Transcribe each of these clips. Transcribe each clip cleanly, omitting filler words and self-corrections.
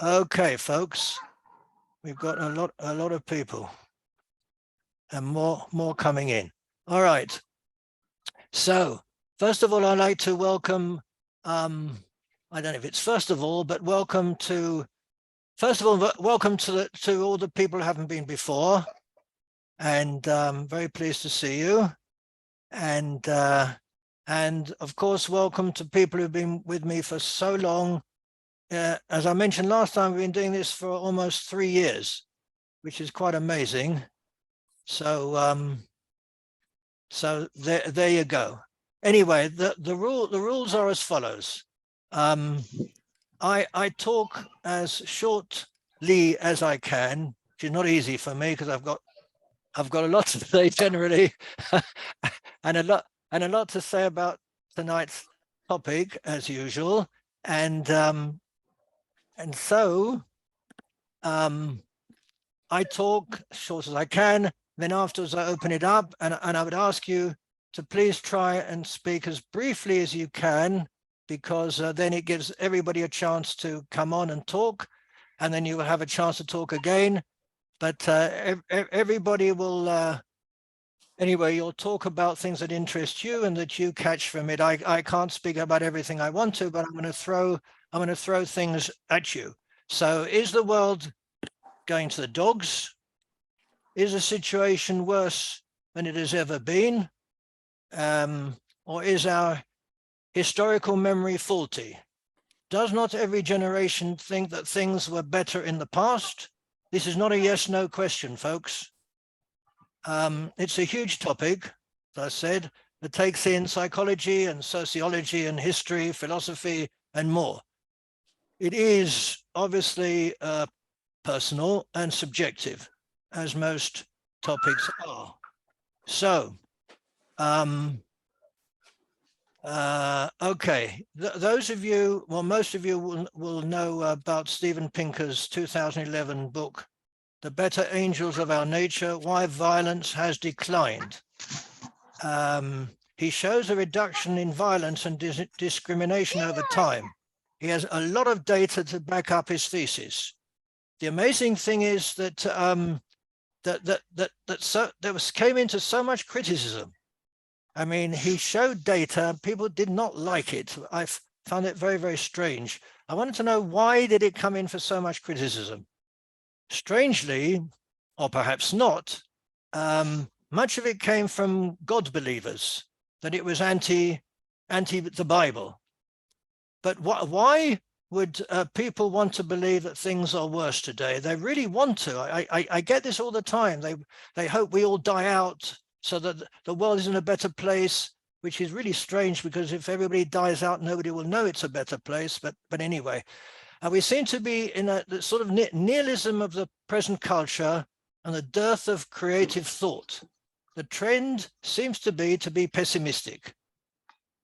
Okay, folks, we've got a lot of people, and more coming in. All right. So first of all, I'd like to welcome. I don't know if it's first of all, but welcome to all the people who haven't been before, and very pleased to see you. And of course, welcome to people who've been with me for so long. As I mentioned last time, we've been doing this for almost 3 years, which is quite amazing. So so there you go. Anyway, the rules are as follows. I talk as shortly as I can, which is not easy for me because I've got a lot to say generally, and a lot to say about tonight's topic as usual, and so I talk short as I can. Then afterwards I open it up, and I would ask you to please try and speak as briefly as you can, because then it gives everybody a chance to come on and talk, and then you will have a chance to talk again. But everybody will, anyway, you'll talk about things that interest you and that you catch from it. I can't speak about everything I want to, but I'm going to throw things at you. So is the world going to the dogs? Is the situation worse than it has ever been? Or is our historical memory faulty? Does not every generation think that things were better in the past? This is not a yes/no question, folks. It's a huge topic, as I said, that takes in psychology and sociology and history, philosophy, and more. It is obviously personal and subjective, as most topics are. So, okay, those of you, well, most of you will know about Steven Pinker's 2011 book, The Better Angels of Our Nature, Why Violence Has Declined. He shows a reduction in violence and discrimination over time. He has a lot of data to back up his thesis. The amazing thing is that came into so much criticism. I mean, he showed data, people did not like it. I found it very, very strange. I wanted to know, why did it come in for so much criticism? Strangely, or perhaps not, much of it came from God believers, that it was anti the Bible. But why would people want to believe that things are worse today? They really want to. I get this all the time. They hope we all die out so that the world is in a better place, which is really strange, because if everybody dies out, nobody will know it's a better place. But anyway, we seem to be in a sort of nihilism of the present culture and the dearth of creative thought. The trend seems to be pessimistic,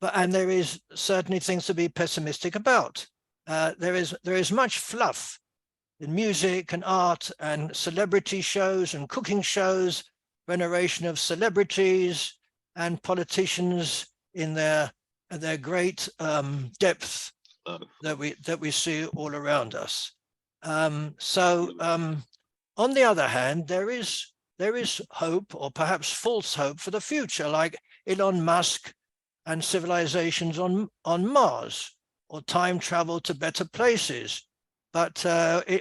and there is certainly things to be pessimistic about. There is much fluff in music and art and celebrity shows and cooking shows, veneration of celebrities and politicians in their great depth that we see all around us. So on the other hand, there is hope, or perhaps false hope, for the future, like Elon Musk and civilizations on Mars, or time travel to better places. But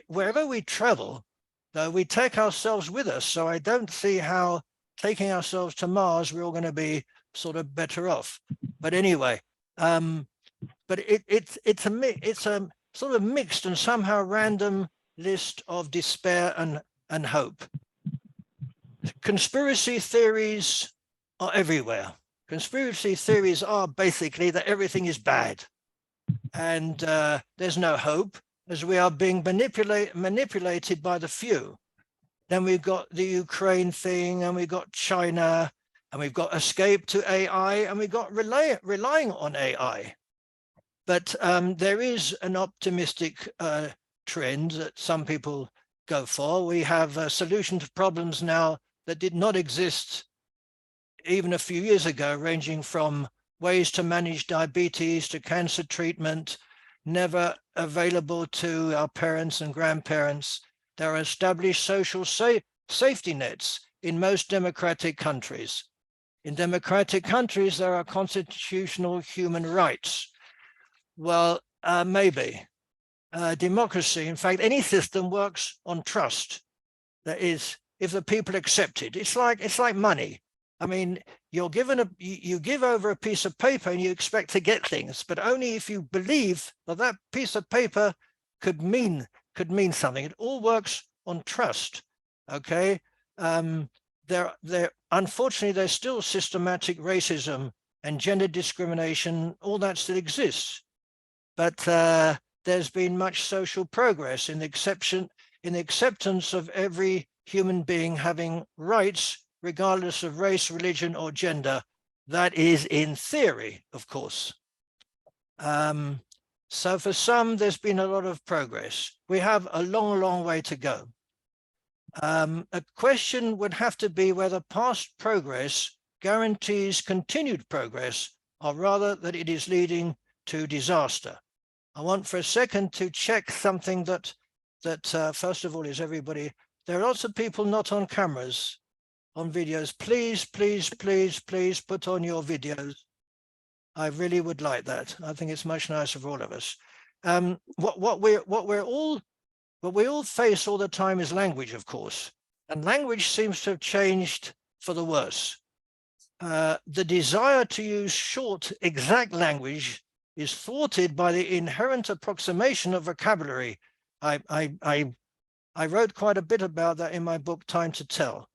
wherever we travel, though, we take ourselves with us. So I don't see how taking ourselves to Mars, we're all going to be sort of better off. But anyway, but it's a sort of mixed and somehow random list of despair and hope. Conspiracy theories are everywhere. Conspiracy theories are basically that everything is bad, and there's no hope, as we are being manipulated by the few. Then we've got the Ukraine thing, and we've got China, and we've got escape to AI, and we've got relying on AI. But there is an optimistic trend that some people go for. We have a solution to problems now that did not exist even a few years ago, ranging from ways to manage diabetes to cancer treatment, never available to our parents and grandparents. There are established social safety nets in most democratic countries. In democratic countries, there are constitutional human rights. Well, maybe. Democracy, in fact, any system works on trust. That is, if the people accept it. It's like money. I mean, you're given you give over a piece of paper and you expect to get things, but only if you believe that that piece of paper could mean something. It all works on trust. Okay. Unfortunately, there's still systematic racism and gender discrimination. All that still exists, but there's been much social progress in the acceptance of every human being having rights, regardless of race, religion, or gender. That is in theory, of course. So for some, there's been a lot of progress. We have a long, long way to go. A question would have to be whether past progress guarantees continued progress, or rather that it is leading to disaster. I want for a second to check something that first of all, is everybody, there are lots of people not on cameras, on videos. Please, please, please, please put on your videos. I really would like that. I think it's much nicer for all of us. What we all face all the time is language, of course, and language seems to have changed for the worse. The desire to use short, exact language is thwarted by the inherent approximation of vocabulary. I wrote quite a bit about that in my book, Time to Tell.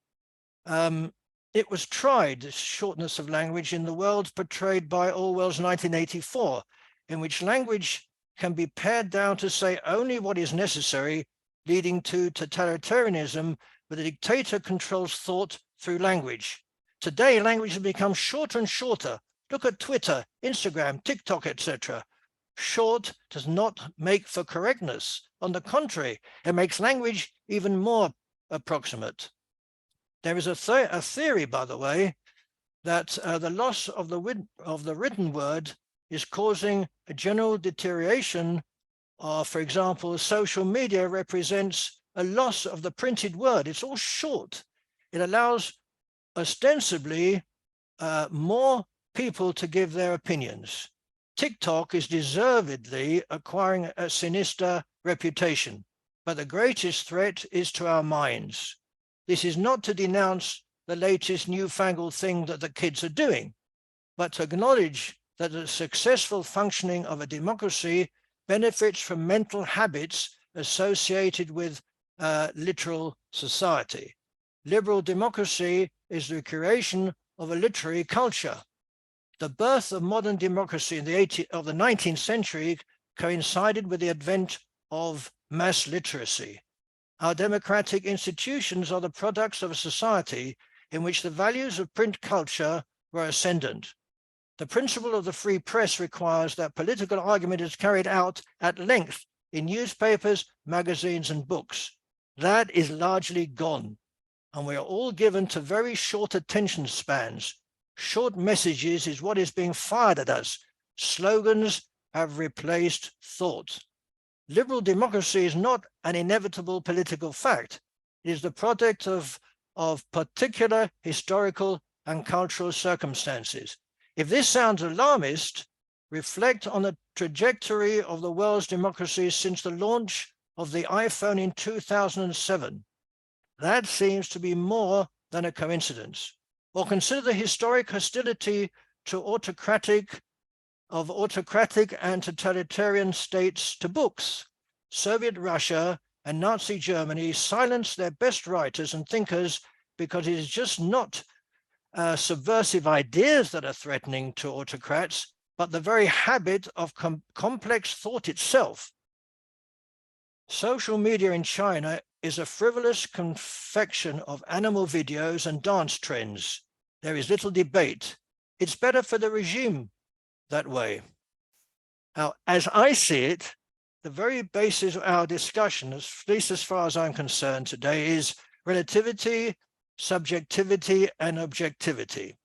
It was tried, this shortness of language, in the world portrayed by Orwell's 1984, in which language can be pared down to say only what is necessary, leading to totalitarianism, where the dictator controls thought through language. Today, language has become shorter and shorter. Look at Twitter, Instagram, TikTok, etc. Short does not make for correctness. On the contrary, it makes language even more approximate. There is a theory, by the way, that the loss of the written word is causing a general deterioration. For example, social media represents a loss of the printed word. It's all short. It allows ostensibly more people to give their opinions. TikTok is deservedly acquiring a sinister reputation, but the greatest threat is to our minds. This is not to denounce the latest newfangled thing that the kids are doing, but to acknowledge that the successful functioning of a democracy benefits from mental habits associated with literal society. Liberal democracy is the creation of a literary culture. The birth of modern democracy in the 19th century coincided with the advent of mass literacy. Our democratic institutions are the products of a society in which the values of print culture were ascendant. The principle of the free press requires that political argument is carried out at length in newspapers, magazines, and books. That is largely gone, and we are all given to very short attention spans. Short messages is what is being fired at us. Slogans have replaced thought. Liberal democracy is not an inevitable political fact. It is the product of particular historical and cultural circumstances. If this sounds alarmist, reflect on the trajectory of the world's democracies since the launch of the iPhone in 2007. That seems to be more than a coincidence. Or consider the historic hostility to autocratic and totalitarian states to books. Soviet Russia and Nazi Germany silenced their best writers and thinkers because it is just not subversive ideas that are threatening to autocrats, but the very habit of complex thought itself. Social media in China is a frivolous confection of animal videos and dance trends. There is little debate. It's better for the regime that way. Now, as I see it, the very basis of our discussion, at least as far as I'm concerned today, is relativity, subjectivity, and objectivity.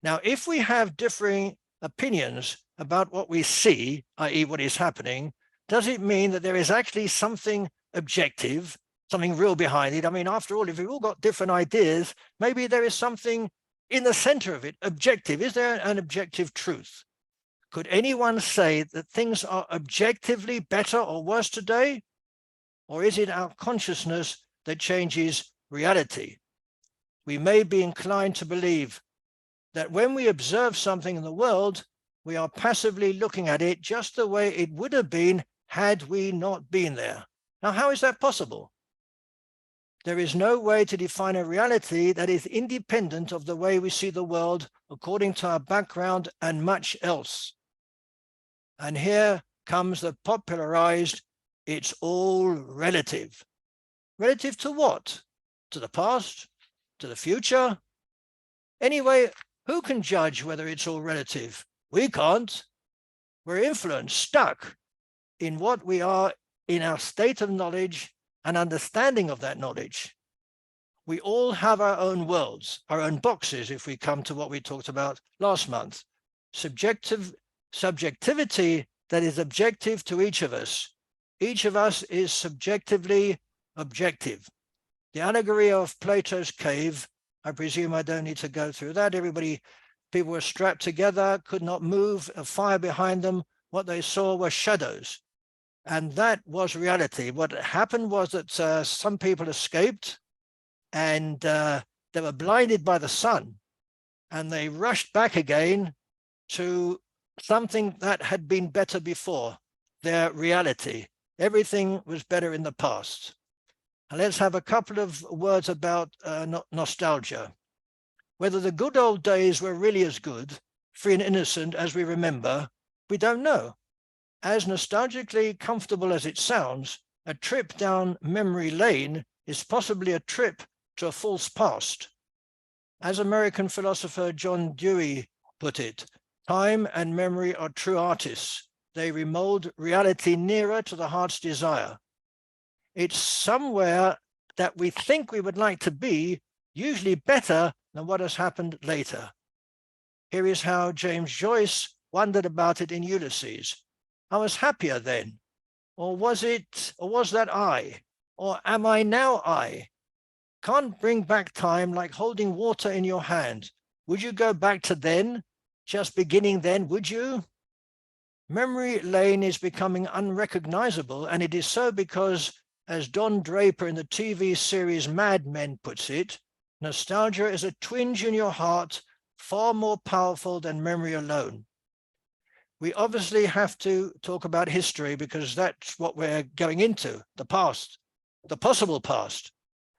Now, if we have differing opinions about what we see, i.e. what is happening, does it mean that there is actually something objective, something real behind it? I mean, after all, if we've all got different ideas, maybe there is something in the center of it, objective. Is there an objective truth? Could anyone say that things are objectively better or worse today? Or is it our consciousness that changes reality? We may be inclined to believe that when we observe something in the world, we are passively looking at it just the way it would have been had we not been there. Now, how is that possible? There is no way to define a reality that is independent of the way we see the world according to our background and much else. And here comes the popularized, it's all relative. Relative to what? To the past? To the future? Anyway, who can judge whether it's all relative? We can't. We're influenced, stuck in what we are in our state of knowledge and understanding of that knowledge. We all have our own worlds, our own boxes, if we come to what we talked about last month. Subjectivity that is objective to each of us. Each of us is subjectively objective. The allegory of Plato's cave, I presume I don't need to go through that. People were strapped together, could not move, a fire behind them. What they saw were shadows. And that was reality. What happened was that some people escaped and they were blinded by the sun, and they rushed back again to something that had been better before, their reality. Everything was better in the past. And let's have a couple of words about nostalgia. Whether the good old days were really as good, free and innocent as we remember, we don't know. As nostalgically comfortable as it sounds, a trip down memory lane is possibly a trip to a false past. As American philosopher John Dewey put it, time and memory are true artists. They remold reality nearer to the heart's desire. It's somewhere that we think we would like to be, usually better than what has happened later. Here is how James Joyce wondered about it in Ulysses. I was happier then, or was that I, or am I now I? Can't bring back time like holding water in your hand. Would you go back to then, just beginning then, would you? Memory lane is becoming unrecognizable, and it is so because, as Don Draper in the TV series Mad Men puts it, nostalgia is a twinge in your heart, far more powerful than memory alone. We obviously have to talk about history because that's what we're going into, the past, the possible past.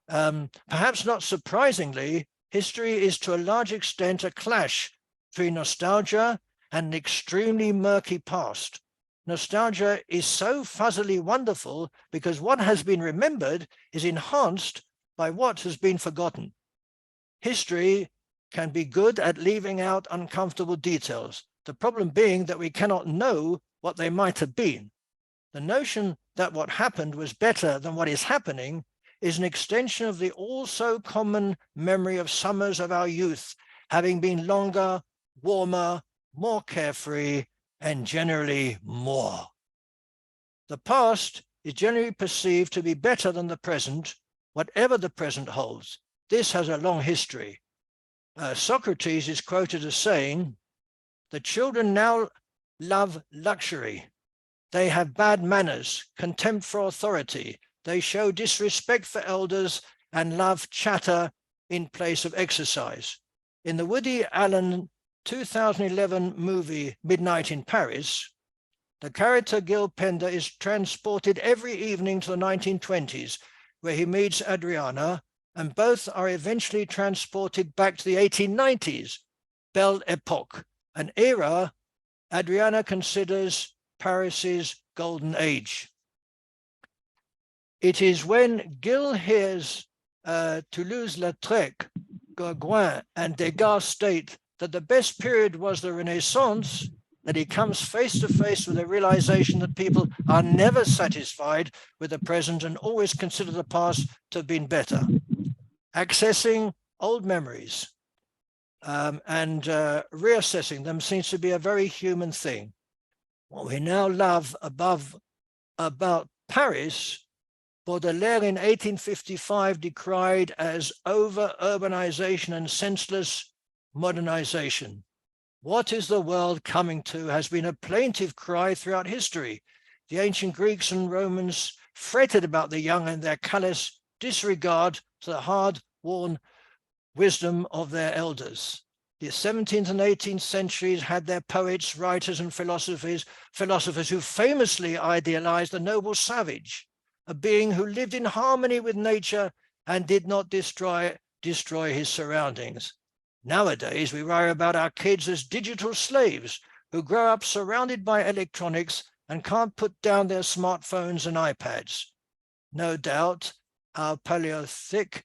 Perhaps not surprisingly, history is to a large extent a clash between nostalgia and an extremely murky past. Nostalgia is so fuzzily wonderful because what has been remembered is enhanced by what has been forgotten. History can be good at leaving out uncomfortable details. The problem being that we cannot know what they might have been. The notion that what happened was better than what is happening is an extension of the also common memory of summers of our youth, having been longer, warmer, more carefree, and generally more. The past is generally perceived to be better than the present, whatever the present holds. This has a long history. Socrates is quoted as saying, "The children now love luxury. They have bad manners, contempt for authority. They show disrespect for elders and love chatter in place of exercise." In the Woody Allen 2011 movie Midnight in Paris, the character Gil Pender is transported every evening to the 1920s, where he meets Adriana, and both are eventually transported back to the 1890s, Belle Epoque, an era Adriana considers Paris's golden age. It is when Gil hears Toulouse-Lautrec, Gauguin, and Degas state that the best period was the Renaissance that he comes face to face with the realization that people are never satisfied with the present and always consider the past to have been better. Accessing old memories and reassessing them seems to be a very human thing. What we now love above about Paris, Baudelaire in 1855 decried as over-urbanization and senseless modernization. What is the world coming to has been a plaintive cry throughout history. The ancient Greeks and Romans fretted about the young and their callous disregard to the hard-worn wisdom of their elders. The 17th and 18th centuries had their poets, writers, and philosophers who famously idealized the noble savage, a being who lived in harmony with nature and did not destroy his surroundings. Nowadays, we worry about our kids as digital slaves who grow up surrounded by electronics and can't put down their smartphones and iPads. No doubt, our Paleolithic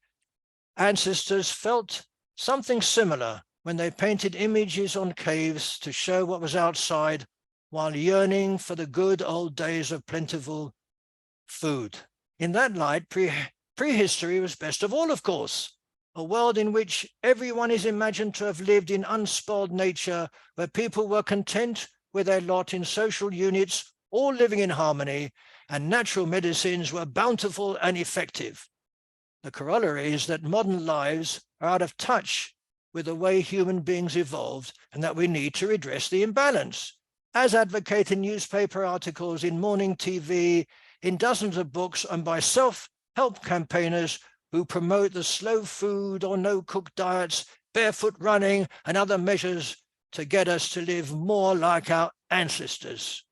ancestors felt something similar when they painted images on caves to show what was outside while yearning for the good old days of plentiful food. In that light, prehistory was best of all, of course, a world in which everyone is imagined to have lived in unspoiled nature, where people were content with their lot in social units, all living in harmony, and natural medicines were bountiful and effective. The corollary is that modern lives are out of touch with the way human beings evolved, and that we need to redress the imbalance, as advocated in newspaper articles, in morning TV, in dozens of books, and by self-help campaigners who promote the slow food or no-cook diets, barefoot running, and other measures to get us to live more like our ancestors.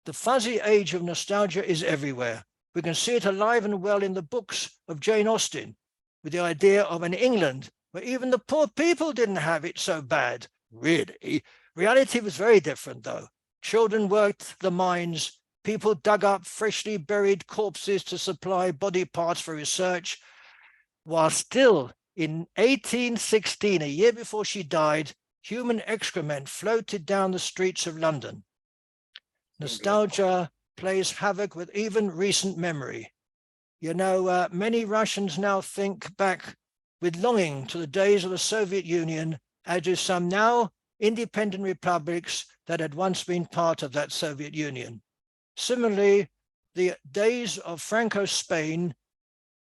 The fuzzy age of nostalgia is everywhere. We can see it alive and well in the books of Jane Austen, with the idea of an England where even the poor people didn't have it so bad. Really, reality was very different, though. Children worked the mines, people dug up freshly buried corpses to supply body parts for research, while still in 1816, a year before she died, human excrement floated down the streets of London. Nostalgia plays havoc with even recent memory. You know, many Russians now think back with longing to the days of the Soviet Union, as do some now independent republics that had once been part of that Soviet Union. Similarly, the days of Franco Spain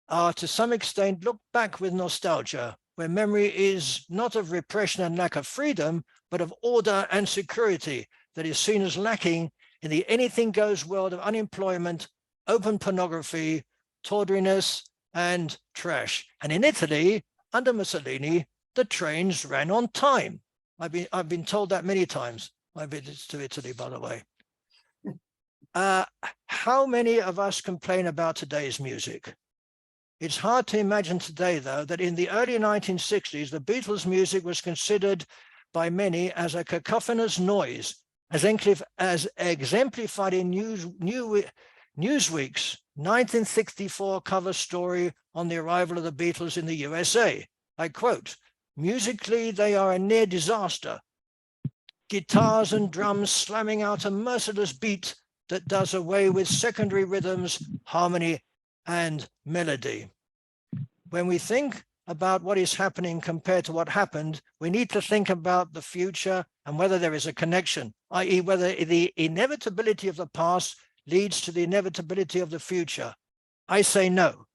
are to some extent looked back with nostalgia, where memory is not of repression and lack of freedom, but of order and security that is seen as lacking in the anything-goes world of unemployment, open pornography, tawdriness, and trash. And in Italy, under Mussolini, the trains ran on time. I've been told that many times. I've been to Italy, by the way. How many of us complain about today's music? It's hard to imagine today, though, that in the early 1960s, the Beatles' music was considered by many as a cacophonous noise, as exemplified in Newsweek's 1964 cover story on the arrival of the Beatles in the USA. I quote, "Musically, they are a near disaster. Guitars and drums slamming out a merciless beat that does away with secondary rhythms, harmony, and melody." When we think about what is happening compared to what happened, we need to think about the future and whether there is a connection, i.e. whether the inevitability of the past leads to the inevitability of the future. I say no,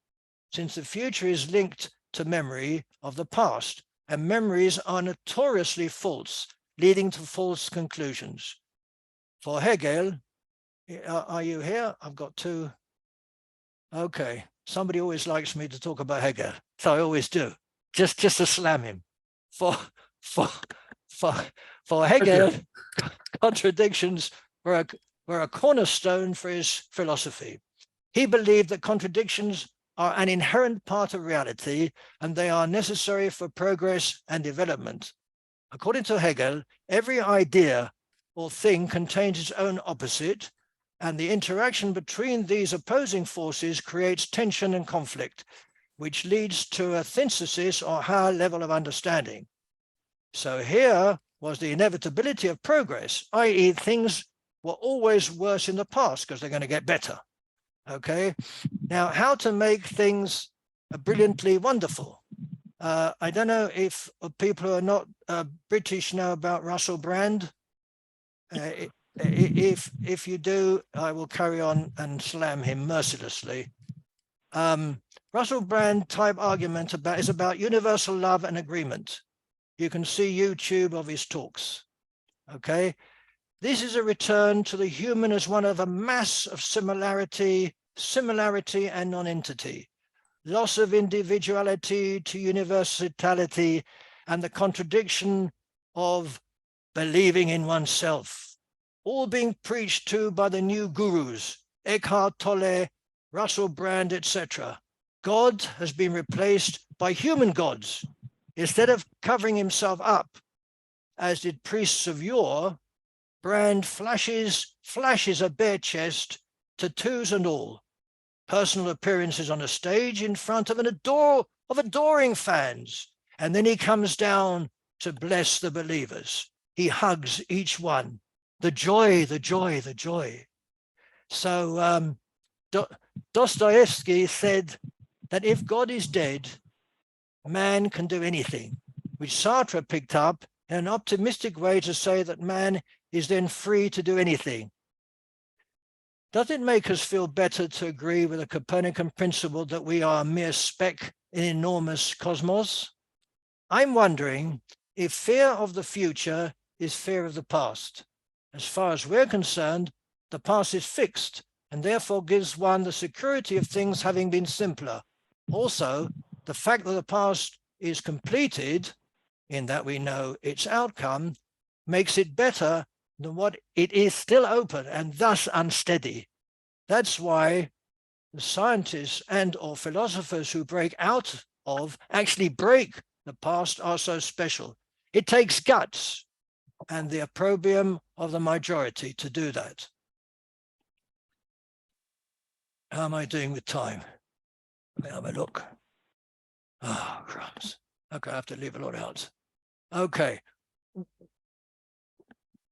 since the future is linked to memory of the past, and memories are notoriously false, leading to false conclusions. For Hegel, are you here? I've got two. Okay, somebody always likes me to talk about Hegel, so I always do, just to slam him. For Hegel, contradictions were a cornerstone for his philosophy. He believed that contradictions are an inherent part of reality, and they are necessary for progress and development. According to Hegel, every idea or thing contains its own opposite, and the interaction between these opposing forces creates tension and conflict, which leads to a synthesis or higher level of understanding. So here was the inevitability of progress, i.e. things were always worse in the past because they're going to get better. Okay, now how to make things brilliantly wonderful. I don't know if people who are not British know about Russell Brand. If you do, I will carry on and slam him mercilessly. Russell Brand type argument is about universal love and agreement. You can see YouTube of his talks. Okay, this is a return to the human as one of a mass of similarity and non-entity, loss of individuality to universality, and the contradiction of believing in oneself, all being preached to by the new gurus, Eckhart Tolle, Russell Brand, etc. God has been replaced by human gods. Instead of covering himself up, as did priests of yore, Brand flashes a bare chest, tattoos and all, personal appearances on a stage in front of adoring fans, and then he comes down to bless the believers. He hugs each one. The joy, the joy, the joy. So Dostoevsky said that if God is dead, man can do anything, which Sartre picked up in an optimistic way to say that man is then free to do anything. Does it make us feel better to agree with the Copernican principle that we are a mere speck in an enormous cosmos? I'm wondering if fear of the future is fear of the past. As far as we're concerned, the past is fixed and therefore gives one the security of things having been simpler. Also, the fact that the past is completed, in that we know its outcome, makes it better than what it is still open and thus unsteady. That's why the scientists and or philosophers who actually break the past are so special. It takes guts and the opprobrium of the majority to do that. How am I doing with time? Let me have a look. Oh, crumbs. Okay, I have to leave a lot out. Okay.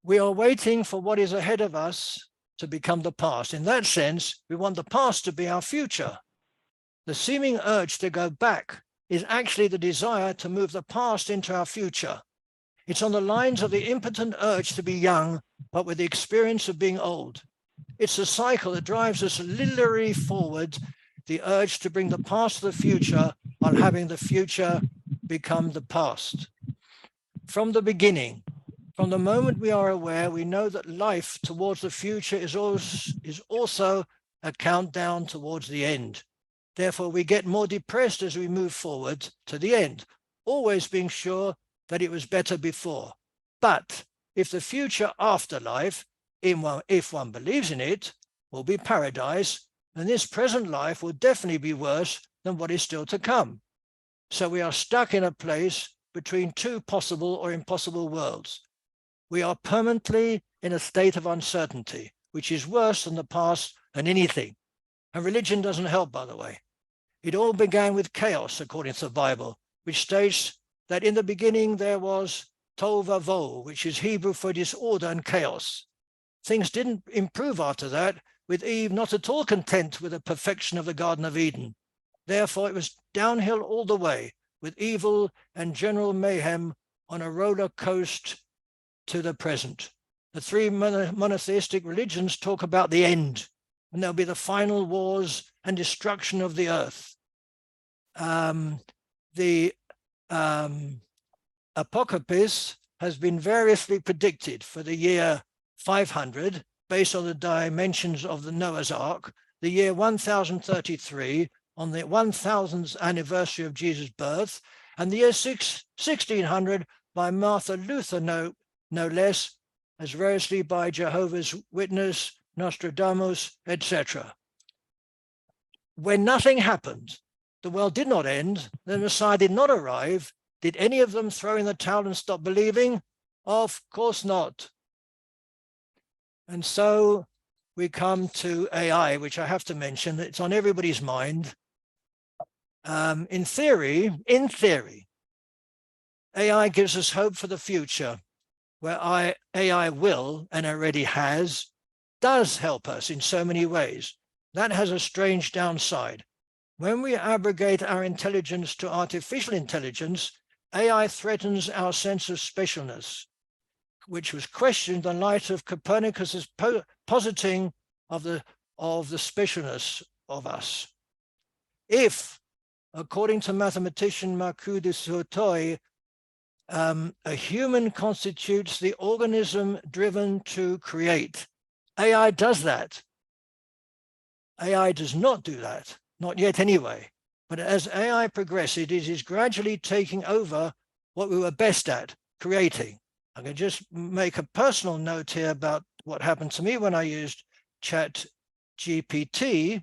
We are waiting for what is ahead of us to become the past. In that sense, we want the past to be our future. The seeming urge to go back is actually the desire to move the past into our future. It's on the lines of the impotent urge to be young, but with the experience of being old. It's a cycle that drives us literally forward, the urge to bring the past to the future while having the future become the past. From the beginning, from the moment we are aware, we know that life towards the future is also a countdown towards the end. Therefore, we get more depressed as we move forward to the end, always being sure that it was better before. But if the future afterlife, if one believes in it, will be paradise, then this present life will definitely be worse than what is still to come. So we are stuck in a place between two possible or impossible worlds. We are permanently in a state of uncertainty, which is worse than the past and anything. And religion doesn't help, by the way. It all began with chaos, according to the Bible, which states that in the beginning there was tohu vavohu, which is Hebrew for disorder and chaos. Things didn't improve after that, with Eve not at all content with the perfection of the Garden of Eden. Therefore, it was downhill all the way, with evil and general mayhem on a roller coaster to the present. The three monotheistic religions talk about the end, and there'll be the final wars and destruction of the earth. The apocalypse has been variously predicted for the year 500, based on the dimensions of the Noah's Ark, the year 1033, on the 1000th anniversary of Jesus' birth, and the year 1600 by Martin Luther, no less, as variously by Jehovah's Witness, Nostradamus, etc. When nothing happened, the world did not end, the Messiah did not arrive, did any of them throw in the towel and stop believing? Of course not. And so we come to AI, which I have to mention, it's on everybody's mind. In theory, AI gives us hope for the future, where AI will, and already does help us in so many ways. That has a strange downside. When we abrogate our intelligence to artificial intelligence, AI threatens our sense of specialness. which was questioned in light of Copernicus's positing of the specialness of us. If, according to mathematician Marcus de Sautoy, a human constitutes the organism driven to create, AI does that. AI does not do that, not yet anyway. But as AI progresses, it is gradually taking over what we were best at, creating. I can just make a personal note here about what happened to me when I used Chat GPT.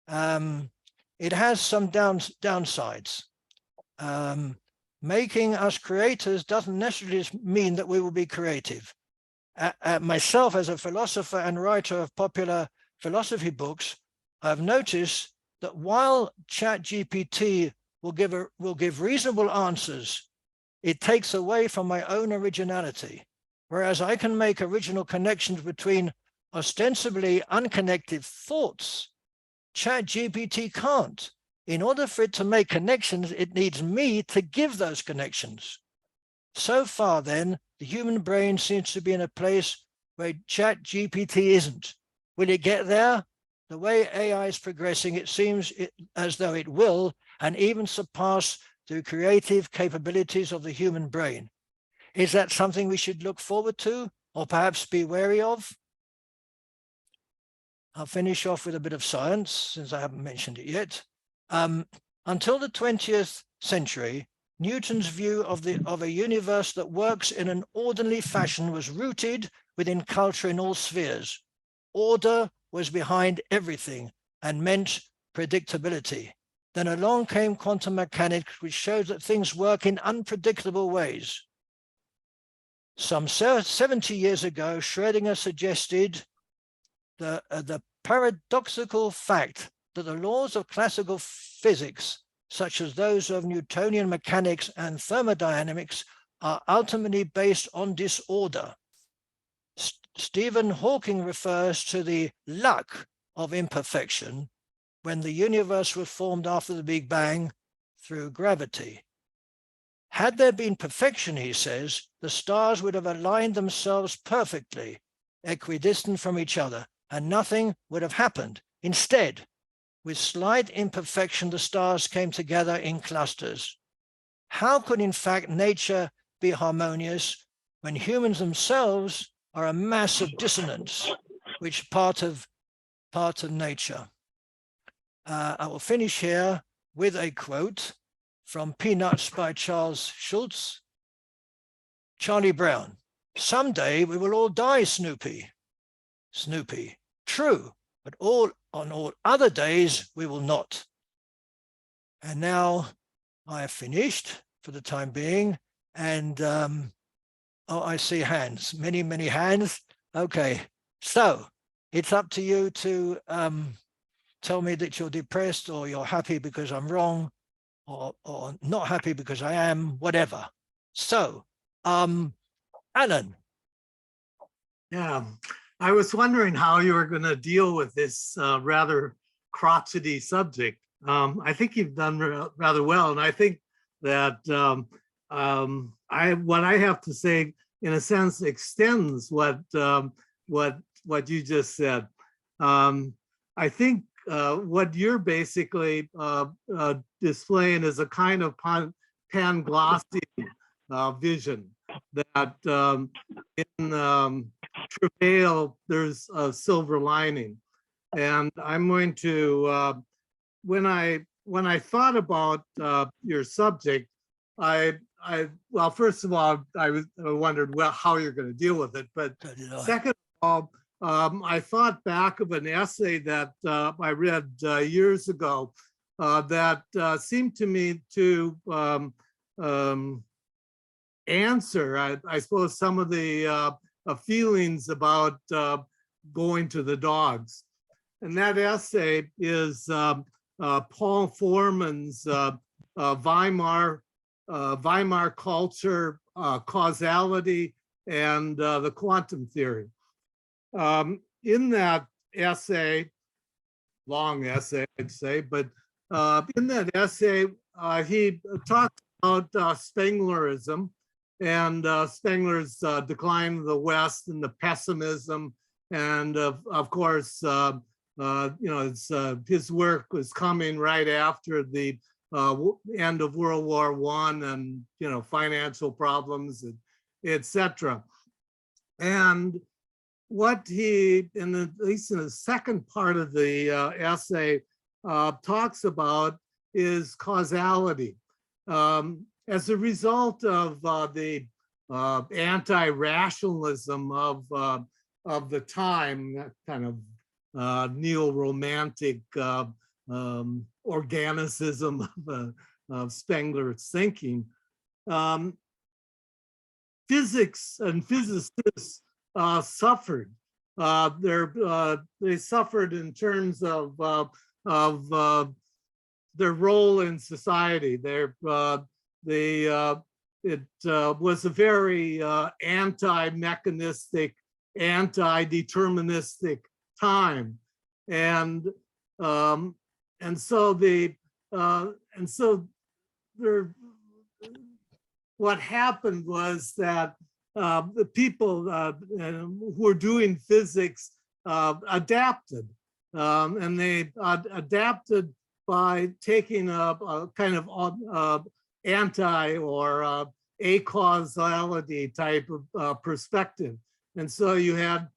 It has some downsides. Making us creators doesn't necessarily mean that we will be creative. Myself, as a philosopher and writer of popular philosophy books, I've noticed that while Chat GPT will give reasonable answers, it takes away from my own originality, whereas I can make original connections between ostensibly unconnected thoughts. Chat GPT can't. In order for it to make connections, it needs me to give those connections. So far then, the human brain seems to be in a place where Chat GPT isn't. Will it get there? The way AI is progressing, it seems as though it will, and even surpass the creative capabilities of the human brain. Is that something we should look forward to, or perhaps be wary of? I'll finish off with a bit of science, since I haven't mentioned it yet. Until the 20th century, Newton's view of a universe that works in an orderly fashion was rooted within culture in all spheres. Order was behind everything and meant predictability. Then along came quantum mechanics, which showed that things work in unpredictable ways. Some 70 years ago, Schrödinger suggested the paradoxical fact that the laws of classical physics, such as those of Newtonian mechanics and thermodynamics, are ultimately based on disorder. Stephen Hawking refers to the luck of imperfection when the universe was formed after the Big Bang through gravity. Had there been perfection, he says, the stars would have aligned themselves perfectly, equidistant from each other, and nothing would have happened. Instead, with slight imperfection, the stars came together in clusters. How could, in fact, nature be harmonious when humans themselves are a mass of dissonance, which part of nature? I will finish here with a quote from Peanuts by Charles Schulz. Charlie Brown, someday we will all die, Snoopy. Snoopy, true, but on all other days we will not. And now I have finished for the time being, and oh, I see hands, many, many hands. Okay, so it's up to you to tell me that you're depressed, or you're happy because I'm wrong, or not happy because I am, whatever. So, Alan. Yeah, I was wondering how you were going to deal with this rather crotchety subject. I think you've done rather well, and I think that what I have to say, in a sense, extends what you just said. I think what you're basically displaying is a kind of pan-glossy vision that in travail there's a silver lining, and I'm going to when I thought about your subject, well, first of all, I wondered, well, how you're going to deal with it, but second of all, I thought back of an essay that I read years ago that seemed to me to answer, I suppose, some of the feelings about going to the dogs. And that essay is Paul Foreman's Weimar culture, causality, and the quantum theory. In that essay, long essay, I'd say, but in that essay, he talked about Spenglerism, and Spengler's Decline of the West and the pessimism. And of course, his work was coming right after the end of World War I and, financial problems, etc. And what he, at least in the second part of the essay, talks about is causality. As a result of the anti-rationalism of the time, that kind of neo-romantic organicism of Spengler's thinking, physics and physicists suffered. They suffered in terms of their role in society. It was a very anti-mechanistic, anti-deterministic time, and so what happened was that the people who were doing physics adapted, and they adapted by taking a kind of anti or acausality type of perspective. And so you had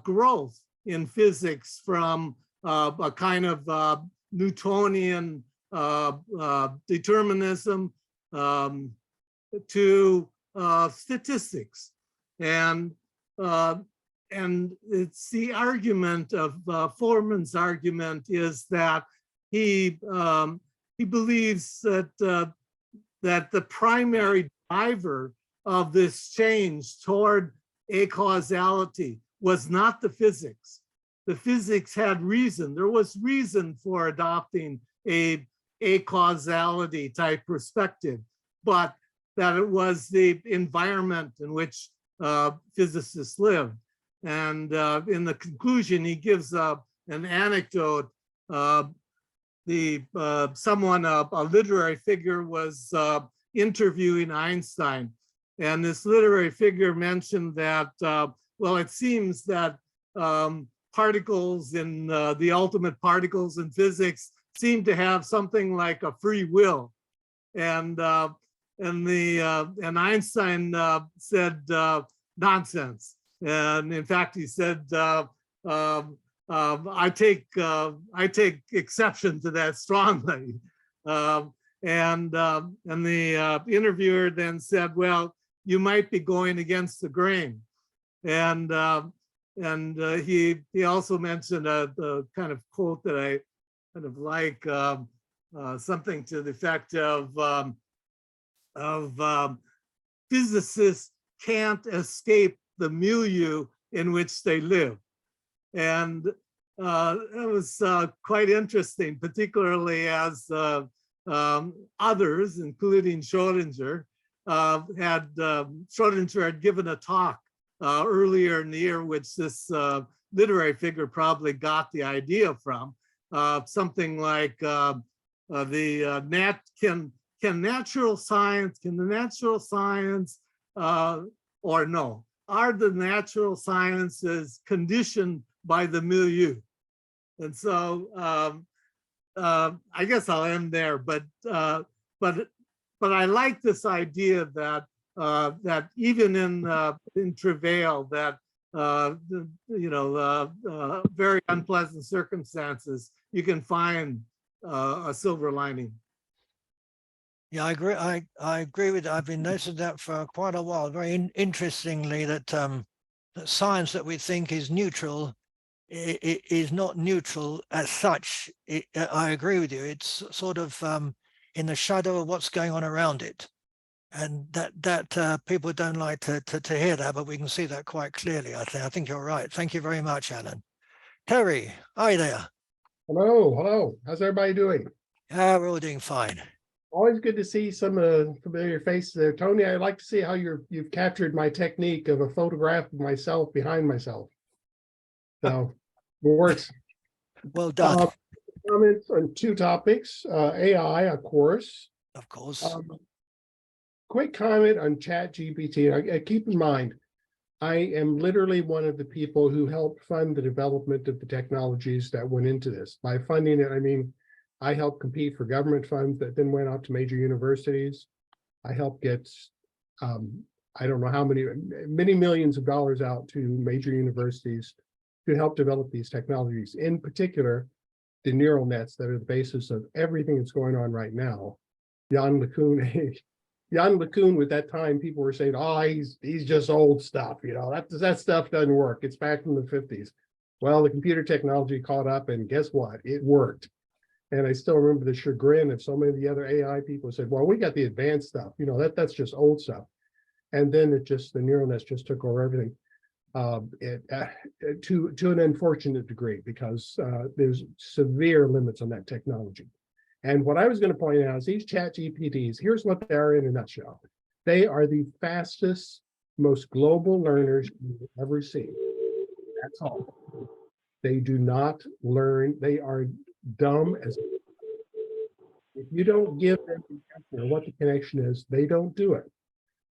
growth in physics from a kind of Newtonian determinism to statistics. And it's the argument of Foreman's argument is that he believes that that the primary driver of this change toward acausality was not the physics. The physics had reason. There was reason for adopting a causality type perspective, but that it was the environment in which physicists lived. And in the conclusion, he gives an anecdote. Someone, a literary figure, was interviewing Einstein, and this literary figure mentioned that, well, it seems that particles in the ultimate particles in physics seem to have something like a free will, and Einstein said nonsense, and in fact he said, I take exception to that strongly. And the interviewer then said, well, you might be going against the grain. And he also mentioned the kind of quote that I kind of like, something to the effect of physicists can't escape the milieu in which they live. And it was quite interesting, particularly as others, including Schrodinger, Schrodinger had given a talk earlier in the year, which this literary figure probably got the idea from, something like can the natural science, or no, are the natural sciences conditioned by the milieu? And so I guess I'll end there, but I like this idea that that even in travail, that very unpleasant circumstances, you can find a silver lining. Yeah, I agree. I agree with. I've been noticing that for quite a while. Very interestingly, that that science that we think is neutral is not neutral as such. I agree with you. It's sort of in the shadow of what's going on around it, and that people don't like to hear that, but we can see that quite clearly. I think you're right. Thank you very much, Alan. Terry, hi there. Hello, hello. How's everybody doing? We're all doing fine. Always good to see some familiar faces there. Tony, I'd like to see how you've captured my technique of a photograph of myself behind myself. So it works. Well done. Comments on two topics, AI, of course. Of course. quick comment on ChatGPT. Keep in mind, I am literally one of the people who helped fund the development of the technologies that went into this. By funding it, I mean, I helped compete for government funds that then went out to major universities. I helped get, I don't know how many millions of dollars out to major universities to help develop these technologies. In particular, the neural nets that are the basis of everything that's going on right now. Jan LeCun, Jan LeCun, with that time, people were saying, oh, he's just old stuff, you know, that stuff doesn't work. It's back from the 50s. Well, the computer technology caught up, and guess what? It worked. And I still remember the chagrin of so many of the other AI people said, well, we got the advanced stuff, you know, that's just old stuff. And then the neural nets just took over everything. To an unfortunate degree, because there's severe limits on that technology. And what I was going to point out is these chat GPTs, here's what they are in a nutshell. They are the fastest, most global learners you've ever seen. That's all. They do not learn. They are dumb as. If you don't give them what the connection is, they don't do it.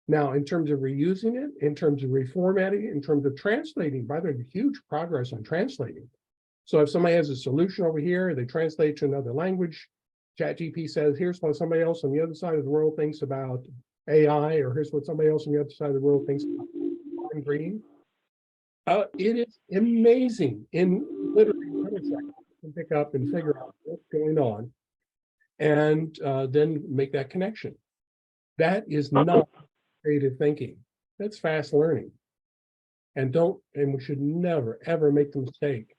Now, in terms of reusing it, in terms of reformatting, in terms of translating, by the way, huge progress on translating. So if somebody has a solution over here, they translate to another language. ChatGPT says, here's what somebody else on the other side of the world thinks about AI, or here's what somebody else on the other side of the world thinks about Ronald Greens. It is amazing. In literally milliseconds, you can pick up and figure out what's going on, and then make that connection. That is not creative thinking. That's fast learning. And we should never, ever make the mistake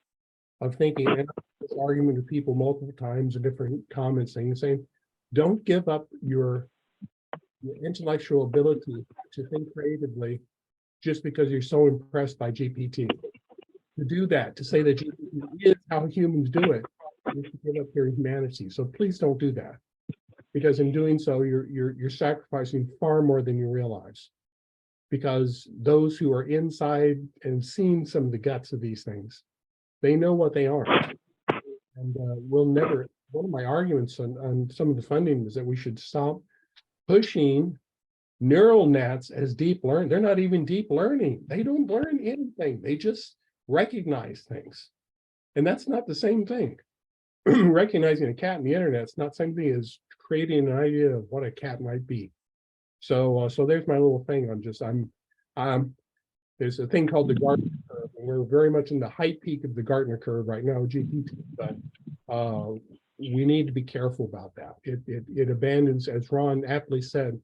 of thinking, and this argument with people multiple times in different comments saying, don't give up your intellectual ability to think creatively just because you're so impressed by GPT. To do that, to say that GPT is how humans do it, you should give up your humanity. So please don't do that, because in doing so, you're sacrificing far more than you realize. Because those who are inside and seeing some of the guts of these things, they know what they aren't. And we'll never, one of my arguments on some of the funding is that we should stop pushing neural nets as deep learning. They're not even deep learning. They don't learn anything. They just recognize things. And that's not the same thing. Recognizing a cat in the internet is not the same thing as creating an idea of what a cat might be. So there's my little thing on just, there's a thing called the Gartner curve, and we're very much in the height peak of the Gartner curve right now, GPT, but we need to be careful about that. It abandons, as Ron aptly said,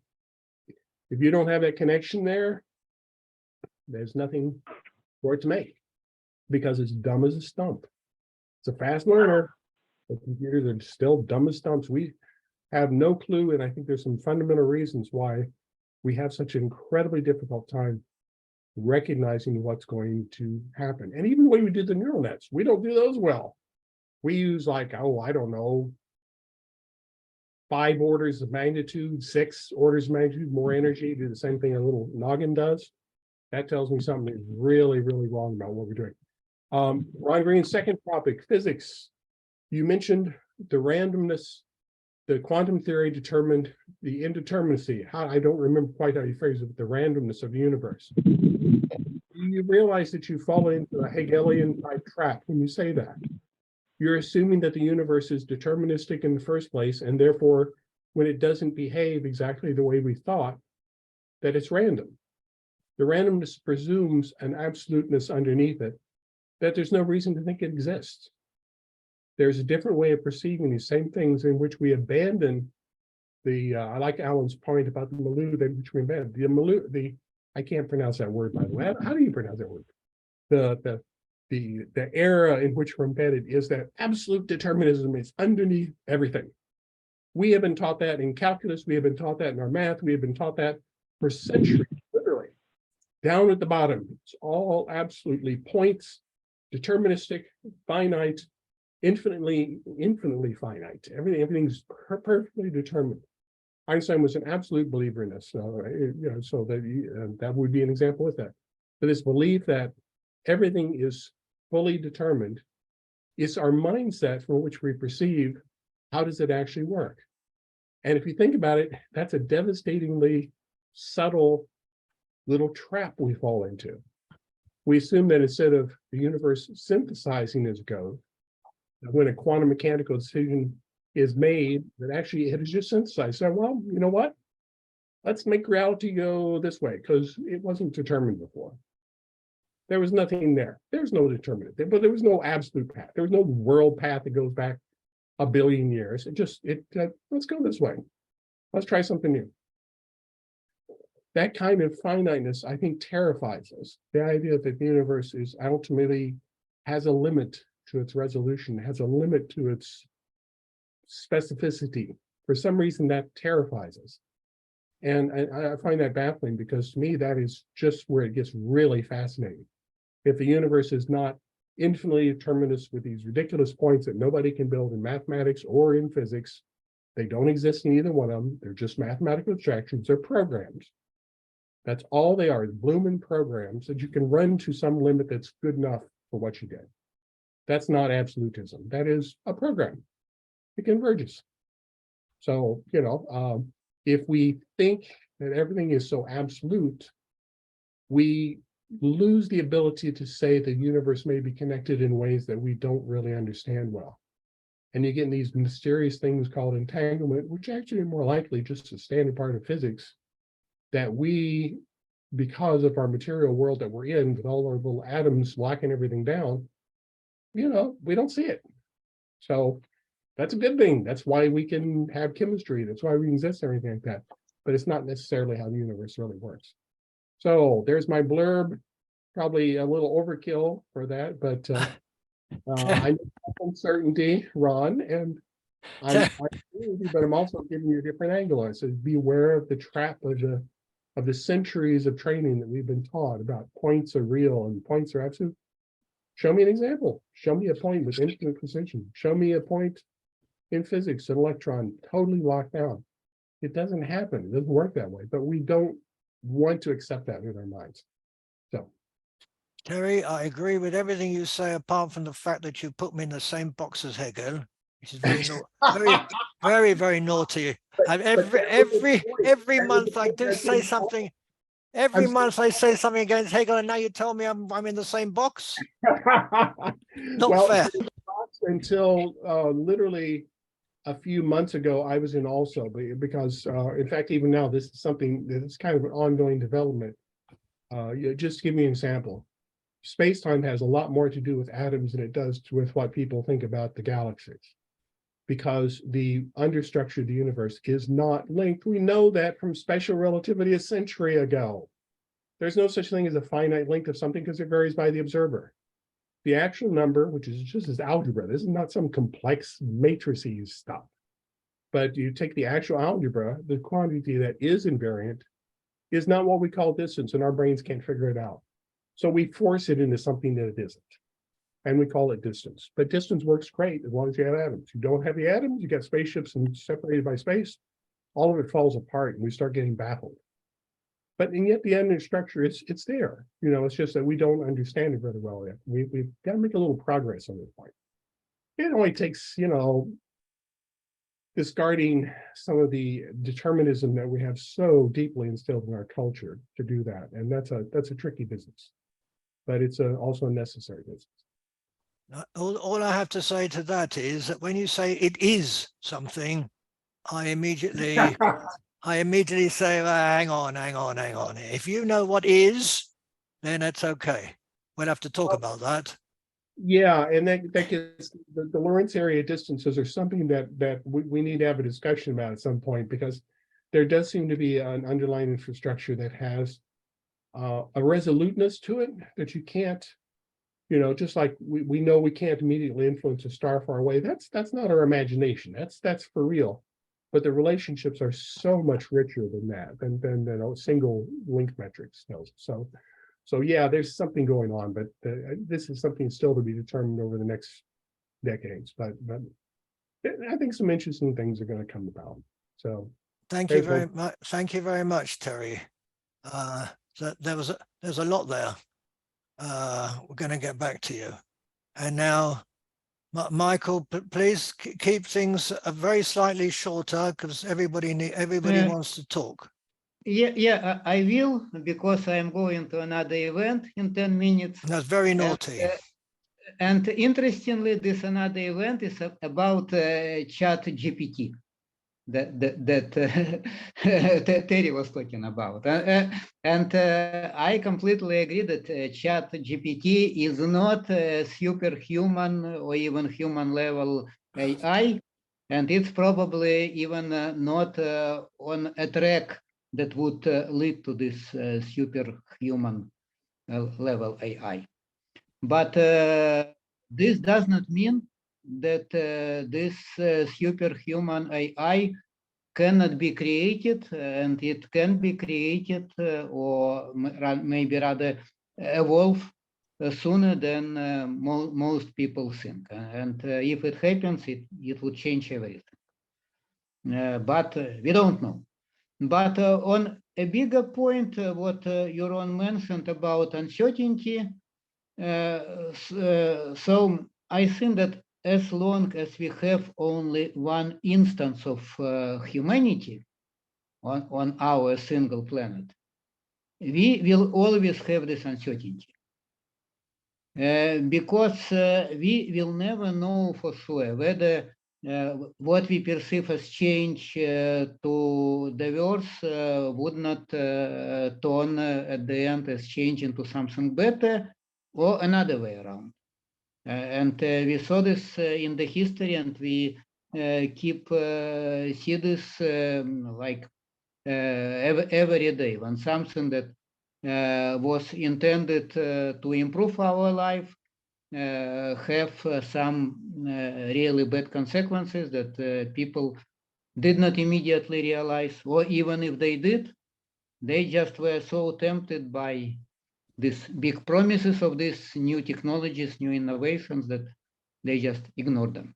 if you don't have that connection there, there's nothing for it to make, because it's dumb as a stump. It's a fast learner, but computers are still dumb as stumps. We have no clue, and I think there's some fundamental reasons why we have such an incredibly difficult time recognizing what's going to happen. And even the way we did the neural nets, we don't do those well. We use like, oh, I don't know, 5 orders of magnitude, 6 orders of magnitude more energy, do the same thing a little noggin does. That tells me something is really, really wrong about what we're doing. Ron Green's second topic, physics. You mentioned the randomness. The quantum theory determined the indeterminacy. I don't remember quite how you phrase it, but the randomness of the universe. You realize that you fall into a Hegelian type trap when you say that. You're assuming that the universe is deterministic in the first place, and therefore, when it doesn't behave exactly the way we thought, that it's random. The randomness presumes an absoluteness underneath it, that there's no reason to think it exists. There's a different way of perceiving these same things in which we abandon the, I like Alan's point about the milieu that which we abandon. The milieu, I can't pronounce that word, by the way. How do you pronounce that word? The era in which we're embedded is that absolute determinism is underneath everything. We have been taught that in calculus. We have been taught that in our math. We have been taught that for centuries, literally. Down at the bottom, it's all absolutely points, deterministic, finite, infinitely finite. Everything's perfectly determined. Einstein was an absolute believer in this, so that would be an example of that. But this belief that everything is fully determined, it's our mindset from which we perceive how does it actually work. And if you think about it, that's a devastatingly subtle little trap we fall into. We assume that instead of the universe synthesizing as it goes, that when a quantum mechanical decision is made, that actually it is just synthesized. So, well, you know what? Let's make reality go this way because it wasn't determined before. There was nothing there. There's no determinant, but there was no absolute path. There was no world path that goes back a billion years. Let's go this way. Let's try something new. That kind of finiteness, I think, terrifies us. The idea that the universe is ultimately has a limit to its resolution, has a limit to its specificity. For some reason, that terrifies us. And I find that baffling because to me, that is just where it gets really fascinating. If the universe is not infinitely determinist with these ridiculous points that nobody can build in mathematics or in physics, they don't exist in either one of them. They're just mathematical abstractions. They're programs. That's all they are, blooming programs that you can run to some limit that's good enough for what you did. That's not absolutism. That is a program. It converges. So, if we think that everything is so absolute, we lose the ability to say the universe may be connected in ways that we don't really understand well. And you get these mysterious things called entanglement, which actually are more likely just a standard part of physics, that we, because of our material world that we're in, with all our little atoms locking everything down, we don't see it. So that's a good thing. That's why we can have chemistry. That's why we exist and everything like that. But it's not necessarily how the universe really works. So there's my blurb, probably a little overkill for that, but I know uncertainty, Ron, and I agree with you, but I'm also giving you a different angle. I said, beware of the trap of the centuries of training that we've been taught about points are real and points are absolute. Show me an example. Show me a point with infinite precision. Show me a point in physics, an electron totally locked down. It doesn't happen. It doesn't work that way, but we don't want to accept that in our minds. So, Terry, I agree with everything you say, apart from the fact that you put me in the same box as Hegel, which is very, very, very naughty. And every month I do say something. Every month I say something against Hegel, and now you tell me I'm in the same box. Not fair. Until literally a few months ago, I was in also, because in fact, even now, this is something that's kind of an ongoing development. Just to give me an example. Space-time has a lot more to do with atoms than it does with what people think about the galaxies, because the understructure of the universe is not linked. We know that from special relativity a century ago. There's no such thing as a finite length of something because it varies by the observer. The actual number, which is just as algebra, this is not some complex matrices stuff, but you take the actual algebra, the quantity that is invariant is not what we call distance, and our brains can't figure it out. So we force it into something that it isn't, and we call it distance. But distance works great as long as you have atoms. You don't have the atoms, you got spaceships and separated by space, all of it falls apart and we start getting baffled. But and yet the end structure, it's there. It's just that we don't understand it very well yet. We've got to make a little progress on this point. It only takes, discarding some of the determinism that we have so deeply instilled in our culture to do that. And that's a tricky business, but it's also a necessary business. All I have to say to that is that when you say it is something, I immediately say, well, hang on. If you know what is, then it's okay. We'll have to talk about that. Yeah, and that gets the Lorentz area distances are something that we need to have a discussion about at some point, because there does seem to be an underlying infrastructure that has a resoluteness to it that you can't, just like we know we can't immediately influence a star far away. That's not our imagination. That's for real. But the relationships are so much richer than that, than a single link metrics tells. So yeah, there's something going on, but this is something still to be determined over the next decades. But I think some interesting things are going to come about. So thank you very much. Thank you very much, Terry. So there's a lot there. We're going to get back to you. And now, Michael, please keep things very slightly shorter because everybody wants to talk. I will, because I'm going to another event in 10 minutes. That's very naughty. And interestingly, this another event is about Chat GPT that Terry was talking about. And I completely agree that Chat GPT is not a superhuman or even human level AI, and it's probably even not on a track that would lead to this superhuman level AI. But this does not mean that this superhuman AI cannot be created, and it can be created or maybe rather evolve sooner than most people think. And if it happens, it would change everything. But we don't know. But on a bigger point, what Jeroen mentioned about uncertainty, so I think that as long as we have only one instance of humanity on our single planet, we will always have this uncertainty. Because we will never know for sure whether what we perceive as change to the worse would not turn at the end as change into something better, or another way around. And we saw this in the history, and we keep see this like every day, when something that was intended to improve our life have some really bad consequences that people did not immediately realize, or even if they did, they just were so tempted by these big promises of these new technologies, new innovations, that they just ignored them.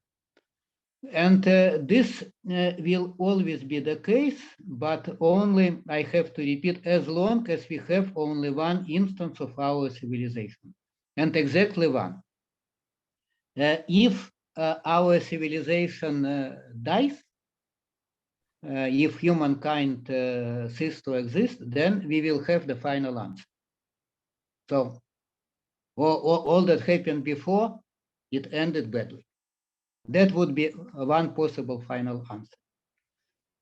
And this will always be the case, but only, I have to repeat, as long as we have only one instance of our civilization, and exactly one. If our civilization dies, if humankind ceases to exist, then we will have the final answer. So all that happened before, it ended badly. That would be one possible final answer.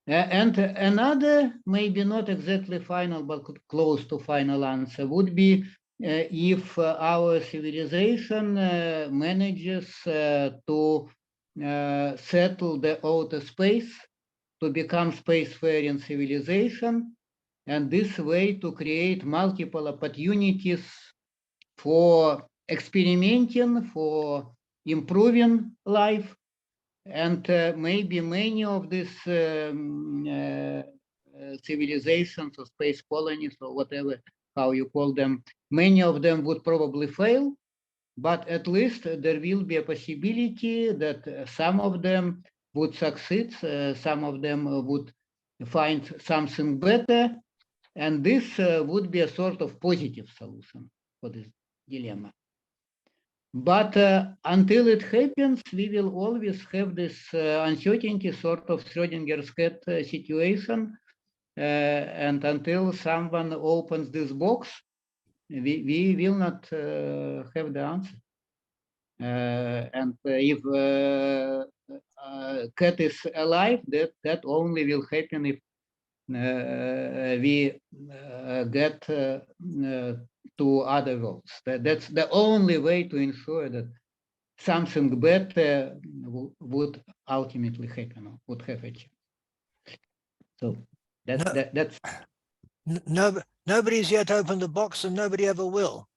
And another, maybe not exactly final, but close to final answer would be if our civilization manages to settle the outer space, to become spacefaring civilization, and this way to create multiple opportunities for experimenting, for improving life. And maybe many of these civilizations or space colonies or whatever, how you call them, many of them would probably fail, but at least there will be a possibility that some of them would succeed, some of them would find something better, and this would be a sort of positive solution for this dilemma. But until it happens, we will always have this uncertainty, sort of Schrödinger's cat situation. And until someone opens this box, we will not have the answer. And if cat is alive, that only will happen if we get to other worlds. That's the only way to ensure that something better would ultimately happen, would have a chance. So that's nobody's yet opened the box, and nobody ever will,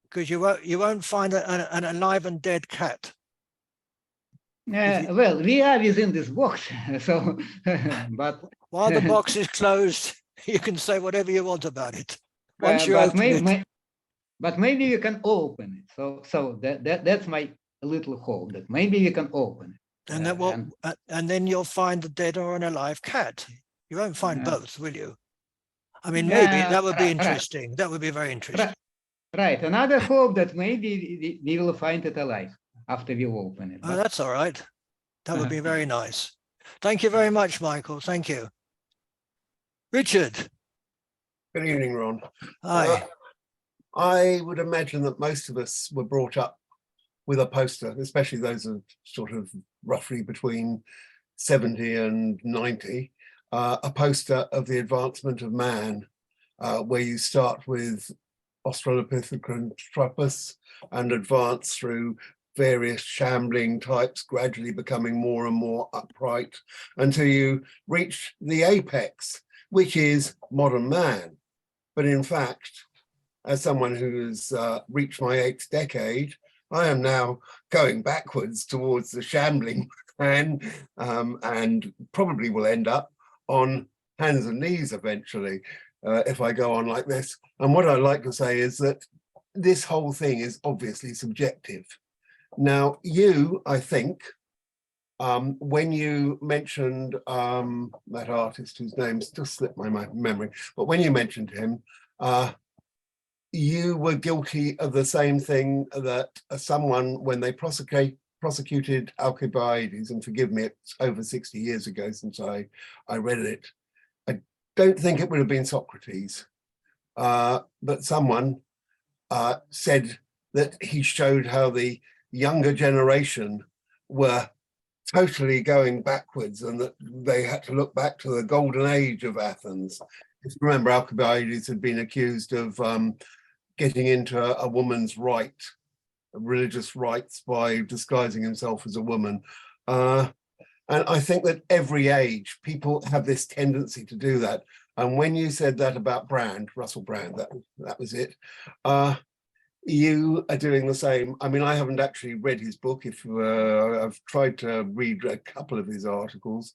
because you won't find an alive and dead cat. Well, we are within this box, so but while the box is closed, you can say whatever you want about it. Once you open it. But maybe we can open it. So that's my little hope, that maybe we can open it. And then and then you'll find a dead or an alive cat. You won't find both, will you? I mean, maybe that would be interesting. Right. That would be very interesting. Right. Another hope that maybe we will find it alive after we open it. Oh, that's all right. That would be very nice. Thank you very much, Michael. Thank you. Richard, Good evening, Ron. hi. I would imagine that most of us were brought up with a poster, especially those of sort of roughly between 70 and 90, a poster of the advancement of man, where you start with Australopithecus and advance through various shambling types, gradually becoming more and more upright until you reach the apex, which is modern man. But in fact, as someone who's reached my 8th decade, I am now going backwards towards the shambling man, and probably will end up on hands and knees eventually if I go on like this. And what I'd like to say is that this whole thing is obviously subjective. Now, you, I think, when you mentioned that artist whose name still slipped my memory, but when you mentioned him, you were guilty of the same thing that someone, when they prosecuted Alcibiades, and forgive me, it's over 60 years ago since I read it. I don't think it would have been Socrates, but someone said that he showed how the younger generation were totally going backwards and that they had to look back to the golden age of Athens. If you remember, Alcibiades had been accused of getting into a woman's religious rights by disguising himself as a woman. And I think that every age, people have this tendency to do that. And when you said that about Brand, Russell Brand, that was it. You are doing the same. I mean, I haven't actually read his book. If I've tried to read a couple of his articles.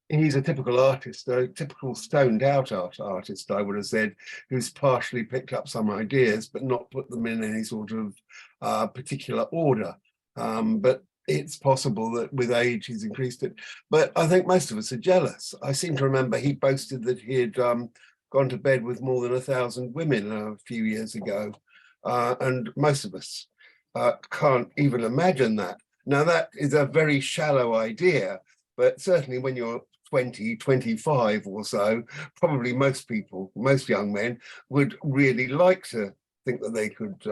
He's a typical artist, a typical stoned out artist, I would have said, who's partially picked up some ideas, but not put them in any sort of particular order. But it's possible that with age he's increased it. But I think most of us are jealous. I seem to remember he boasted that he had gone to bed with more than 1,000 women a few years ago. And most of us can't even imagine that. Now, that is a very shallow idea, but certainly when you're 20, 25 or so, probably most people, most young men would really like to think that they could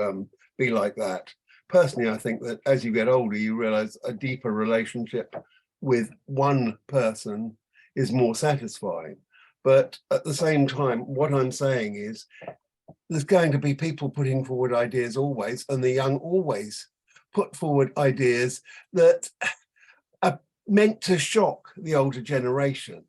be like that. Personally, I think that as you get older, you realize a deeper relationship with one person is more satisfying. But at the same time, what I'm saying is there's going to be people putting forward ideas always, and the young always put forward ideas that are meant to shock the older generation.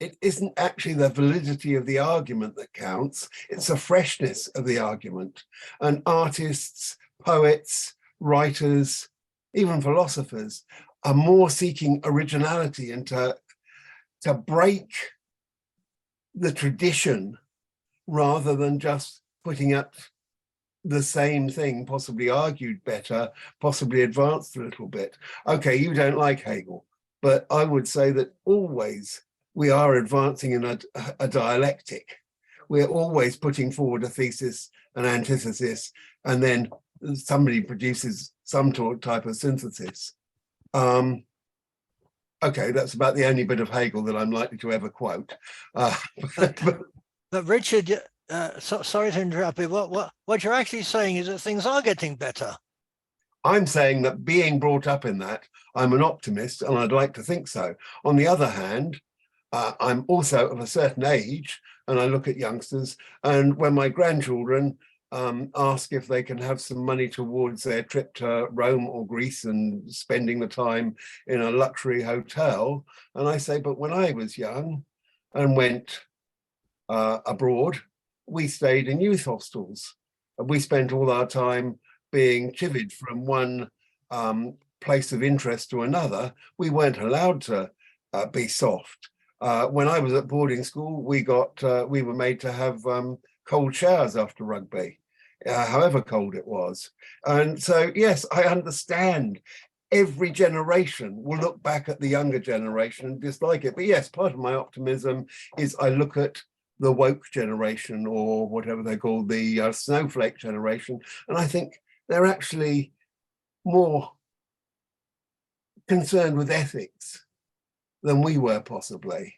It isn't actually the validity of the argument that counts, it's the freshness of the argument. And artists, poets, writers, even philosophers are more seeking originality and to break the tradition rather than just putting up the same thing, possibly argued better, possibly advanced a little bit. Okay, you don't like Hegel, but I would say that always we are advancing in a dialectic. We're always putting forward a thesis, an antithesis, and then somebody produces some type of synthesis. Okay, that's about the only bit of Hegel that I'm likely to ever quote. But Richard, sorry to interrupt you. What you're actually saying is that things are getting better. I'm saying that being brought up in that, I'm an optimist and I'd like to think so. On the other hand, I'm also of a certain age and I look at youngsters, and when my grandchildren ask if they can have some money towards their trip to Rome or Greece and spending the time in a luxury hotel, and I say, but when I was young and went abroad, we stayed in youth hostels. We spent all our time being chivied from one place of interest to another. We weren't allowed to be soft. When I was at boarding school, we were made to have cold showers after rugby, however cold it was. And so, yes, I understand every generation will look back at the younger generation and dislike it. But yes, part of my optimism is I look at the woke generation, or whatever they call the snowflake generation, and I think they're actually more concerned with ethics than we were possibly.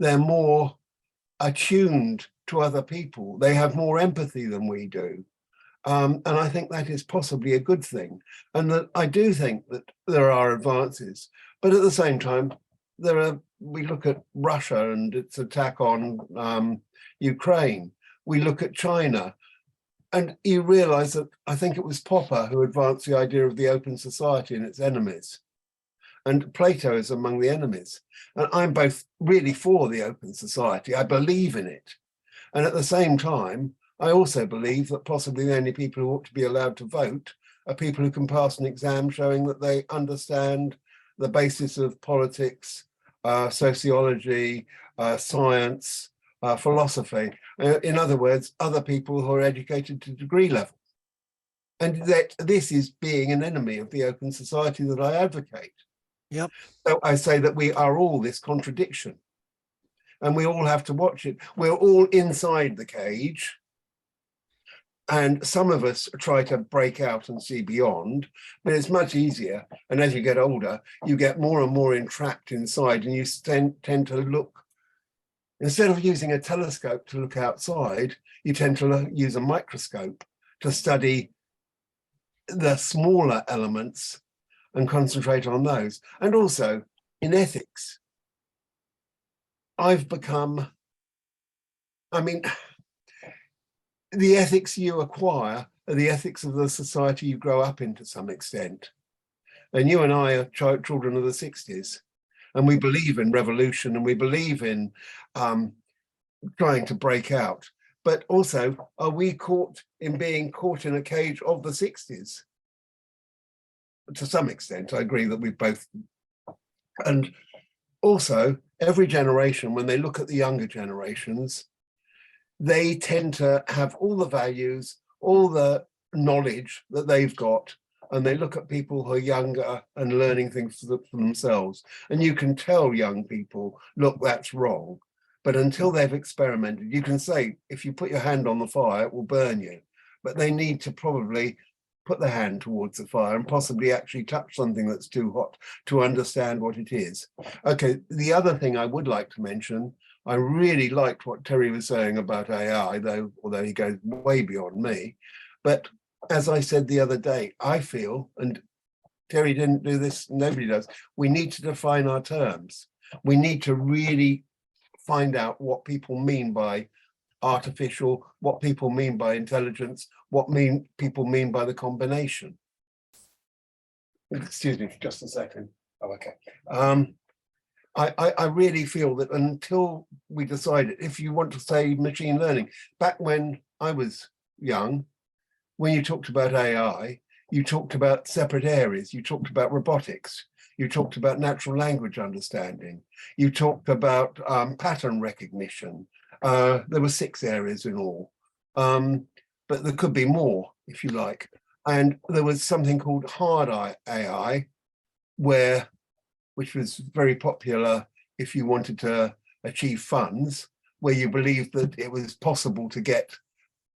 they're more attuned to other people. They have more empathy than we do. And I think that is possibly a good thing. And that I do think that there are advances, but at the same time, we look at Russia and its attack on Ukraine. We look at China, and you realize that I think it was Popper who advanced the idea of the open society and its enemies. And Plato is among the enemies. And I'm both really for the open society. I believe in it. And at the same time, I also believe that possibly the only people who ought to be allowed to vote are people who can pass an exam showing that they understand the basis of politics, sociology, science, philosophy. In other words, other people who are educated to degree level. And that this is being an enemy of the open society that I advocate. Yep. So I say that we are all this contradiction, and we all have to watch it. We're all inside the cage, and some of us try to break out and see beyond, but it's much easier. And as you get older, you get more and more entrapped inside, and you tend to look, instead of using a telescope to look outside, you tend to use a microscope to study the smaller elements and concentrate on those. And also in ethics, I've become, I mean, the ethics you acquire are the ethics of the society you grow up in to some extent. And you and I are children of the 60s, and we believe in revolution, and we believe in trying to break out. But also, are we caught in being caught in a cage of the 60s? To some extent, I agree that we both, and also every generation, when they look at the younger generations, they tend to have all the values, all the knowledge that they've got, and they look at people who are younger and learning things for themselves. And you can tell young people, look, that's wrong. But until they've experimented, you can say, if you put your hand on the fire, it will burn you. But they need to probably put their hand towards the fire and possibly actually touch something that's too hot to understand what it is. Okay, the other thing I would like to mention, I really liked what Terry was saying about AI, although he goes way beyond me. But as I said the other day, I feel, and Terry didn't do this, nobody does, we need to define our terms. We need to really find out what people mean by artificial, what people mean by intelligence, what people mean by the combination. Excuse me for just a second. Oh, okay. I really feel that until we decide it, if you want to say machine learning, back when I was young, when you talked about AI, you talked about separate areas, you talked about robotics, you talked about natural language understanding, you talked about pattern recognition. There were 6 areas in all, but there could be more if you like. And there was something called hard AI, which was very popular if you wanted to achieve funds, where you believed that it was possible to get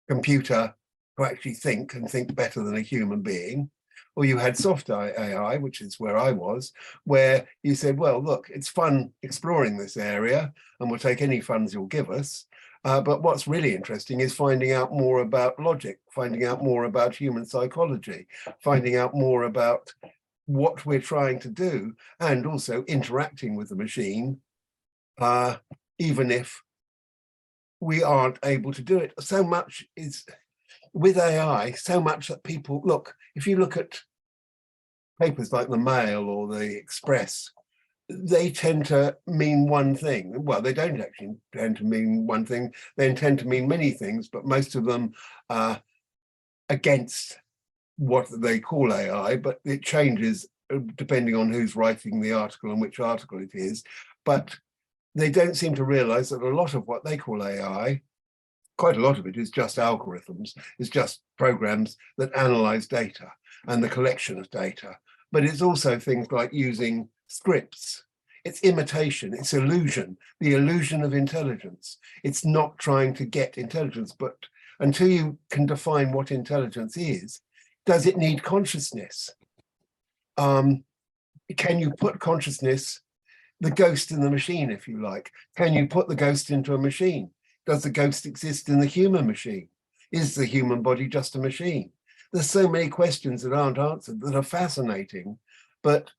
computer to actually think and think better than a human being. Or you had soft AI, which is where I was, where you said, well, look, it's fun exploring this area and we'll take any funds you'll give us. But what's really interesting is finding out more about logic, finding out more about human psychology, finding out more about what we're trying to do, and also interacting with the machine, even if we aren't able to do it. So much is, with AI, so much that people, look, if you look at papers like the Mail or the Express, they tend to mean one thing. Well, they don't actually tend to mean one thing. They intend to mean many things, but most of them are against what they call AI, but it changes depending on who's writing the article and which article it is. But they don't seem to realize that a lot of what they call AI, quite a lot of it is just algorithms, is just programs that analyze data and the collection of data. But it's also things like using scripts. It's imitation, it's illusion, the illusion of intelligence. It's not trying to get intelligence, but until you can define what intelligence is, does it need consciousness? Can you put consciousness? the ghost in the machine, if you like. Can you put the ghost into a machine? Does the ghost exist in the human machine? Is the human body just a machine? There's so many questions that aren't answered that are fascinating, but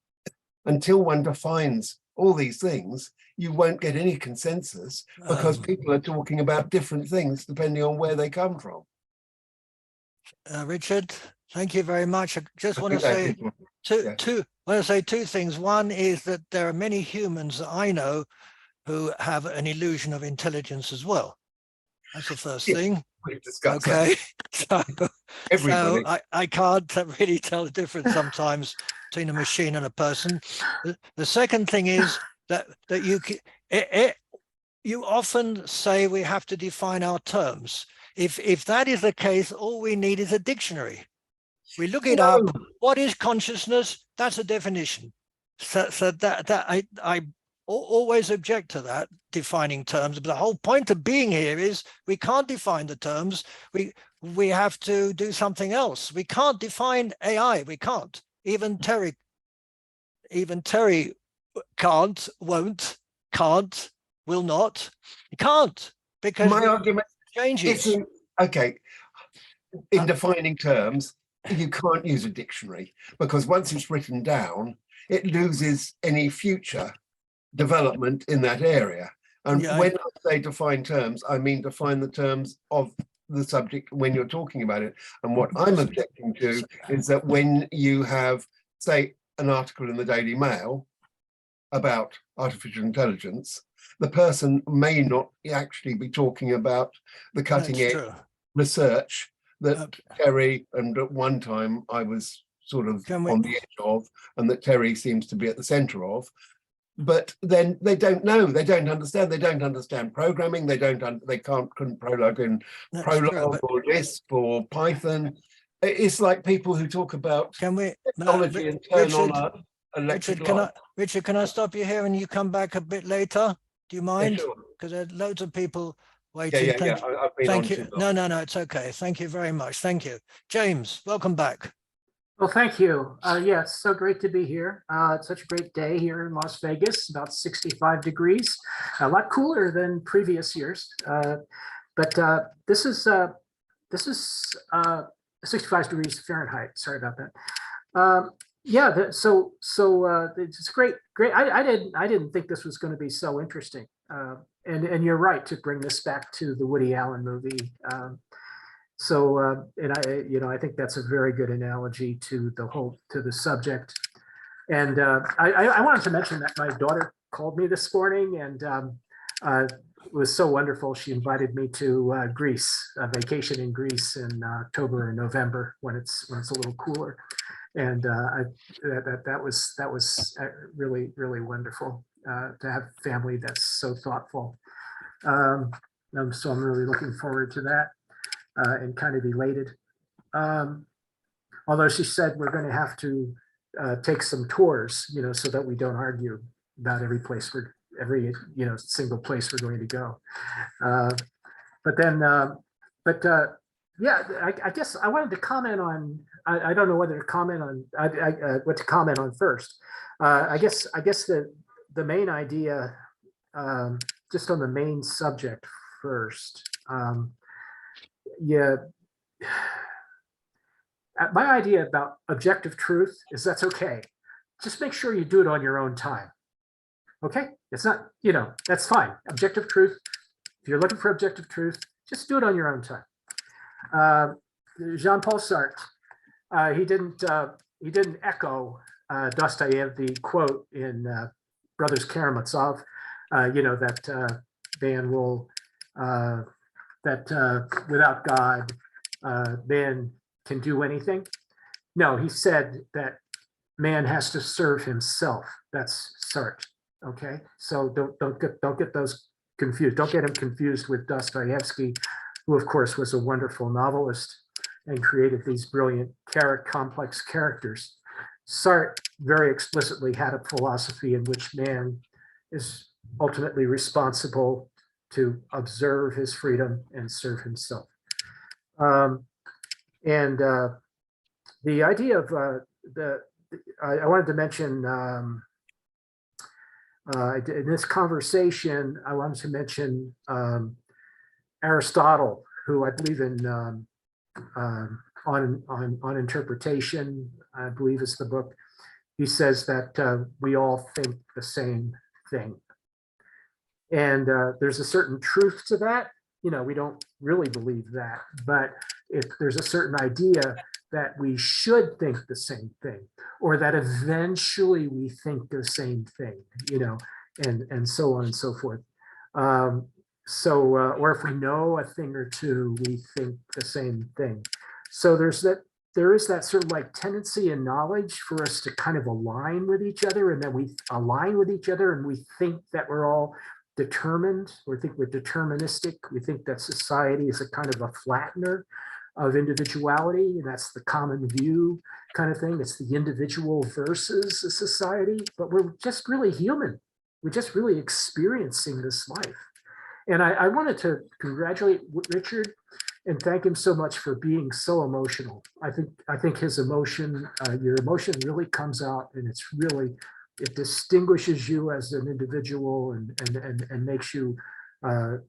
until one defines all these things, you won't get any consensus because people are talking about different things depending on where they come from. Richard, thank you very much. I just I want to think say yeah. two things. One is that there are many humans that I know who have an illusion of intelligence as well. That's the first thing. We've discussed Okay, that. Everybody. I can't really tell the difference sometimes between a machine and a person. The second thing is that you often say we have to define our terms. If that is the case, all we need is a dictionary. We look it up. What is consciousness? That's a definition. So that I always object to that, defining terms. But the whole point of being here is we can't define the terms. We have to do something else. We can't define AI. We can't. Even Terry can't, won't, can't, will not. He can't, because My argument changes. isn't okay. In defining terms, you can't use a dictionary because once it's written down, it loses any future development in that area. And when I say define terms, I mean define the terms of the subject when you're talking about it. And what I'm objecting to is that when you have, say, an article in the Daily Mail about artificial intelligence, the person may not actually be talking about the cutting edge research that Terry, and at one time I was sort of on the edge of, and that Terry seems to be at the center of. But then they don't know, they don't understand programming, they couldn't prologue in Prolog or Lisp or Python. It's like people who talk about technology and turn on a electric light. Richard, can I stop you here and you come back a bit later? Do you mind? Yeah, sure. Because there are loads of people waiting. Yeah. I've been Thank on you. too long. No, it's okay. Thank you very much. Thank you. James, welcome back. Well, thank you. Yeah, it's so great to be here. It's such a great day here in Las Vegas, about 65 degrees, a lot cooler than previous years. But this is 65 degrees Fahrenheit. Sorry about that. Yeah, so it's great. I didn't think this was going to be so interesting. And you're right to bring this back to the Woody Allen movie. And I think that's a very good analogy to the subject. And I wanted to mention that my daughter called me this morning, and it was so wonderful. She invited me to Greece, a vacation in Greece in October and November when it's a little cooler. And that was really, really wonderful to have family that's so thoughtful. So I'm really looking forward to that. And kind of elated. Although she said we're going to have to take some tours, so that we don't argue about every single place we're going to go. I guess I wanted to comment on. I don't know whether to comment on what to comment on first. I guess the main idea, just on the main subject first. Yeah, my idea about objective truth is that's okay. Just make sure you do it on your own time. Okay, it's not, that's fine. Objective truth. If you're looking for objective truth, just do it on your own time. Jean-Paul Sartre, he didn't echo Dostoevsky quote in Brothers Karamazov. That man will. That without God, man can do anything. No, he said that man has to serve himself. That's Sartre. Okay, so don't get those confused. Don't get him confused with Dostoevsky, who of course was a wonderful novelist and created these brilliant, complex characters. Sartre very explicitly had a philosophy in which man is ultimately responsible to observe his freedom and serve himself. The idea of I wanted to mention In this conversation, I wanted to mention Aristotle, who I believe in on interpretation, I believe is the book. He says that we all think the same thing. And there's a certain truth to that. You know, we don't really believe that, but if there's a certain idea that we should think the same thing, or that eventually we think the same thing, you know, and so on and so forth. Or if we know a thing or two, we think the same thing. So there is that sort of like tendency in knowledge for us to kind of align with each other, and then we align with each other and we think that we're all determined, we think we're deterministic, we think that society is a kind of a flattener of individuality, and that's the common view kind of thing. It's the individual versus a society, but we're just really human. We're just really experiencing this life. And I wanted to congratulate Richard and thank him so much for being so emotional. I think his emotion, your emotion really comes out, and it's really, it distinguishes you as an individual and makes you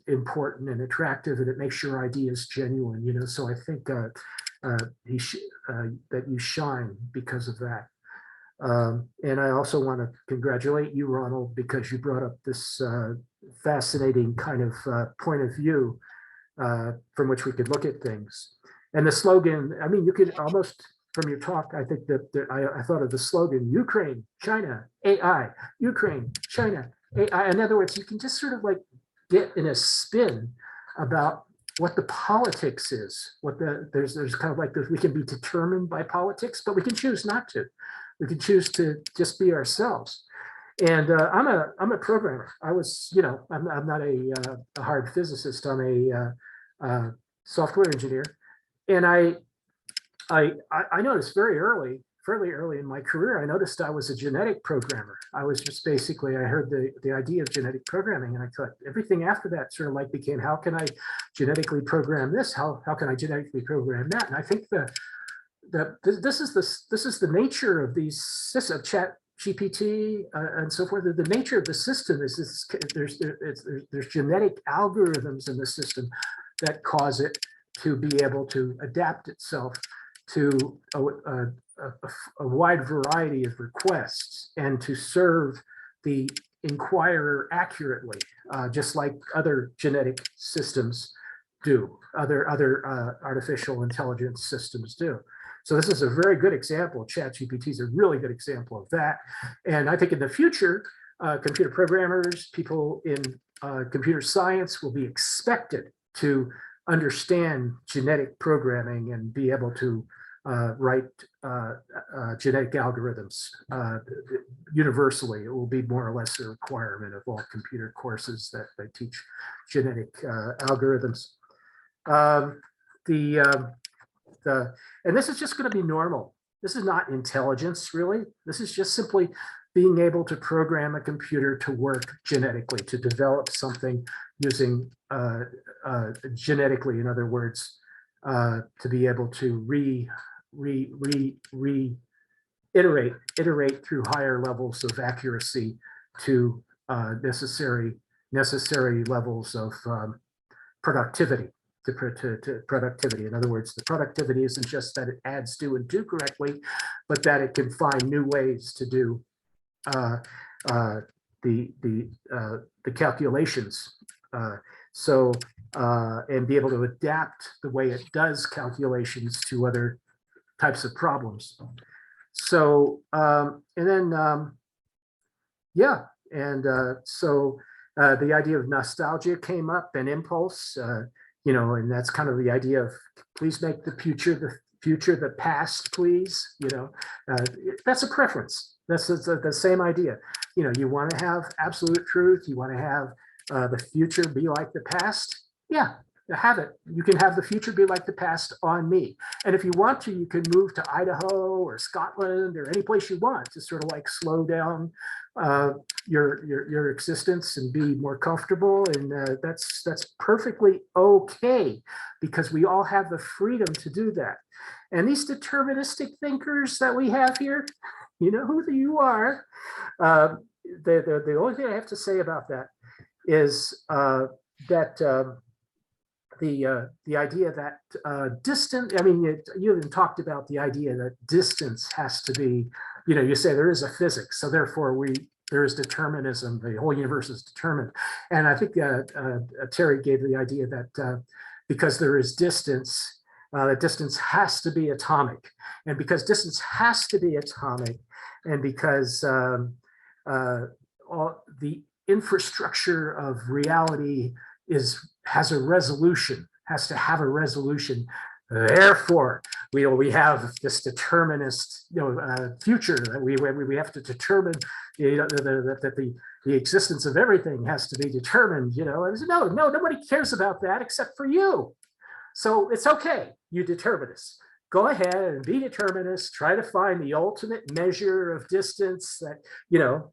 important and attractive, and it makes your ideas genuine, you know. So I think that you shine because of that. And I also want to congratulate you, Ronald, because you brought up this fascinating kind of point of view from which we could look at things. And the slogan, I mean, you could almost, from your talk, I think that I thought of the slogan, Ukraine, China, AI, Ukraine, China, AI. In other words, you can just sort of like get in a spin about what the politics is, there's kind of like this, we can be determined by politics, but we can choose not to. We can choose to just be ourselves. And I'm a programmer. I was, you know, I'm not a hard physicist. I'm a software engineer, and I noticed fairly early in my career, I noticed I was a genetic programmer. I was just basically, I heard the idea of genetic programming, and I thought everything after that sort of like became, how can I genetically program this? How can I genetically program that? And I think this is the nature of these systems, chat GPT and so forth. The nature of the system is this, there's genetic algorithms in the system that cause it to be able to adapt itself to a wide variety of requests and to serve the inquirer accurately, just like other genetic systems do, other artificial intelligence systems do. So this is a very good example. ChatGPT is a really good example of that. And I think in the future, computer programmers, people in computer science will be expected to understand genetic programming and be able to write genetic algorithms universally. It will be more or less a requirement of all computer courses that they teach genetic algorithms. And this is just going to be normal. This is not intelligence, really. This is just simply being able to program a computer to work genetically, to develop something using genetically, in other words, to be able to iterate through higher levels of accuracy to necessary levels of productivity. To productivity. In other words, the productivity isn't just that it adds, do, and do correctly, but that it can find new ways to do the calculations. And be able to adapt the way it does calculations to other types of problems. So, the idea of nostalgia came up, and impulse, you know, and that's kind of the idea of, please make the future the past, please. You know, that's a preference. That's the same idea. You know, you want to have absolute truth. You want to have the future be like the past. Yeah, have it. You can have the future be like the past on me. And if you want to, you can move to Idaho or Scotland or any place you want to sort of like slow down your existence and be more comfortable. And that's perfectly okay, because we all have the freedom to do that. And these deterministic thinkers that we have here, you know who you are. the only thing I have to say about that is that the idea that distant, I mean, you even talked about the idea that distance has to be, you say there is a physics, so therefore there is determinism, the whole universe is determined. And I think Terry gave the idea that because there is distance, that distance has to be atomic. And because distance has to be atomic, and because all the infrastructure of reality has a resolution, has to have a resolution. Therefore, we have this determinist future that we have to determine that the existence of everything has to be determined. No, nobody cares about that except for you. So it's okay, you determinists. Go ahead and be determinists. Try to find the ultimate measure of distance that and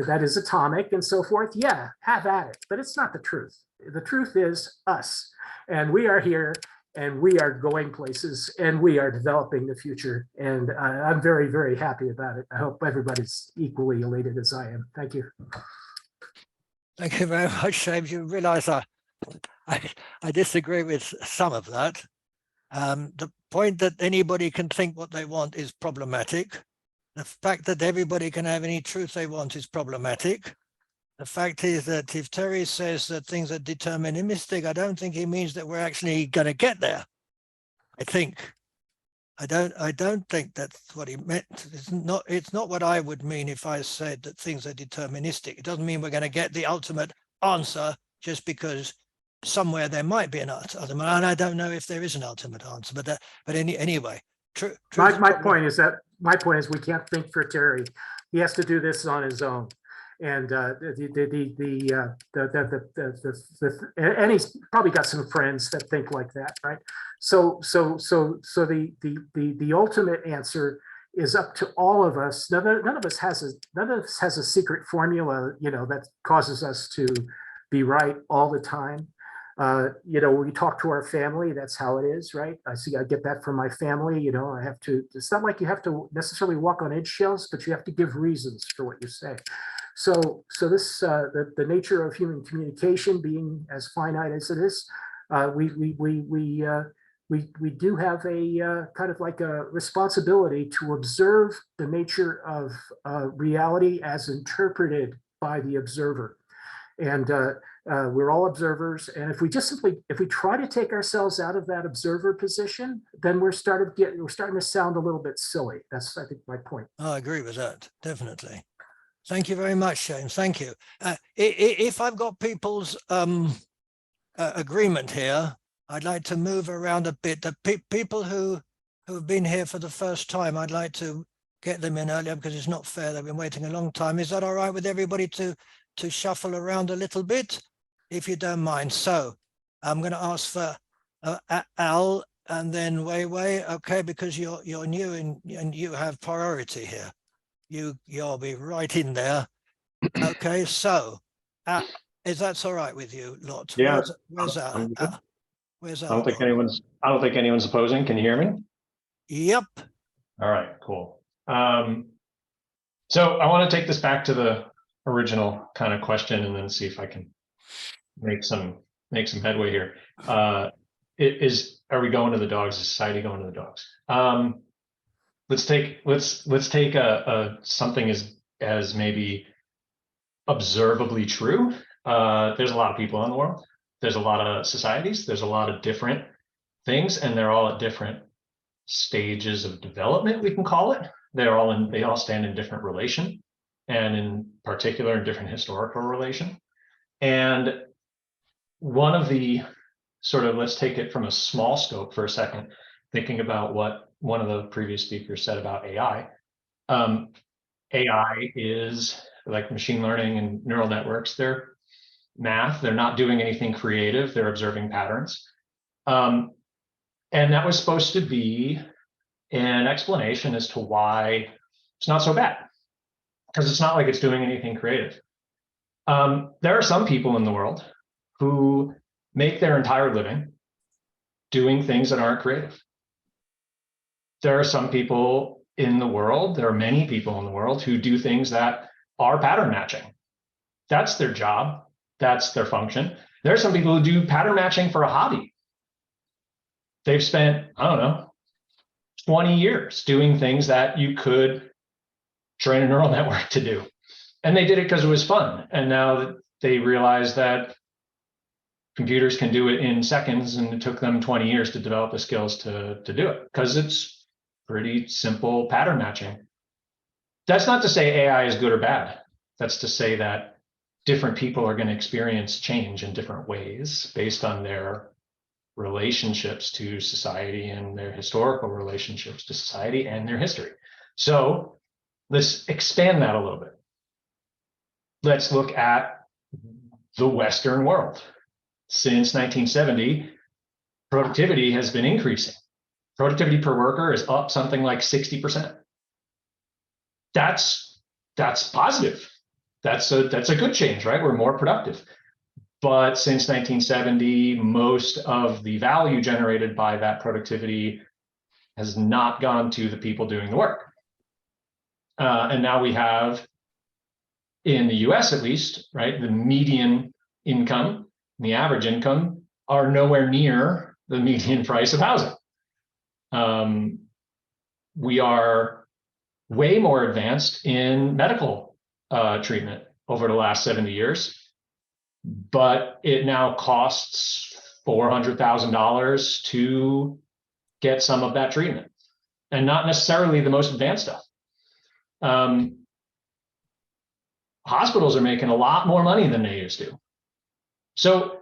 that is atomic and so forth. Yeah, have at it. But it's not the truth. The truth is us, and we are here, and we are going places, and we are developing the future. And I'm very, very happy about it. I hope everybody's equally elated as I am. Thank you. Thank you very much, James. You realize I disagree with some of that. The point that anybody can think what they want is problematic. The fact that everybody can have any truth they want is problematic. The fact is that if Terry says that things are deterministic, I don't think he means that we're actually going to get there. I don't think that's what he meant. It's not what I would mean if I said that things are deterministic. It doesn't mean we're going to get the ultimate answer just because somewhere there might be an ultimate, and I don't know if there is an ultimate answer, but anyway. My point is we can't think for Terry. He has to do this on his own, and and he's probably got some friends that think like that, right? So the ultimate answer is up to all of us. None of us has a secret formula, that causes us to be right all the time. We talk to our family, that's how it is, right? I get that from my family, it's not like you have to necessarily walk on eggshells, but you have to give reasons for what you say. So this, the nature of human communication being as finite as it is, we do have a kind of like a responsibility to observe the nature of reality as interpreted by the observer. And we're all observers. And if we try to take ourselves out of that observer position, then we're starting to sound a little bit silly. That's, I think, my point. I agree with that, definitely. Thank you very much, James. Thank you. If I've got people's agreement here, I'd like to move around a bit. The people who have been here for the first time, I'd like to get them in earlier because it's not fair. They've been waiting a long time. Is that all right with everybody to shuffle around a little bit, if you don't mind? So I'm going to ask for Al and then Wei, okay, because you're new and you have priority here. You'll be right in there. Okay, so is that all right with you, Lot? Yeah. Where's Al? Where's Al? I don't think anyone's opposing. Can you hear me? Yep. All right, cool. So I want to take this back to the original kind of question and then see if I can make some headway here. Are we going to the dogs? Is society going to the dogs? Let's take something as maybe observably true. There's a lot of people in the world. There's a lot of societies. There's a lot of different things, and they're all at different stages of development, we can call it. They all stand in different relation, and in particular in different historical relation. And one of the sort of, let's take it from a small scope for a second, thinking about what one of the previous speakers said about AI. AI is like machine learning and neural networks. They're math. They're not doing anything creative. They're observing patterns. And that was supposed to be an explanation as to why it's not so bad, because it's not like it's doing anything creative. There are some people in the world who make their entire living doing things that aren't creative. There are some people in the world, there are many people in the world who do things that are pattern matching. That's their job. That's their function. There are some people who do pattern matching for a hobby. They've spent, I don't know, 20 years doing things that you could train a neural network to do. And they did it because it was fun. And now they realize that computers can do it in seconds, and it took them 20 years to develop the skills to do it because it's pretty simple pattern matching. That's not to say AI is good or bad. That's to say that different people are going to experience change in different ways based on their relationships to society and their historical relationships to society and their history. So let's expand that a little bit. Let's look at the Western world. Since 1970, productivity has been increasing. Productivity per worker is up something like 60%. That's positive. That's a good change, right? We're more productive. But since 1970, most of the value generated by that productivity has not gone to the people doing the work. And now we have, in the US at least, right, the median income, the average income are nowhere near the median price of housing. We are way more advanced in medical treatment over the last 70 years, but it now costs $400,000 to get some of that treatment, and not necessarily the most advanced stuff. Hospitals are making a lot more money than they used to. So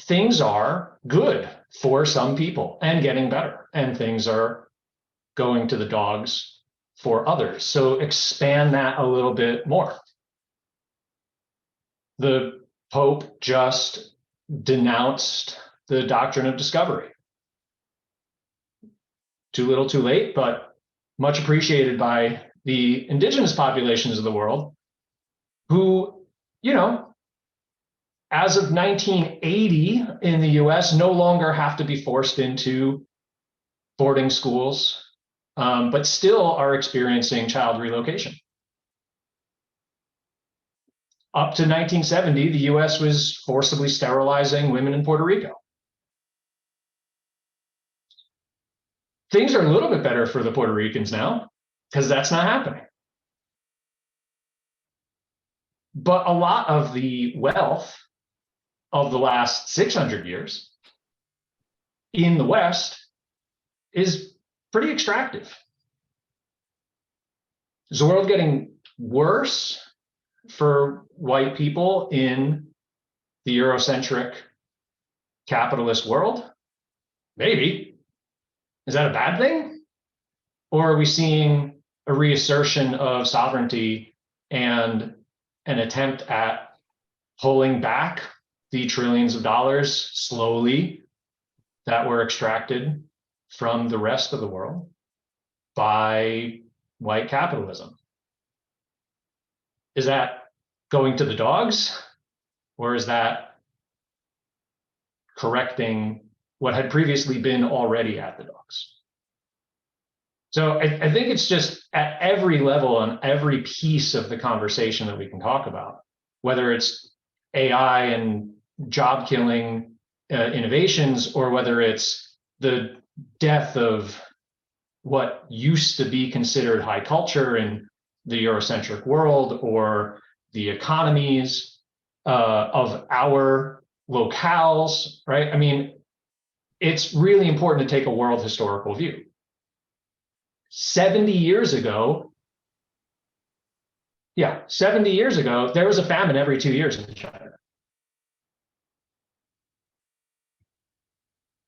things are good for some people and getting better, and things are going to the dogs for others. So expand that a little bit more. The Pope just denounced the doctrine of discovery. Too little, too late, but much appreciated by the indigenous populations of the world who, you know, as of 1980 in the US, no longer have to be forced into boarding schools, but still are experiencing child relocation. Up to 1970, the US was forcibly sterilizing women in Puerto Rico. Things are a little bit better for the Puerto Ricans now because that's not happening. But a lot of the wealth of the last 600 years in the West is pretty extractive. Is the world getting worse for white people in the Eurocentric capitalist world? Maybe. Is that a bad thing? Or are we seeing a reassertion of sovereignty and an attempt at pulling back the trillions of dollars slowly that were extracted from the rest of the world by white capitalism? Is that going to the dogs, or is that correcting what had previously been already at the dogs? So I think it's just at every level and every piece of the conversation that we can talk about, whether it's AI and job killing innovations, or whether it's the death of what used to be considered high culture in the Eurocentric world, or the economies of our locales, right? I mean, it's really important to take a world historical view. 70 years ago, there was a famine every 2 years in China.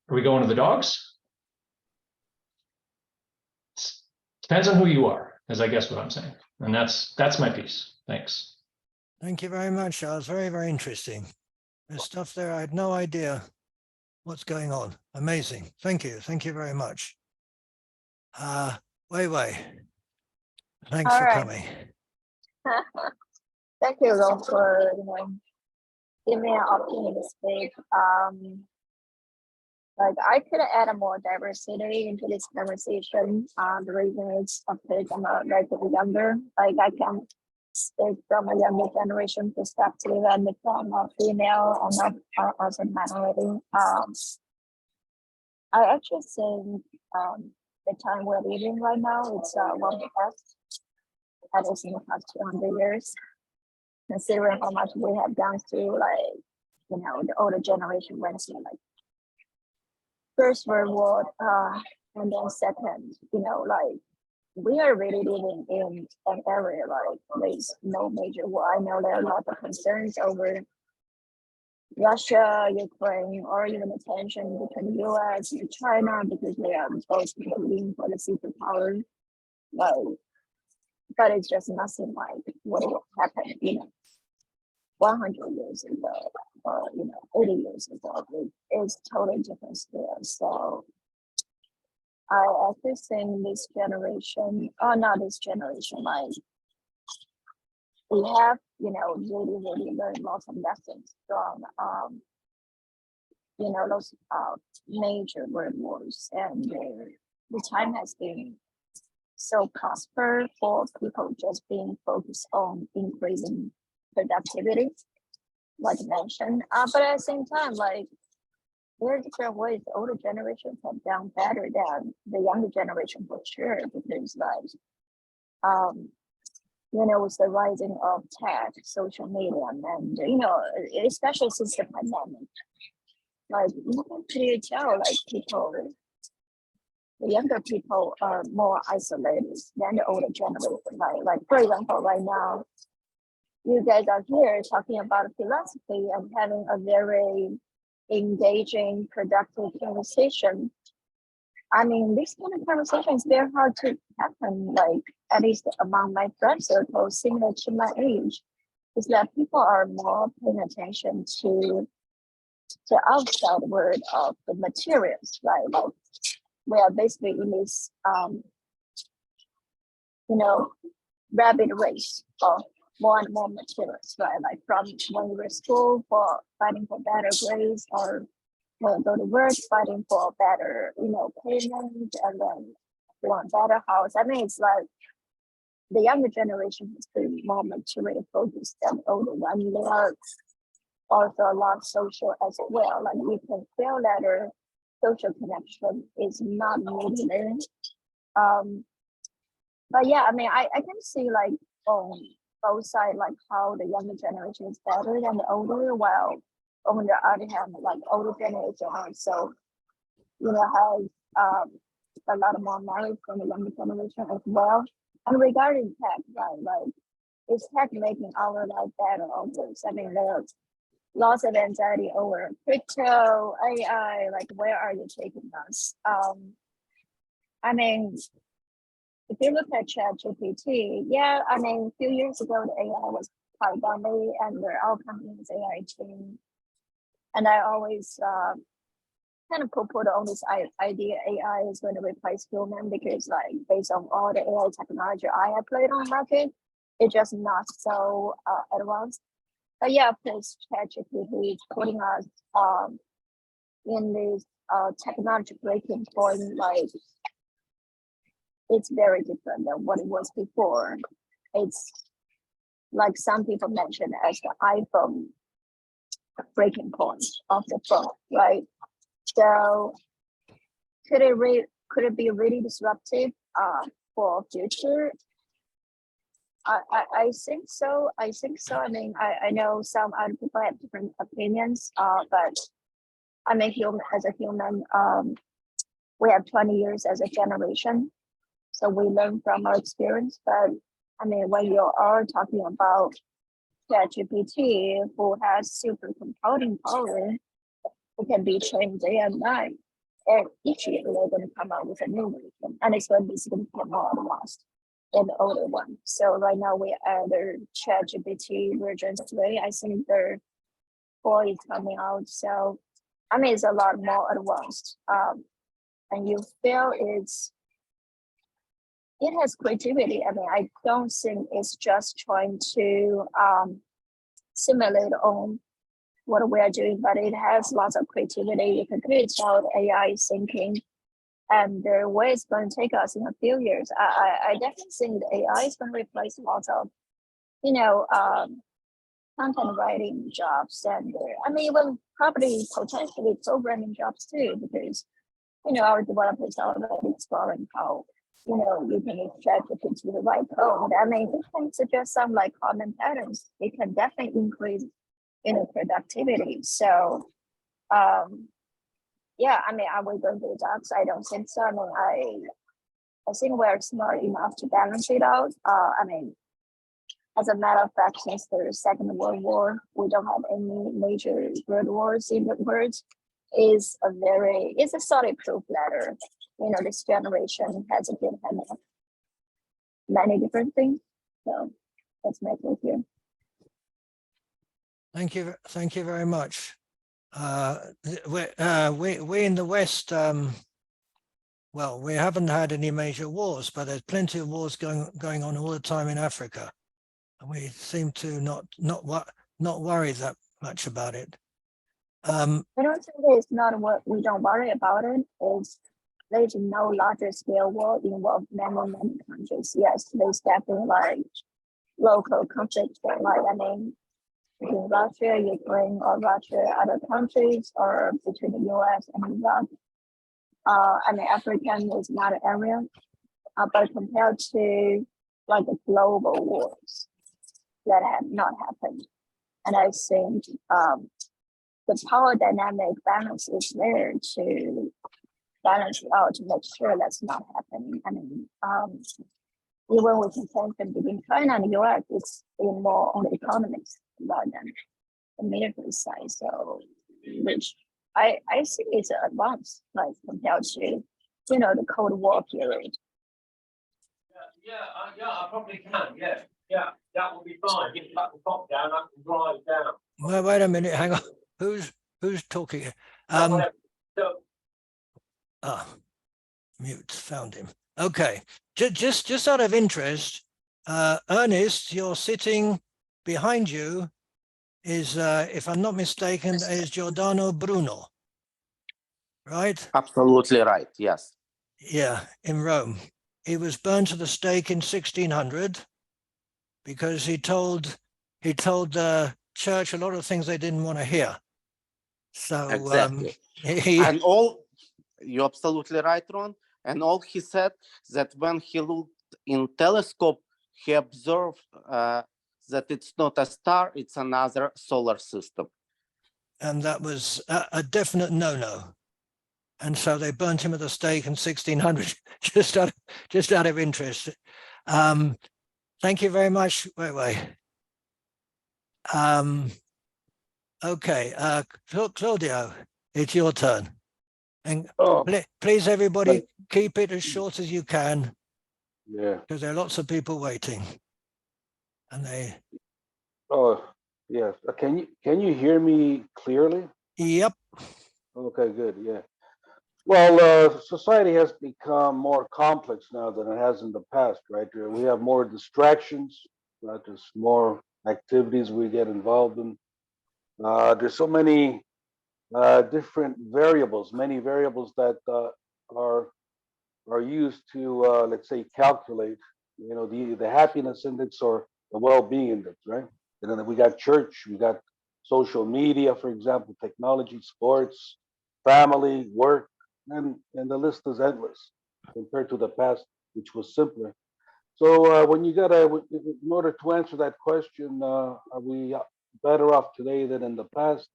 Are we going to the dogs? Depends on who you are, is I guess what I'm saying. And that's my piece. Thanks. Thank you very much, Charles. Very, very interesting. There's stuff there I had no idea what's going on. Amazing. Thank you. Thank you very much. Wei. Thanks All for right. coming. Thank you, Ron, for giving me an opportunity to speak. Like I could add a more diversity into this conversation. The reason is of course I'm a relatively younger. Like I can speak from a younger generation perspective and from a female and also minority. I actually think the time we're living right now, it's one of the best that is in the past 200 years, considering how much we have gone through, like, you know, the older generation went through like First World War, and then second, you know, like we are really living in an area like there's no major war. I know there are a lot of concerns over Russia, Ukraine, or even the tension between the US and China because they are both competing for the superpower. Like, but it's just nothing like what happened, you know, 100 years ago, or you know, 80 years ago. It's totally different scale. So I actually think this generation, not this generation, like we have, you know, really learned lots of lessons from, you know, those major world wars, and the time has been so prosper for people just being focused on increasing productivity, like you mentioned. But at the same time, like there are different ways the older generations have done better than the younger generation for sure, because like you know, with the rising of tech, social media, and you know, especially since the pandemic, like you can clearly tell like people, the younger people are more isolated than the older generation. Like for example, right now, you guys are here talking about philosophy and having a very engaging, productive conversation. I mean, this kind of conversation is very hard to happen, like at least among my friend circle, similar to my age, is that people are more paying attention to the outside world of the materials, right? Like we are basically in this, you know, rapid race of more and more materials, right? Like from when we were in school for fighting for better grades, or when we go to work fighting for better, you know, payment, and then want better house. I mean, it's like the younger generation is pretty more material focused than the older one. They are also a lot social as well. Like you can feel that their social connection is not really there. But yeah, I mean, I can see like on both sides, like how the younger generation is better than the older, while on the other hand, like older generation also, you know, has a lot of more knowledge from the younger generation as well. And regarding tech, right, like is tech making our life better or worse? I mean, there's lots of anxiety over crypto, AI, like where are you taking us? I mean, if you look at ChatGPT, yeah, I mean, a few years ago, the AI was quite dominant, and there are all companies AI team. And I always kind of put on this idea AI is going to replace human, because like based on all the AI technology I have played on the market, it's just not so advanced. But yeah, of course, ChatGPT is putting us in this technology breaking point. Like it's very different than what it was before. It's like some people mention as the iPhone breaking point of the phone, right? So could it be really disruptive for future? I think so. I mean, I know some other people have different opinions, but I'm a human. As a human, we have 20 years as a generation, so we learn from our experience. But I mean, when you are talking about ChatGPT, who has super computing power, who can be trained day and night, and each year they're going to come out with a new version, and it's going to be significantly more advanced than the older one. So right now we are the ChatGPT version 3. I think the 4 is coming out. So I mean, it's a lot more advanced. And you feel it has creativity. I mean, I don't think it's just trying to simulate on what we are doing, but it has lots of creativity. You can create out AI thinking, and where it's going to take us in a few years. I definitely think the AI is going to replace lots of, content writing jobs, and I mean, even probably potentially programming jobs too, because our developers are already exploring how you can extract it to the right code. I mean, it can suggest some like common patterns. It can definitely increase productivity. So yeah, I mean, are we going to the dark side? I don't think so. I mean, I think we're smart enough to balance it out. I mean, as a matter of fact, since the Second World War, we don't have any major world wars in the world. It's a solid proof letter. This generation has been handling many different things. So that's my take here. Thank you very much. We in the West, well, we haven't had any major wars, but there's plenty of wars going on all the time in Africa, and we seem to not worry that much about it. I don't think it's not what we don't worry about it. Is there's no larger scale war involved many countries. Yes, there's definitely like local conflicts, but like I mean, between Russia, Ukraine, or Russia, other countries, or between the US and Iraq. I mean, Africa is another area, but compared to like the global wars that have not happened, and I think the power dynamic balance is there to balance it out to make sure that's not happening. I mean, even with the tension between China and the US, it's more on the economics rather than the military side. So, which I think it's an advance, like compared to the Cold War period. Yeah, I probably can. Yeah, that will be fine. Get the top down, I can drive down. Well, wait a minute, hang on. Who's talking? Mute, found him. Okay, just out of interest, Ernest, you're sitting behind you is, if I'm not mistaken, is Giordano Bruno, right? Absolutely right. Yes. Yeah, in Rome. He was burned to the stake in 1600 because he told the church a lot of things they didn't want to hear. So Exactly. And you're absolutely right, Ron. And all he said that when he looked in telescope, he observed that it's not a star, it's another solar system. And that was a definite no-no. And so they burnt him at the stake in 1600, just out of interest. Thank you very much. Wait. Okay, Claudio, it's your turn. And please, everybody, keep it as short as you can. Yeah. Because there are lots of people waiting. And they. Oh, yes. Can you hear me clearly? Yep. Okay, good. Yeah. Well, society has become more complex now than it has in the past, right? We have more distractions, right? There's more activities we get involved in. There's so many different variables, many variables that are used to, let's say, calculate, the happiness index or the well-being index, right? And then we got church, we got social media, for example, technology, sports, family, work, and the list is endless compared to the past, which was simpler. So when you in order to answer that question, are we better off today than in the past?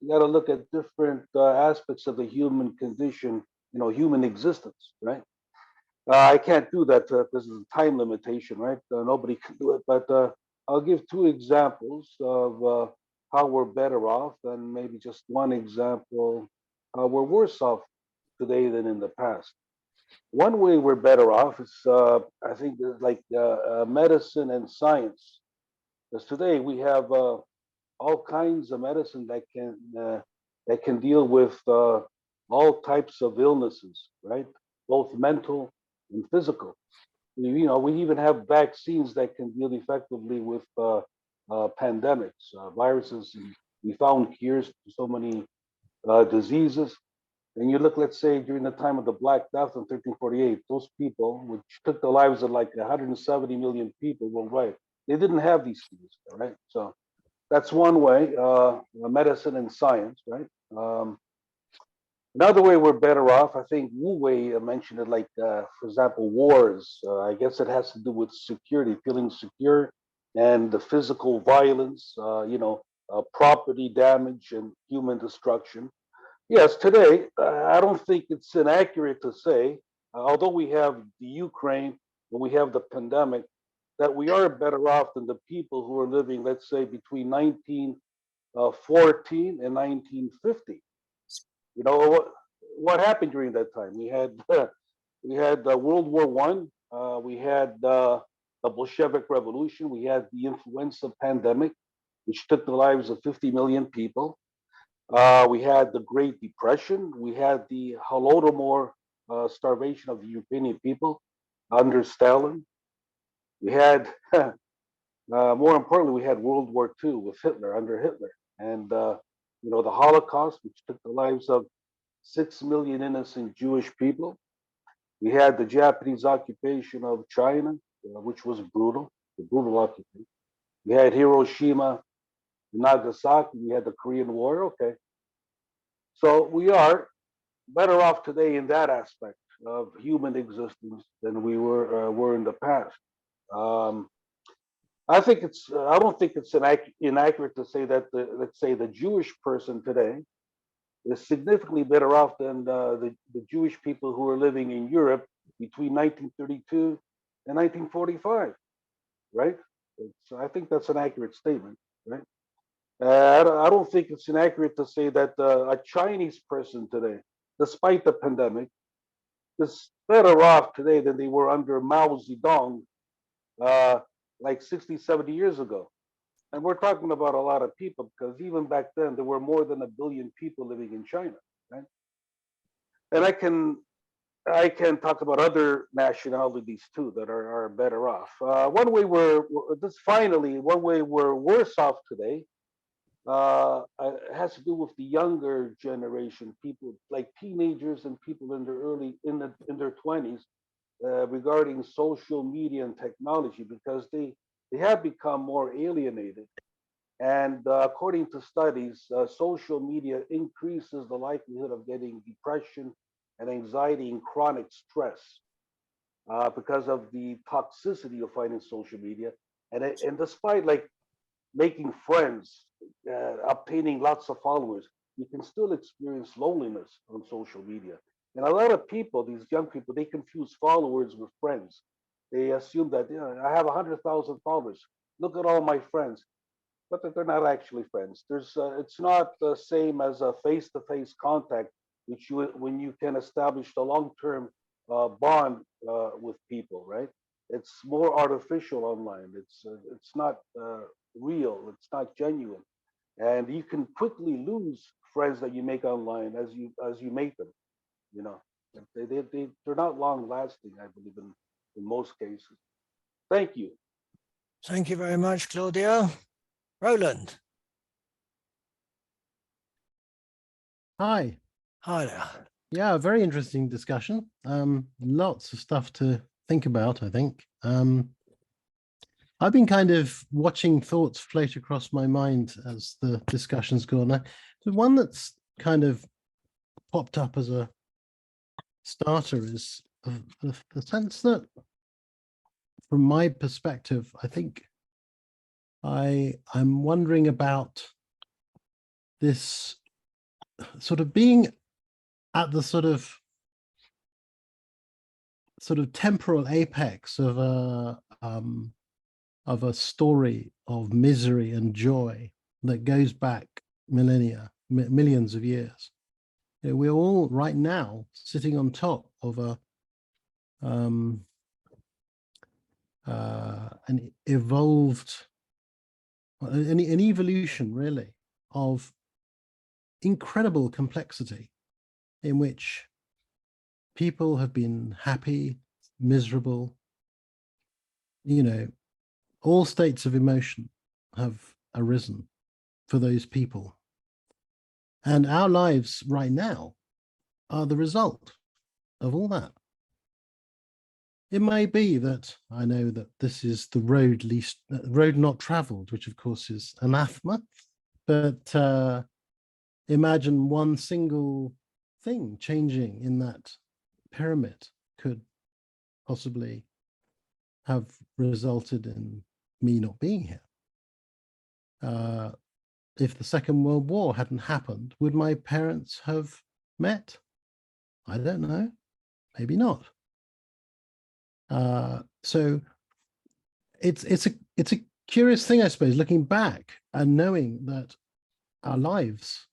You got to look at different aspects of the human condition, human existence, right? I can't do that. This is a time limitation, right? Nobody can do it. But I'll give two examples of how we're better off, and maybe just one example how we're worse off today than in the past. One way we're better off is, I think, like medicine and science. Because today we have all kinds of medicine that can deal with all types of illnesses, right? Both mental and physical. We even have vaccines that can deal effectively with pandemics, viruses, and We found cures to so many diseases. And you look, let's say, during the time of the Black Death in 1348, those people, which took the lives of like 170 million people worldwide, they didn't have these things, right? So that's one way, medicine and science, right? Another way we're better off, I think Wu Wei mentioned it, like, for example, wars. I guess it has to do with security, feeling secure, and the physical violence, property damage and human destruction. Yes, today, I don't think it's inaccurate to say, although we have the Ukraine and we have the pandemic, that we are better off than the people who are living, let's say, between 1914 and 1950. You know what happened during that time? We had World War One. We had the Bolshevik Revolution. We had the influenza pandemic, which took the lives of 50 million people. We had the Great Depression. We had the Holodomor starvation of the Ukrainian people under Stalin. We had, more importantly, we had World War II with Hitler, under Hitler. And, the Holocaust, which took the lives of 6 million innocent Jewish people. We had the Japanese occupation of China, which was brutal, the brutal occupation. We had Hiroshima, Nagasaki, we had the Korean War. Okay. So we are better off today in that aspect of human existence than we were in the past. I don't think it's inaccurate to say that let's say the Jewish person today is significantly better off than the Jewish people who were living in Europe between 1932 and 1945, right? I think that's an accurate statement, right? I don't think it's inaccurate to say that a Chinese person today, despite the pandemic, is better off today than they were under Mao Zedong like 60, 70 years ago. And we're talking about a lot of people, because even back then there were more than 1 billion people living in China, right? And I can talk about other nationalities too that are better off. One way one way we're worse off today it has to do with the younger generation, people like teenagers and people in their 20s, regarding social media and technology, because they have become more alienated. And according to studies, social media increases the likelihood of getting depression and anxiety and chronic stress because of the toxicity of finding social media. And despite like making friends, obtaining lots of followers, you can still experience loneliness on social media. And a lot of people, these young people, they confuse followers with friends. They assume that, I have 100,000 followers. Look at all my friends, but that they're not actually friends. It's not the same as a face-to-face contact, when you can establish a long-term bond with people, right? It's more artificial online. It's not real. It's not genuine, and you can quickly lose friends that you make online as you make them. They're not long lasting, I believe, in most cases. Thank you. Thank you very much, Claudio. Roland. Hi. Hi there. Yeah, very interesting discussion. Lots of stuff to think about, I think. I've been kind of watching thoughts float across my mind as the discussion's gone. The one that's kind of popped up as a starter is the sense that, from my perspective, I think I'm wondering about this sort of being at the sort of temporal apex of a story of misery and joy that goes back millennia, millions of years. We're all right now sitting on top of an evolution, really, of incredible complexity, in which people have been happy, miserable, all states of emotion have arisen. for those people. And our lives right now are the result of all that. It may be that I know that this is the road not traveled, which of course is anathema, but imagine one single thing changing in that pyramid could possibly have resulted in me not being here. If the Second World War hadn't happened, would my parents have met? I don't know. Maybe not. So it's a curious thing, I suppose, looking back and knowing that our lives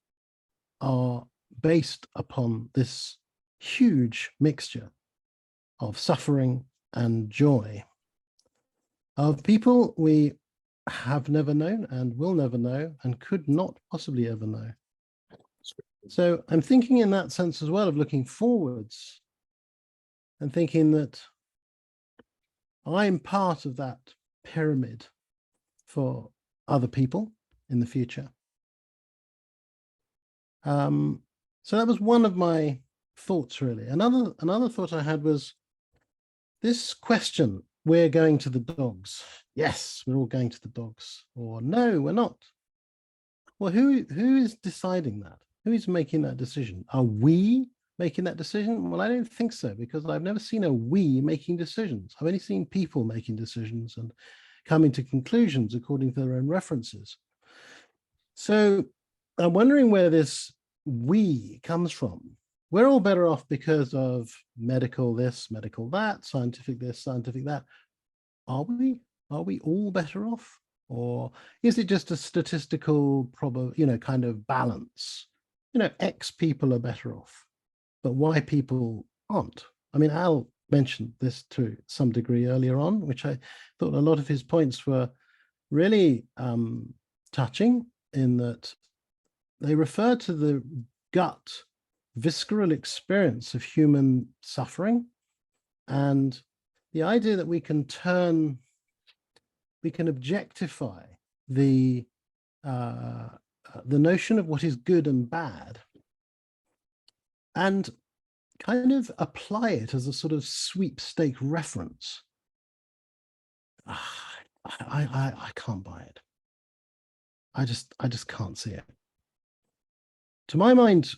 are based upon this huge mixture of suffering and joy, of people we have never known and will never know and could not possibly ever know. So I'm thinking in that sense as well of looking forwards and thinking that I'm part of that pyramid for other people in the future. So that was one of my thoughts, really. Another thought I had was this question: we're going to the dogs. Yes, we're all going to the dogs. Or no, we're not. Well, who is deciding that? Who is making that decision? Are we making that decision? Well, I don't think so, because I've never seen a we making decisions. I've only seen people making decisions and coming to conclusions according to their own references. So I'm wondering where this we comes from. We're all better off because of medical this, medical that, scientific this, scientific that. Are we? Are we all better off? Or is it just a statistical kind of balance? X people are better off, but Y people aren't. I mean, Al mentioned this to some degree earlier on, which I thought a lot of his points were really touching, in that they refer to the gut, visceral experience of human suffering, and the idea that we can objectify the notion of what is good and bad, and kind of apply it as a sort of sweepstake reference. I can't buy it. I just can't see it. To my mind,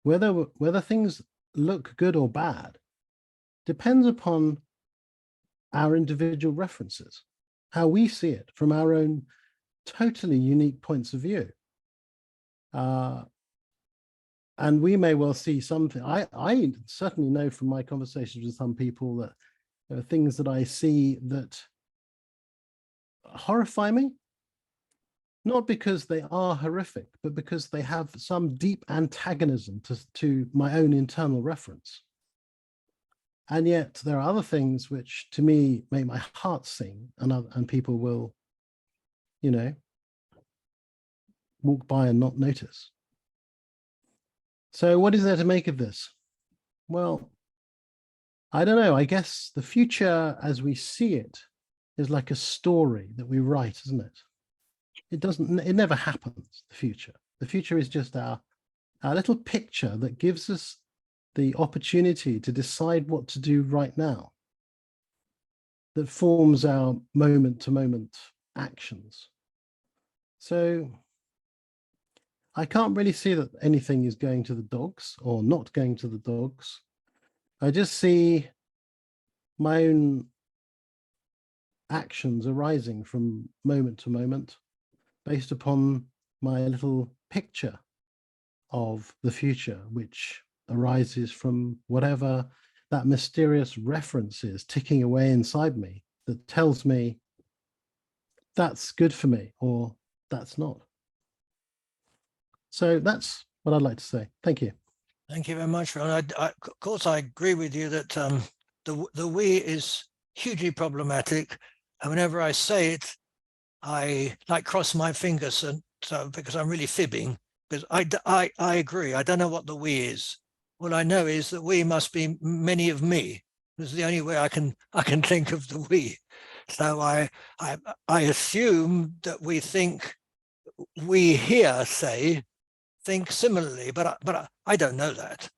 whether things look good or bad depends upon our individual references, how we see it from our own totally unique points of view. And we may well see something. I certainly know from my conversations with some people that there are things that I see that horrify me, not because they are horrific, but because they have some deep antagonism to my own internal reference. And yet there are other things which to me make my heart sing, and people will, walk by and not notice. So what is there to make of this? Well, I don't know. I guess the future as we see it is like a story that we write, isn't it? It never happens, the future. The future is just our little picture that gives us the opportunity to decide what to do right now, that forms our moment-to-moment actions. So I can't really see that anything is going to the dogs or not going to the dogs. I just see my own actions arising from moment to moment based upon my little picture of the future, which arises from whatever that mysterious reference is ticking away inside me that tells me that's good for me or that's not. So that's what I'd like to say. Thank you. Thank you very much, Ron. Of course, I agree with you that the we is hugely problematic. And whenever I say it, I cross my fingers, and so because I'm really fibbing. Because I agree. I don't know what the we is. What I know is that we must be many of me. This is the only way I can think of the we. So I assume that we think we here say think similarly, but I don't know that.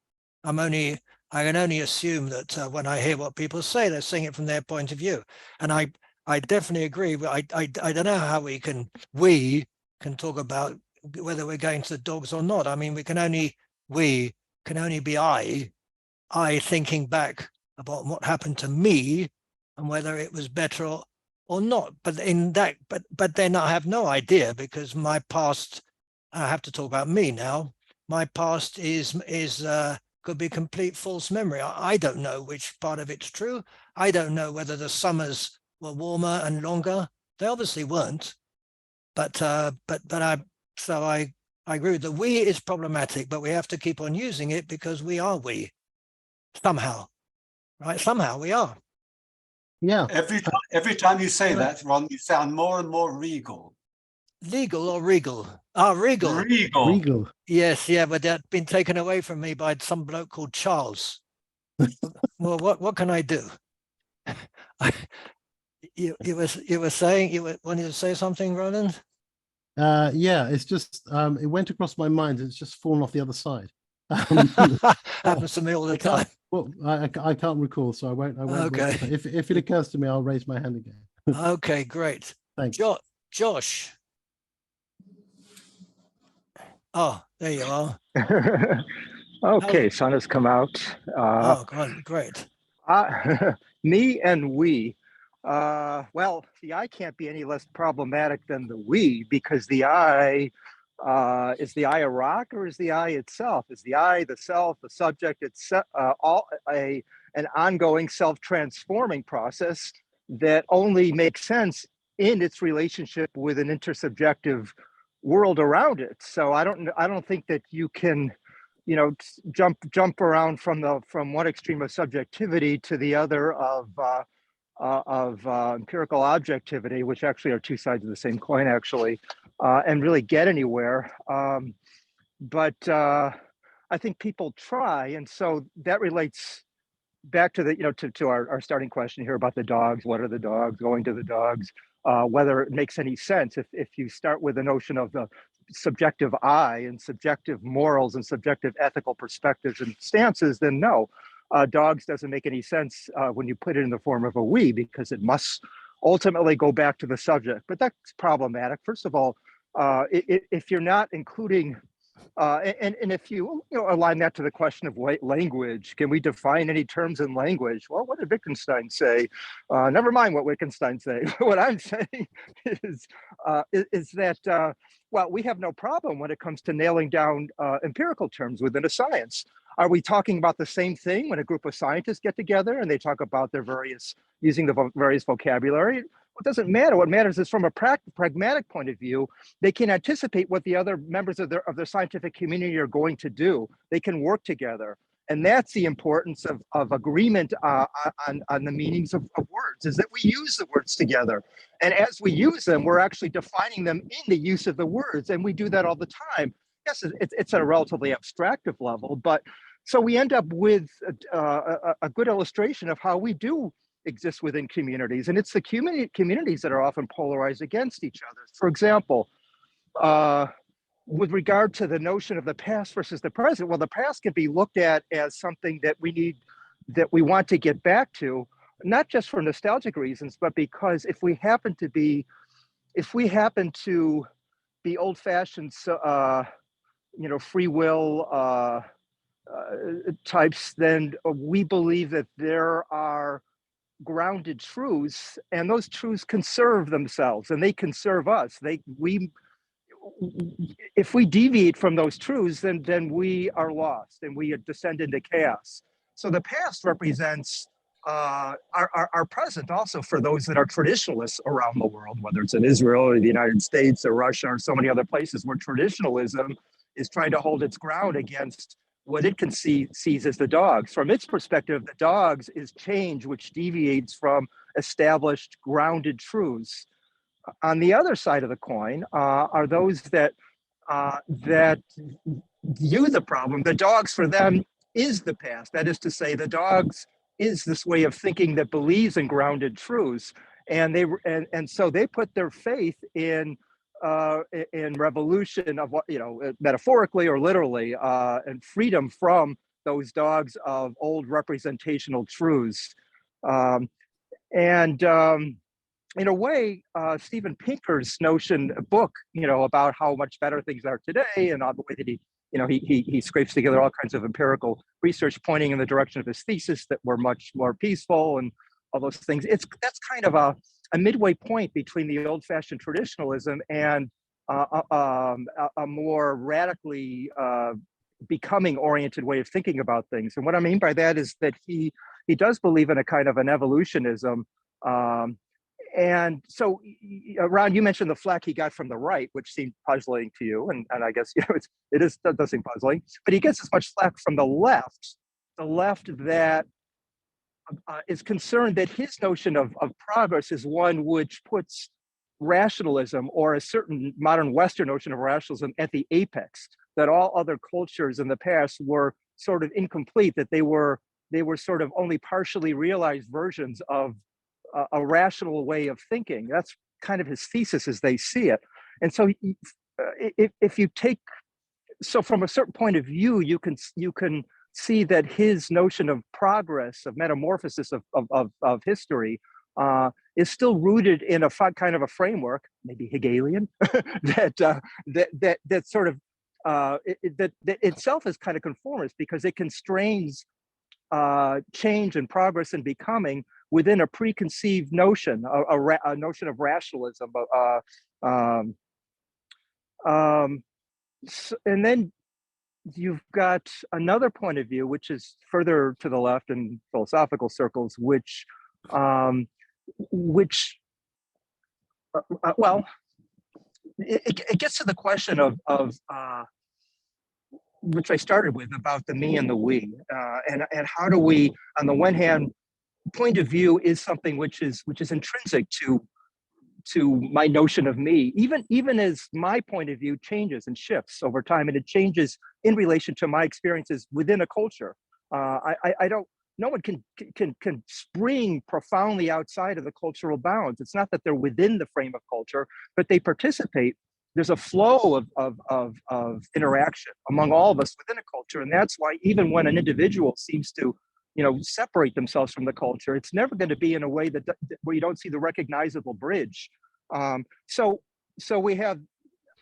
I can only assume that when I hear what people say, they're saying it from their point of view. And I definitely agree. I don't know how we can talk about whether we're going to the dogs or not. I mean, we can only be I thinking back about what happened to me and whether it was better or not. But in that, but then I have no idea, because my past, I have to talk about me now. My past is could be complete false memory. I don't know which part of it's true. I don't know whether the summers were warmer and longer. They obviously weren't. But I agree with the we is problematic, but we have to keep on using it because we are we somehow, right? Somehow we are. Yeah. Every time you say that, Ron, you sound more and more regal. Legal or regal? Ah, regal. Regal. Regal. Yes, yeah, but that's been taken away from me by some bloke called Charles. Well, what can I do? You were saying you wanted to say something, Roland? Yeah, it's just it went across my mind. It's just fallen off the other side. Happens to me all the time. Well, I can't recall, so I won't. Okay. If it occurs to me, I'll raise my hand again. Okay, great. Thanks. Josh. Oh, there you are. Okay, sun has come out. Oh, great. Me and we. Well, the I can't be any less problematic than the we, because the I, is the I a rock, or is the I itself? Is the I, the self, the subject, it's an ongoing self-transforming process that only makes sense in its relationship with an intersubjective world around it. So I don't think that you can, jump around from one extreme of subjectivity to the other of empirical objectivity, which actually are two sides of the same coin, actually, and really get anywhere. But I think people try, and so that relates back to to our starting question here about the dogs. What are the dogs? Going to the dogs. Whether it makes any sense if you start with the notion of the subjective I and subjective morals and subjective ethical perspectives and stances, then no, dogs doesn't make any sense when you put it in the form of a we, because it must ultimately go back to the subject. But that's problematic. First of all, if you're not including and if you align that to the question of language, can we define any terms in language? Well, what did Wittgenstein say? Never mind what Wittgenstein say. What I'm saying is that well, we have no problem when it comes to nailing down empirical terms within a science. Are we talking about the same thing when a group of scientists get together and they talk about their using the various vocabulary? It doesn't matter. What matters is from a pragmatic point of view, they can anticipate what the other members of their scientific community are going to do. They can work together. And that's the importance of agreement on the meanings of words, is that we use the words together. And as we use them, we're actually defining them in the use of the words. And we do that all the time. Yes, it's at a relatively abstractive level, but so we end up with a good illustration of how we do exist within communities. And it's the communities that are often polarized against each other. For example, with regard to the notion of the past versus the present, well, the past can be looked at as something that we want to get back to, not just for nostalgic reasons, but because if we happen to be old-fashioned, free will types, then we believe that there are grounded truths, and those truths can serve themselves and they can serve us. If we deviate from those truths, then we are lost and we descend into chaos. So the past represents our present also for those that are traditionalists around the world, whether it's in Israel or the United States or Russia or so many other places where traditionalism is trying to hold its ground against what it sees as the dogs. From its perspective, the dogs is change which deviates from established grounded truths. On the other side of the coin are those that view the problem. The dogs for them is the past. That is to say, the dogs is this way of thinking that believes in grounded truths, and so they put their faith in and revolution of what, metaphorically or literally, and freedom from those dogs of old representational truths. In a way, Steven Pinker's book, about how much better things are today, and all the way that he scrapes together all kinds of empirical research pointing in the direction of his thesis that we're much more peaceful and all those things. That's kind of a midway point between the old-fashioned traditionalism and a more radically becoming oriented way of thinking about things. And what I mean by that is that he does believe in a kind of an evolutionism. And so, Ron, you mentioned the flack he got from the right, which seemed puzzling to you, and I guess that does seem puzzling. But he gets as much flack from the left that is concerned that his notion of progress is one which puts rationalism, or a certain modern Western notion of rationalism, at the apex. That all other cultures in the past were sort of incomplete. That they were sort of only partially realized versions of a rational way of thinking. That's kind of his thesis as they see it. And so if you take, so from a certain point of view, you can see that his notion of progress, of metamorphosis of history, is still rooted in a kind of a framework, maybe Hegelian, that sort of that itself is kind of conformist, because it constrains change and progress and becoming within a preconceived notion, a notion of rationalism. And then you've got another point of view, which is further to the left in philosophical circles, which it gets to the question of which I started with, about the me and the we, and how do we, on the one hand, point of view is something which is intrinsic to my notion of me, even as my point of view changes and shifts over time, and it changes in relation to my experiences within a culture. No one can spring profoundly outside of the cultural bounds. It's not that they're within the frame of culture, but they participate. There's a flow of interaction among all of us within a culture, and that's why even when an individual seems to separate themselves from the culture, it's never going to be in a way where you don't see the recognizable bridge. So we have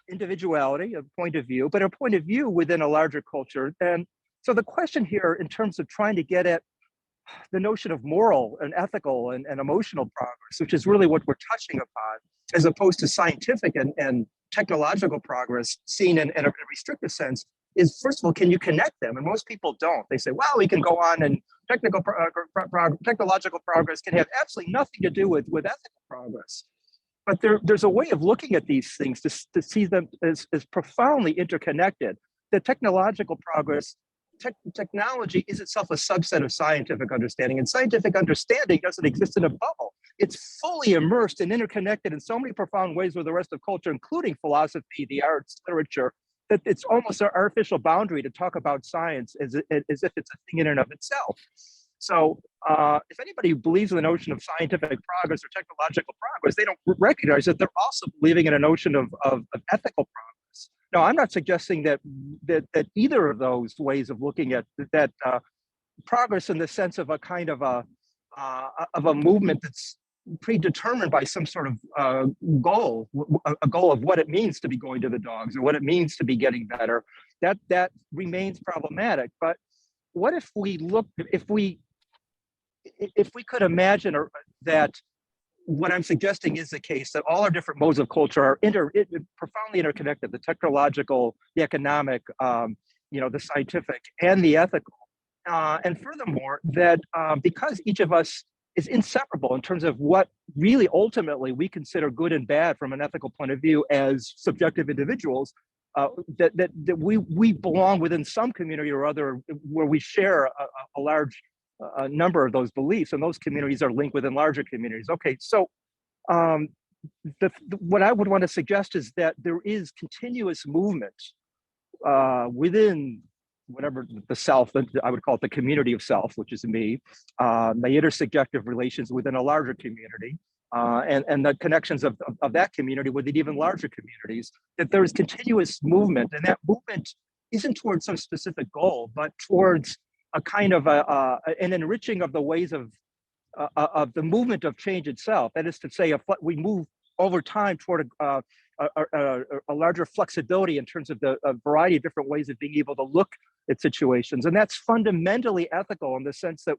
individuality, a point of view, but a point of view within a larger culture. And so the question here, in terms of trying to get at the notion of moral and ethical and emotional progress, which is really what we're touching upon, as opposed to scientific and technological progress seen in a restrictive sense, is, first of all, can you connect them? And most people don't. They say, well, we can go on, and technological progress can have absolutely nothing to do with ethical progress. But there's a way of looking at these things to see them as profoundly interconnected. The technological progress, technology is itself a subset of scientific understanding, and scientific understanding doesn't exist in a bubble. It's fully immersed and interconnected in so many profound ways with the rest of culture, including philosophy, the arts, literature, that it's almost an artificial boundary to talk about science as if it's a thing in and of itself. So if anybody believes in the notion of scientific progress or technological progress, they don't recognize that they're also believing in a notion of ethical progress. Now, I'm not suggesting that either of those ways of looking at that progress in the sense of a kind of a movement that's predetermined by some sort of goal, a goal of what it means to be going to the dogs or what it means to be getting better, that remains problematic. But what if we could imagine that what I'm suggesting is the case, that all our different modes of culture are profoundly interconnected, the technological, the economic, the scientific, and the ethical. And furthermore, that because each of us is inseparable in terms of what really ultimately we consider good and bad from an ethical point of view as subjective individuals, that we belong within some community or other where we share a large number of those beliefs, and those communities are linked within larger communities. Okay, so what I would want to suggest is that there is continuous movement within whatever the self, I would call it the community of self, which is me, my intersubjective relations within a larger community, and the connections of that community with even larger communities, that there is continuous movement, and that movement isn't towards some specific goal, but towards a kind of an enriching of the ways of the movement of change itself. That is to say, we move over time toward a larger flexibility in terms of a variety of different ways of being able to look at situations. And that's fundamentally ethical in the sense that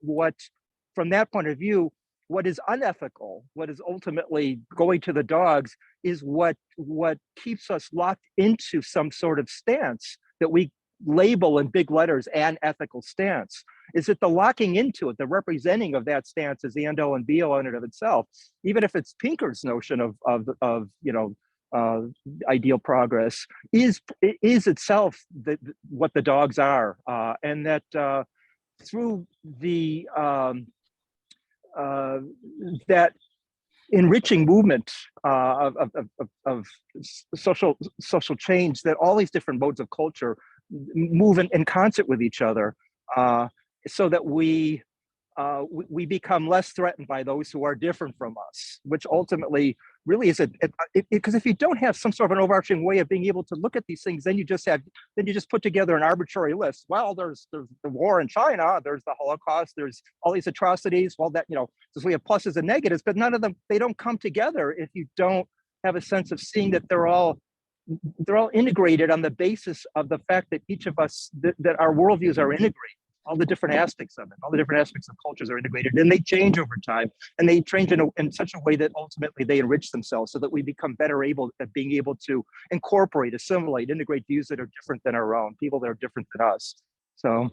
from that point of view, what is unethical, what is ultimately going to the dogs, is what keeps us locked into some sort of stance that we label in big letters an ethical stance. Is it the locking into it, the representing of that stance as the end all and be all in and of itself, even if it's Pinker's notion of ideal progress, is itself what the dogs are, and that through the that enriching movement of social change, that all these different modes of culture move in concert with each other, so that we become less threatened by those who are different from us, which ultimately really is because if you don't have some sort of an overarching way of being able to look at these things, then you just put together an arbitrary list. Well, there's the war in China, there's the Holocaust, there's all these atrocities. Well, that, so we have pluses and negatives, but none of them, they don't come together if you don't have a sense of seeing that they're all integrated on the basis of the fact that each of us, that our worldviews are integrated. All the different aspects of it, all the different aspects of cultures are integrated, and they change over time, and they change in such a way that ultimately they enrich themselves, so that we become better able at being able to incorporate, assimilate, integrate views that are different than our own, people that are different than us. So,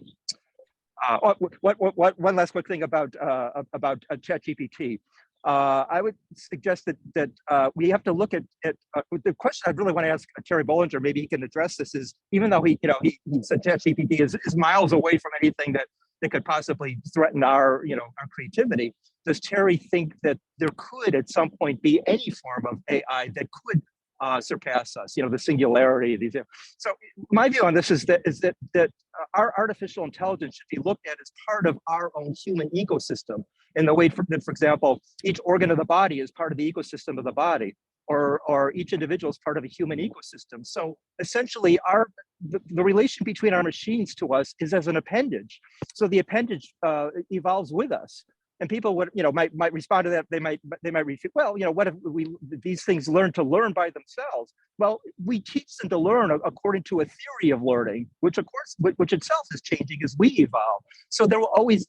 one last quick thing about ChatGPT. I would suggest that we have to look at the question I really want to ask Terry Bollinger, maybe he can address this, is even though he said ChatGPT is miles away from anything that could possibly threaten our creativity, does Terry think that there could at some point be any form of AI that could surpass us, the singularity? So my view on this is that our artificial intelligence should be looked at as part of our own human ecosystem, in the way that, for example, each organ of the body is part of the ecosystem of the body, or each individual is part of a human ecosystem. So essentially, the relation between our machines to us is as an appendage. So the appendage evolves with us. And people would, might respond to that. They might refute, well, what if these things learn to learn by themselves? Well, we teach them to learn according to a theory of learning, which itself is changing as we evolve. So they will always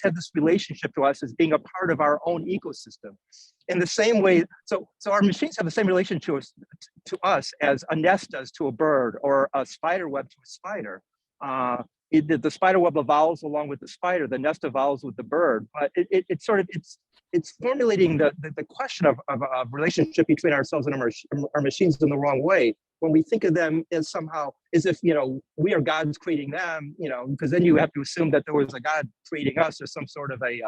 have this relationship to us as being a part of our own ecosystem. In the same way, so our machines have the same relation to us as a nest does to a bird, or a spider web to a spider. The spider web evolves along with the spider, the nest evolves with the bird, but it's formulating the question of a relationship between ourselves and our machines in the wrong way, when we think of them as somehow as if we are God's creating them, because then you have to assume that there was a God creating us, or some sort of a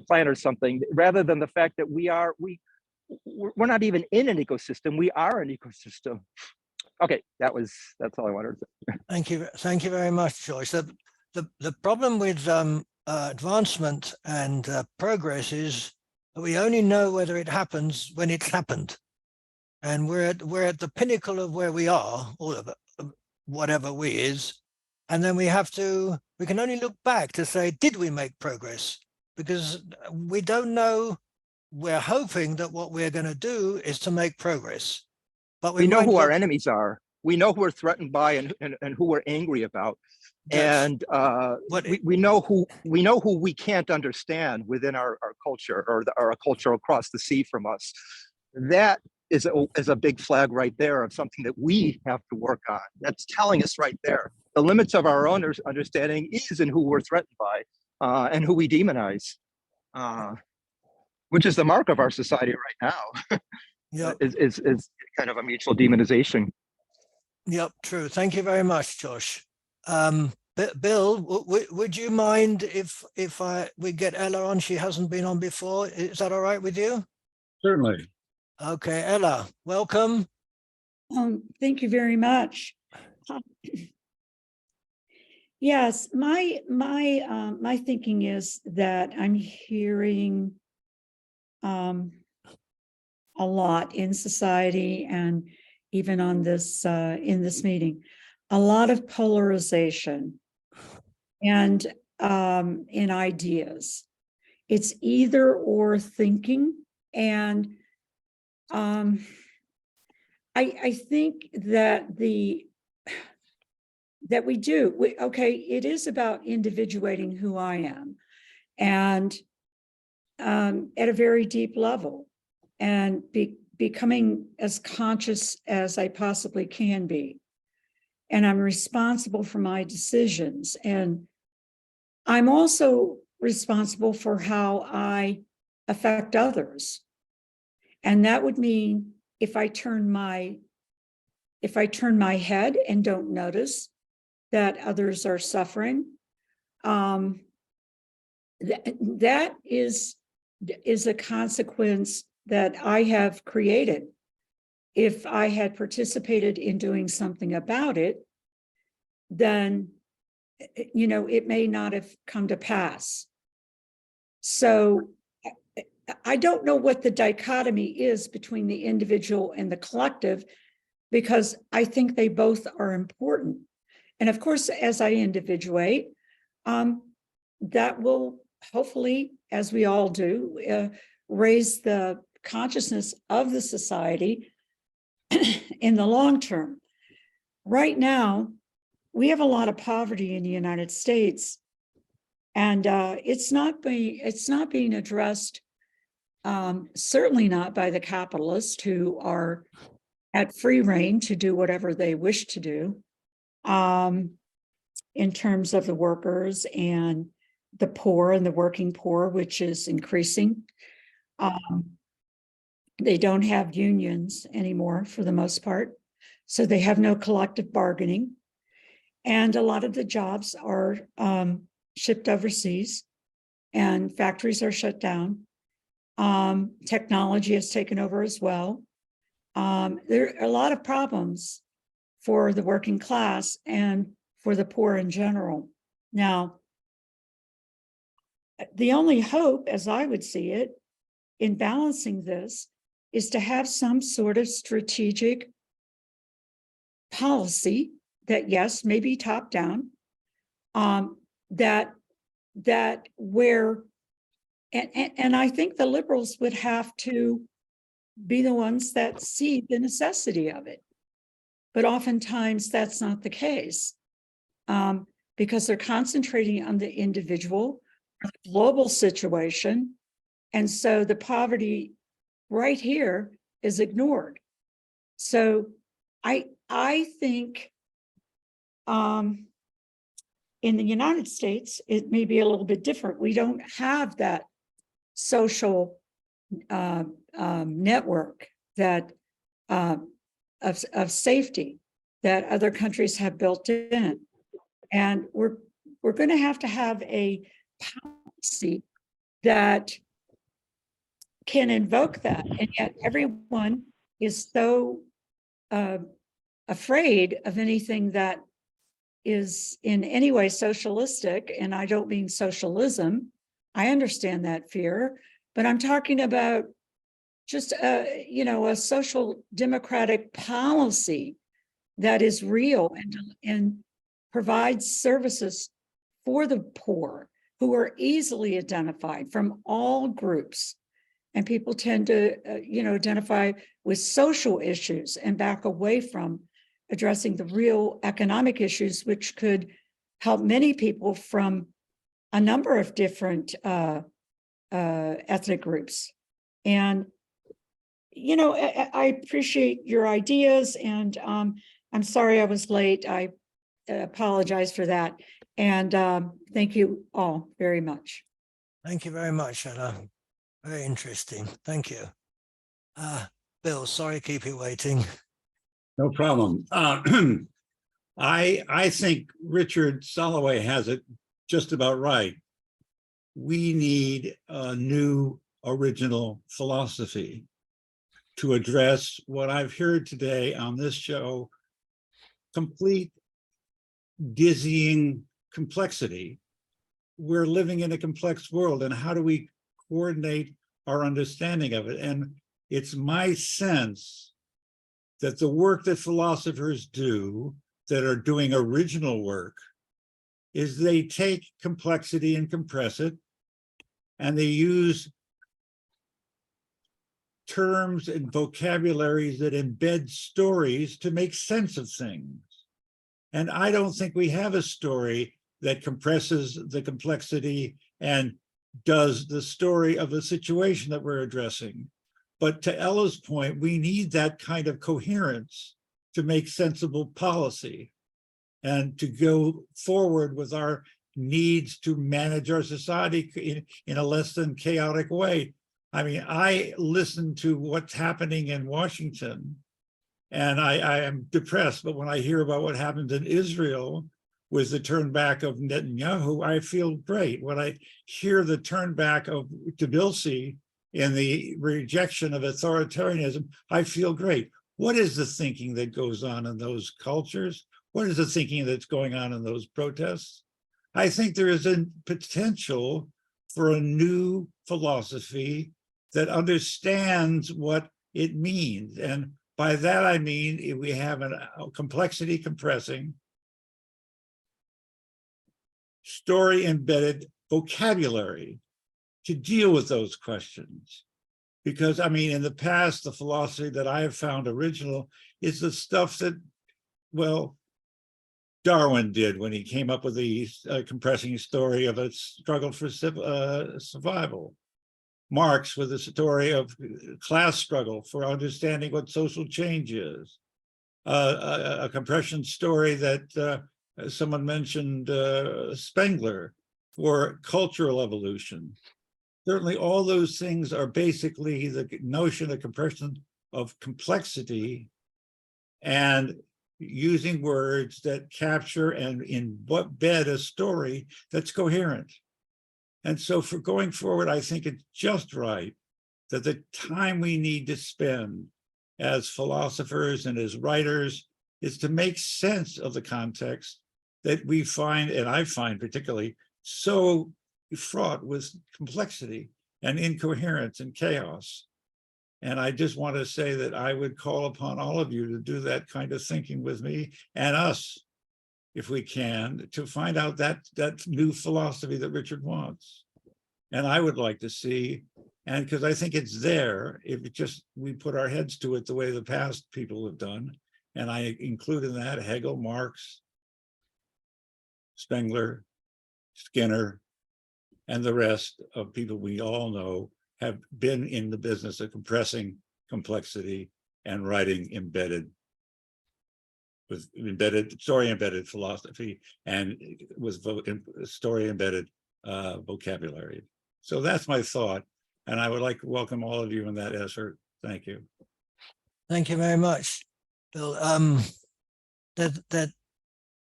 plan or something, rather than the fact that we're not even in an ecosystem, we are an ecosystem. Okay, that's all I wanted to say. Thank you very much, Joyce. The problem with advancement and progress is that we only know whether it happens when it's happened, and we're at the pinnacle of where we are, or whatever we is, and then we can only look back to say, did we make progress? Because we don't know. We're hoping that what we're going to do is to make progress. But we know who our enemies are. We know who we're threatened by and who we're angry about. And we know who we can't understand within our culture, or a culture across the sea from us. That is a big flag right there of something that we have to work on. That's telling us right there. The limits of our own understanding is in who we're threatened by, and who we demonize, which is the mark of our society right now. Yep. is kind of a mutual demonization. Yep, true. Thank you very much, Josh. Bill, would you mind if we get Ella on? She hasn't been on before. Is that all right with you? Certainly. Okay, Ella, welcome. Thank you very much. Yes, my thinking is that I'm hearing a lot in society and even on this in this meeting, a lot of polarization and in ideas. It's either or thinking, and I think that okay, it is about individuating who I am, and at a very deep level, and becoming as conscious as I possibly can be. And I'm responsible for my decisions. And I'm also responsible for how I affect others. And that would mean if I turn my head and don't notice that others are suffering, that is a consequence that I have created. If I had participated in doing something about it, then, you know, it may not have come to pass. So I don't know what the dichotomy is between the individual and the collective, because I think they both are important. And of course, as I individuate, that will hopefully, as we all do, raise the consciousness of the society in the long term. Right now, we have a lot of poverty in the United States, and it's not being addressed, certainly not by the capitalists who are at free rein to do whatever they wish to do, in terms of the workers and the poor and the working poor, which is increasing. They don't have unions anymore for the most part, so they have no collective bargaining. And a lot of the jobs are shipped overseas, and factories are shut down. Technology has taken over as well. There are a lot of problems for the working class and for the poor in general. Now, the only hope, as I would see it, in balancing this is to have some sort of strategic policy that, yes, maybe top down, that where, and I think the liberals would have to be the ones that see the necessity of it. But oftentimes that's not the case, because they're concentrating on the individual, the global situation. And so the poverty right here is ignored. So I think in the United States, it may be a little bit different. We don't have that social network that of safety that other countries have built in. And we're going to have a policy that can invoke that. And yet everyone is so afraid of anything that is in any way socialistic. And I don't mean socialism. I understand that fear, but I'm talking about just a social democratic policy that is real and provides services for the poor who are easily identified from all groups. And people tend to, identify with social issues and back away from addressing the real economic issues, which could help many people from a number of different ethnic groups. And, I appreciate your ideas, and I'm sorry I was late. I apologize for that. And thank you all very much. Thank you very much, Ella. Very interesting. Thank you. Bill, sorry to keep you waiting. No problem. I think Richard Soloway has it just about right. We need a new original philosophy to address what I've heard today on this show, complete dizzying complexity. We're living in a complex world, and how do we coordinate our understanding of it? And it's my sense that the work that philosophers do that are doing original work is they take complexity and compress it, and they use terms and vocabularies that embed stories to make sense of things. And I don't think we have a story that compresses the complexity and does the story of the situation that we're addressing. But to Ella's point, we need that kind of coherence to make sensible policy and to go forward with our needs to manage our society in a less than chaotic way. I mean, I listen to what's happening in Washington and I am depressed, but when I hear about what happened in Israel with the turn back of Netanyahu, I feel great. When I hear the turn back of Tbilisi in the rejection of authoritarianism, I feel great. What is the thinking that goes on in those cultures? What is the thinking that's going on in those protests? I think there is a potential for a new philosophy that understands what it means. And by that, I mean, if we have a complexity compressing, story embedded vocabulary to deal with those questions. Because I mean, in the past, the philosophy that I have found original is the stuff that, well, Darwin did when he came up with the compressing story of a struggle for survival. Marx with the story of class struggle for understanding what social change is. A compression story that someone mentioned, Spengler, for cultural evolution. Certainly all those things are basically the notion of compression of complexity and using words that capture and embed a story that's coherent. And so for going forward, I think it's just right that the time we need to spend as philosophers and as writers is to make sense of the context that we find, and I find particularly, so fraught with complexity and incoherence and chaos. And I just want to say that I would call upon all of you to do that kind of thinking with me and us, if we can, to find out that new philosophy that Richard wants. And I would like to see, and because I think it's there, if it just we put our heads to it the way the past people have done. And I include in that Hegel, Marx, Spengler, Skinner, and the rest of people we all know have been in the business of compressing complexity and writing story embedded philosophy and with story embedded vocabulary. So that's my thought. And I would like to welcome all of you in that effort. Thank you. Thank you very much, Bill. That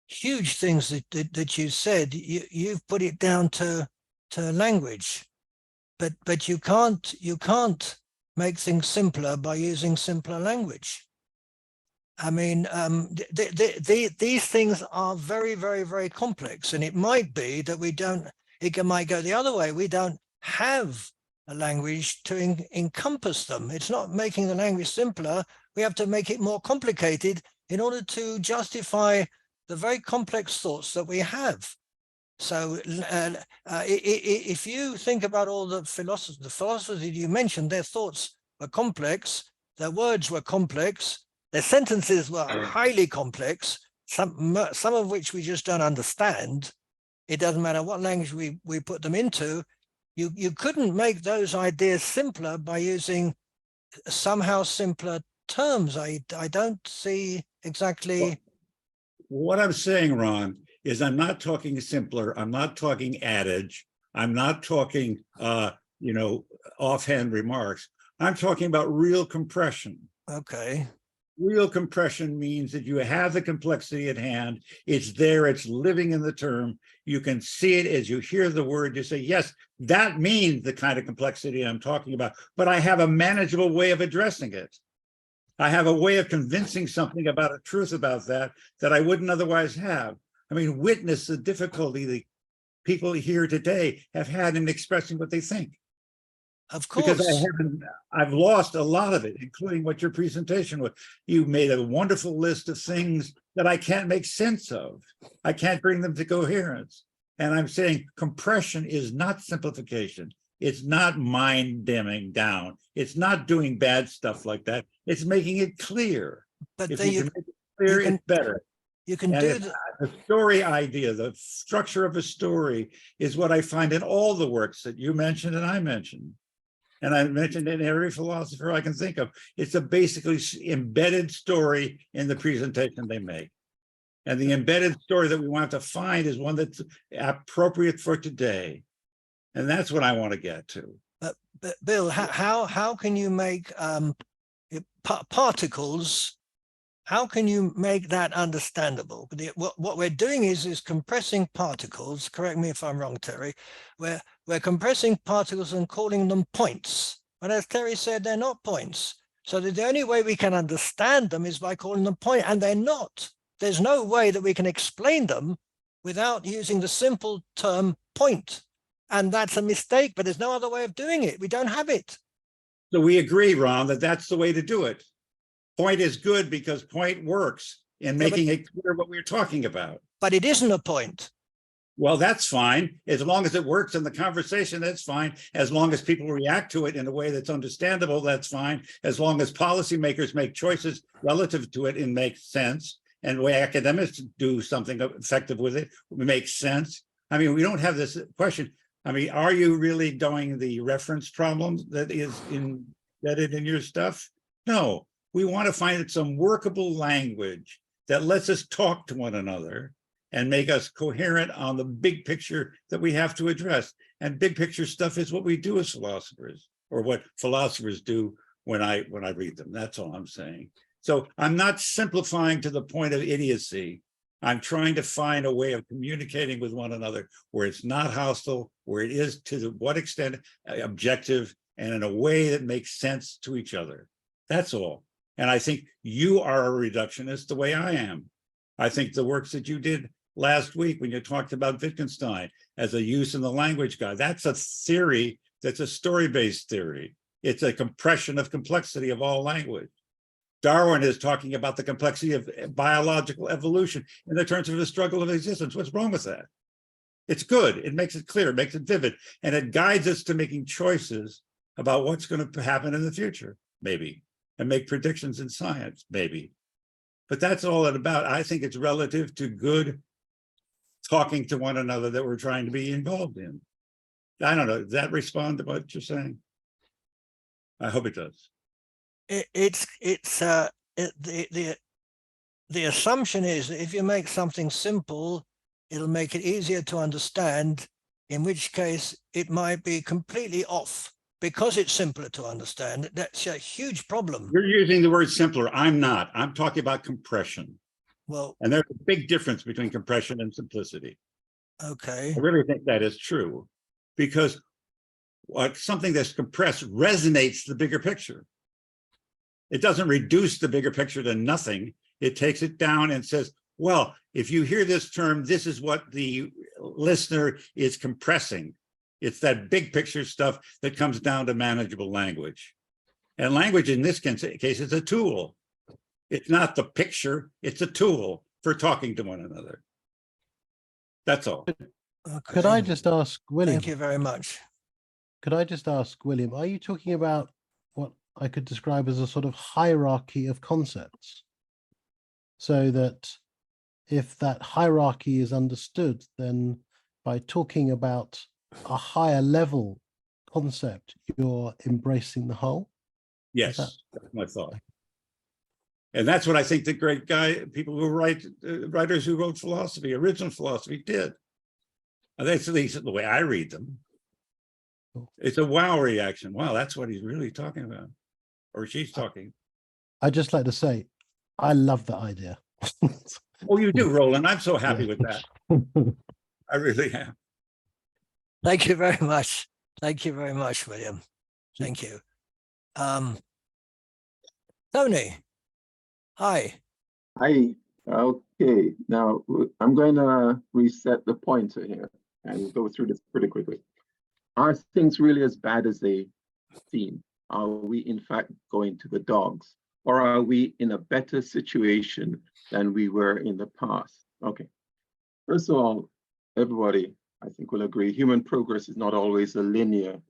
huge things that you said, you've put it down to language, but you can't make things simpler by using simpler language. I mean, these things are very, very, very complex, and it might be that it might go the other way. We don't have a language to encompass them. It's not making the language simpler. We have to make it more complicated in order to justify the very complex thoughts that we have. So if you think about all the philosophers that you mentioned, their thoughts were complex, their words were complex, their sentences were highly complex, some of which we just don't understand. It doesn't matter what language we put them into. You couldn't make those ideas simpler by using somehow simpler terms. I don't see exactly. What I'm saying, Ron, is I'm not talking simpler. I'm not talking adage. I'm not talking, offhand remarks. I'm talking about real compression. Okay. Real compression means that you have the complexity at hand. It's there. It's living in the term. You can see it as you hear the word. You say, yes, that means the kind of complexity I'm talking about, but I have a manageable way of addressing it. I have a way of convincing something about a truth about that I wouldn't otherwise have. I mean, witness the difficulty that people here today have had in expressing what they think. Of Because course. I've lost a lot of it, including what your presentation was. You made a wonderful list of things that I can't make sense of. I can't bring them to coherence. And I'm saying compression is not simplification. It's not mind dimming down. It's not doing bad stuff like that. It's making it clear. But If then you can make it clear, can- it's better. You can And do if the story idea, the structure of a story is what I find in all the works that you mentioned and I mentioned. And I mentioned in every philosopher I can think of. It's a basically embedded story in the presentation they make. And the embedded story that we want to find is one that's appropriate for today. And that's what I want to get to. But Bill, how can you make particles? How can you make that understandable? What we're doing is compressing particles. Correct me if I'm wrong, Terry. We're compressing particles and calling them points. And as Terry said, they're not points. So the only way we can understand them is by calling them point, and they're not. There's no way that we can explain them without using the simple term point. And that's a mistake, but there's no other way of doing it. We don't have it. So we agree, Ron, that that's the way to do it. Point is good because point works in making it clear what we're talking about. But it isn't a point. Well, that's fine. As long as it works in the conversation, that's fine. As long as people react to it in a way that's understandable, that's fine. As long as policymakers make choices relative to it and make sense, and the way academics do something effective with it makes sense. I mean, we don't have this question. I mean, are you really doing the reference problem that is embedded in your stuff? No. We want to find some workable language that lets us talk to one another and make us coherent on the big picture that we have to address. And big picture stuff is what we do as philosophers, or what philosophers do when I read them. That's all I'm saying. So I'm not simplifying to the point of idiocy. I'm trying to find a way of communicating with one another where it's not hostile, where it is to what extent objective, and in a way that makes sense to each other. That's all. And I think you are a reductionist the way I am. I think the works that you did last week when you talked about Wittgenstein as a use in the language guide, that's a theory that's a story-based theory. It's a compression of complexity of all language. Darwin is talking about the complexity of biological evolution in the terms of the struggle of existence. What's wrong with that? It's good. It makes it clear, it makes it vivid, and it guides us to making choices about what's going to happen in the future, maybe. And make predictions in science, maybe. But that's all it's about. I think it's relative to good talking to one another that we're trying to be involved in. I don't know, does that respond to what you're saying? I hope it does. The assumption is that if you make something simple, it'll make it easier to understand, in which case it might be completely off. Because it's simpler to understand, that's a huge problem. You're using the word simpler. I'm not. I'm talking about compression. Well, and there's a big difference between compression and simplicity. Okay. I really think that is true, because something that's compressed resonates the bigger picture. It doesn't reduce the bigger picture to nothing. It takes it down and says, well, if you hear this term, this is what the listener is compressing. It's that big picture stuff that comes down to manageable language. And language in this case is a tool. It's not the picture, it's a tool for talking to one another. That's all. Okay. Could I just ask William? Thank you very much. Could I just ask William, are you talking about what I could describe as a sort of hierarchy of concepts? So that if that hierarchy is understood, then by talking about a higher level concept, you're embracing the whole? Yes, that's my thought. And that's what I think the great people who write, writers who wrote philosophy, original philosophy, did. And that's at least the way I read them. It's a wow reaction. Wow, that's what he's really talking about. Or she's talking. I'd just like to say, I love that idea. Oh, you do, Roland. I'm so happy with that. I really am. Thank you very much. Thank you very much, William. Thank you. Tony, hi. Hi. Okay. Now I'm going to reset the pointer here and go through this pretty quickly. Are things really as bad as they theme? Are we in fact going to the dogs, or are we in a better situation than we were in the past? Okay, first of all, everybody, I think, will agree, human progress is not always a linear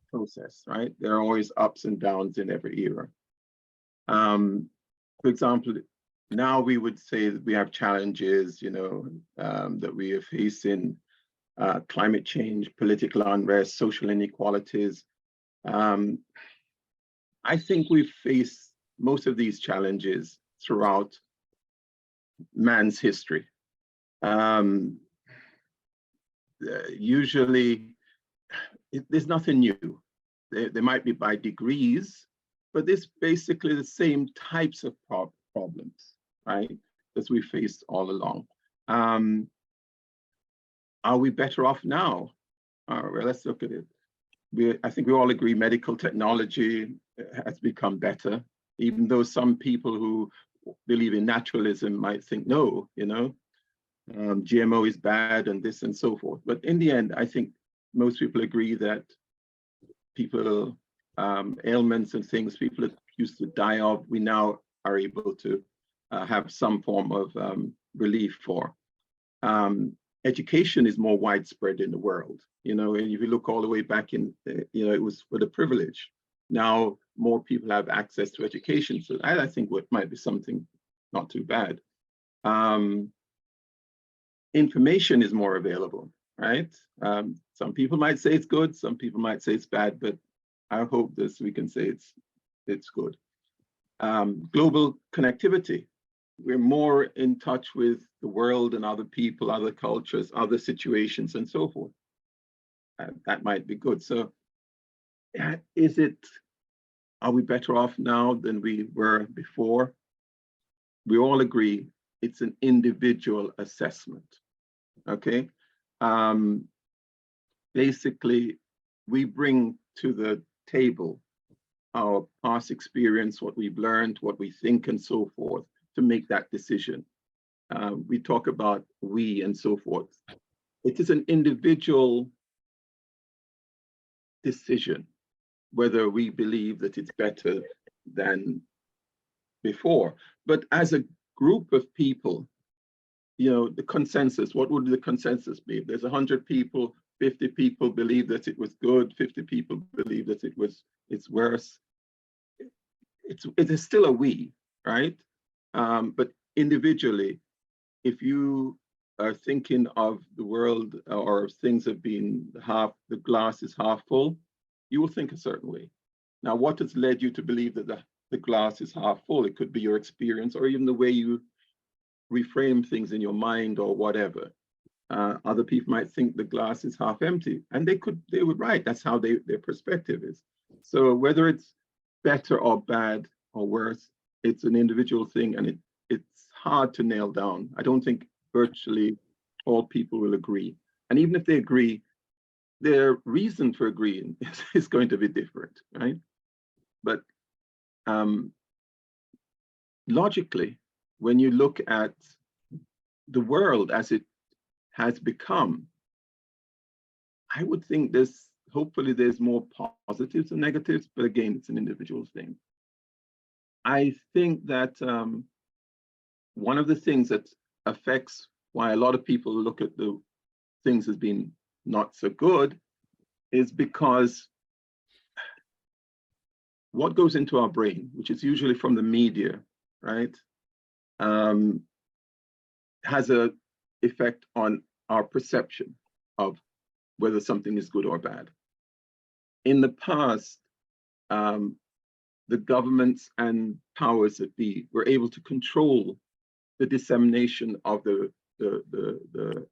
process, right? There are always ups and downs in every era. For example, now we would say that we have challenges, that we are facing, climate change, political unrest, social inequalities. I think we've faced most of these challenges throughout man's history. Usually, there's nothing new. They might be by degrees, but it's basically the same types of problems, right, as we faced all along. Are we better off now? Well, let's look at it. I think we all agree medical technology has become better, even though some people who believe in naturalism might think, no, GMO is bad and this and so forth. But in the end, I think most people agree that people, ailments and things people used to die of, we now are able to have some form of relief for. Education is more widespread in the world, and if you look all the way back in, it was for the privilege. Now more people have access to education, so I think what might be something not too bad. Information is more available, right? Some people might say it's good, some people might say it's bad, but I hope this we can say it's good. Global connectivity. We're more in touch with the world and other people, other cultures, other situations, and so forth. That might be good. So are we better off now than we were before? We all agree it's an individual assessment, okay? Basically, we bring to the table our past experience, what we've learned, what we think, and so forth, to make that decision. We talk about we and so forth. It is an individual decision whether we believe that it's better than before. But as a group of people, the consensus, what would the consensus be? If there's 100 people, 50 people believe that it was good, 50 people believe that it's worse. It is still a we, right? But individually, if you are thinking of the world or things have been the glass is half full, you will think a certain way. Now, what has led you to believe that the glass is half full? It could be your experience or even the way you reframe things in your mind or whatever. Other people might think the glass is half empty, and they would right. That's how their perspective is. So whether it's better or bad or worse, it's an individual thing, and it's hard to nail down. I don't think virtually all people will agree. And even if they agree, their reason for agreeing is going to be different, right? But logically, when you look at the world as it has become, I would think hopefully there's more positives and negatives, but again, it's an individual thing. I think that one of the things that affects why a lot of people look at the things as being not so good is because what goes into our brain, which is usually from the media, right, has an effect on our perception of whether something is good or bad. In the past, the governments and powers that be were able to control the dissemination of the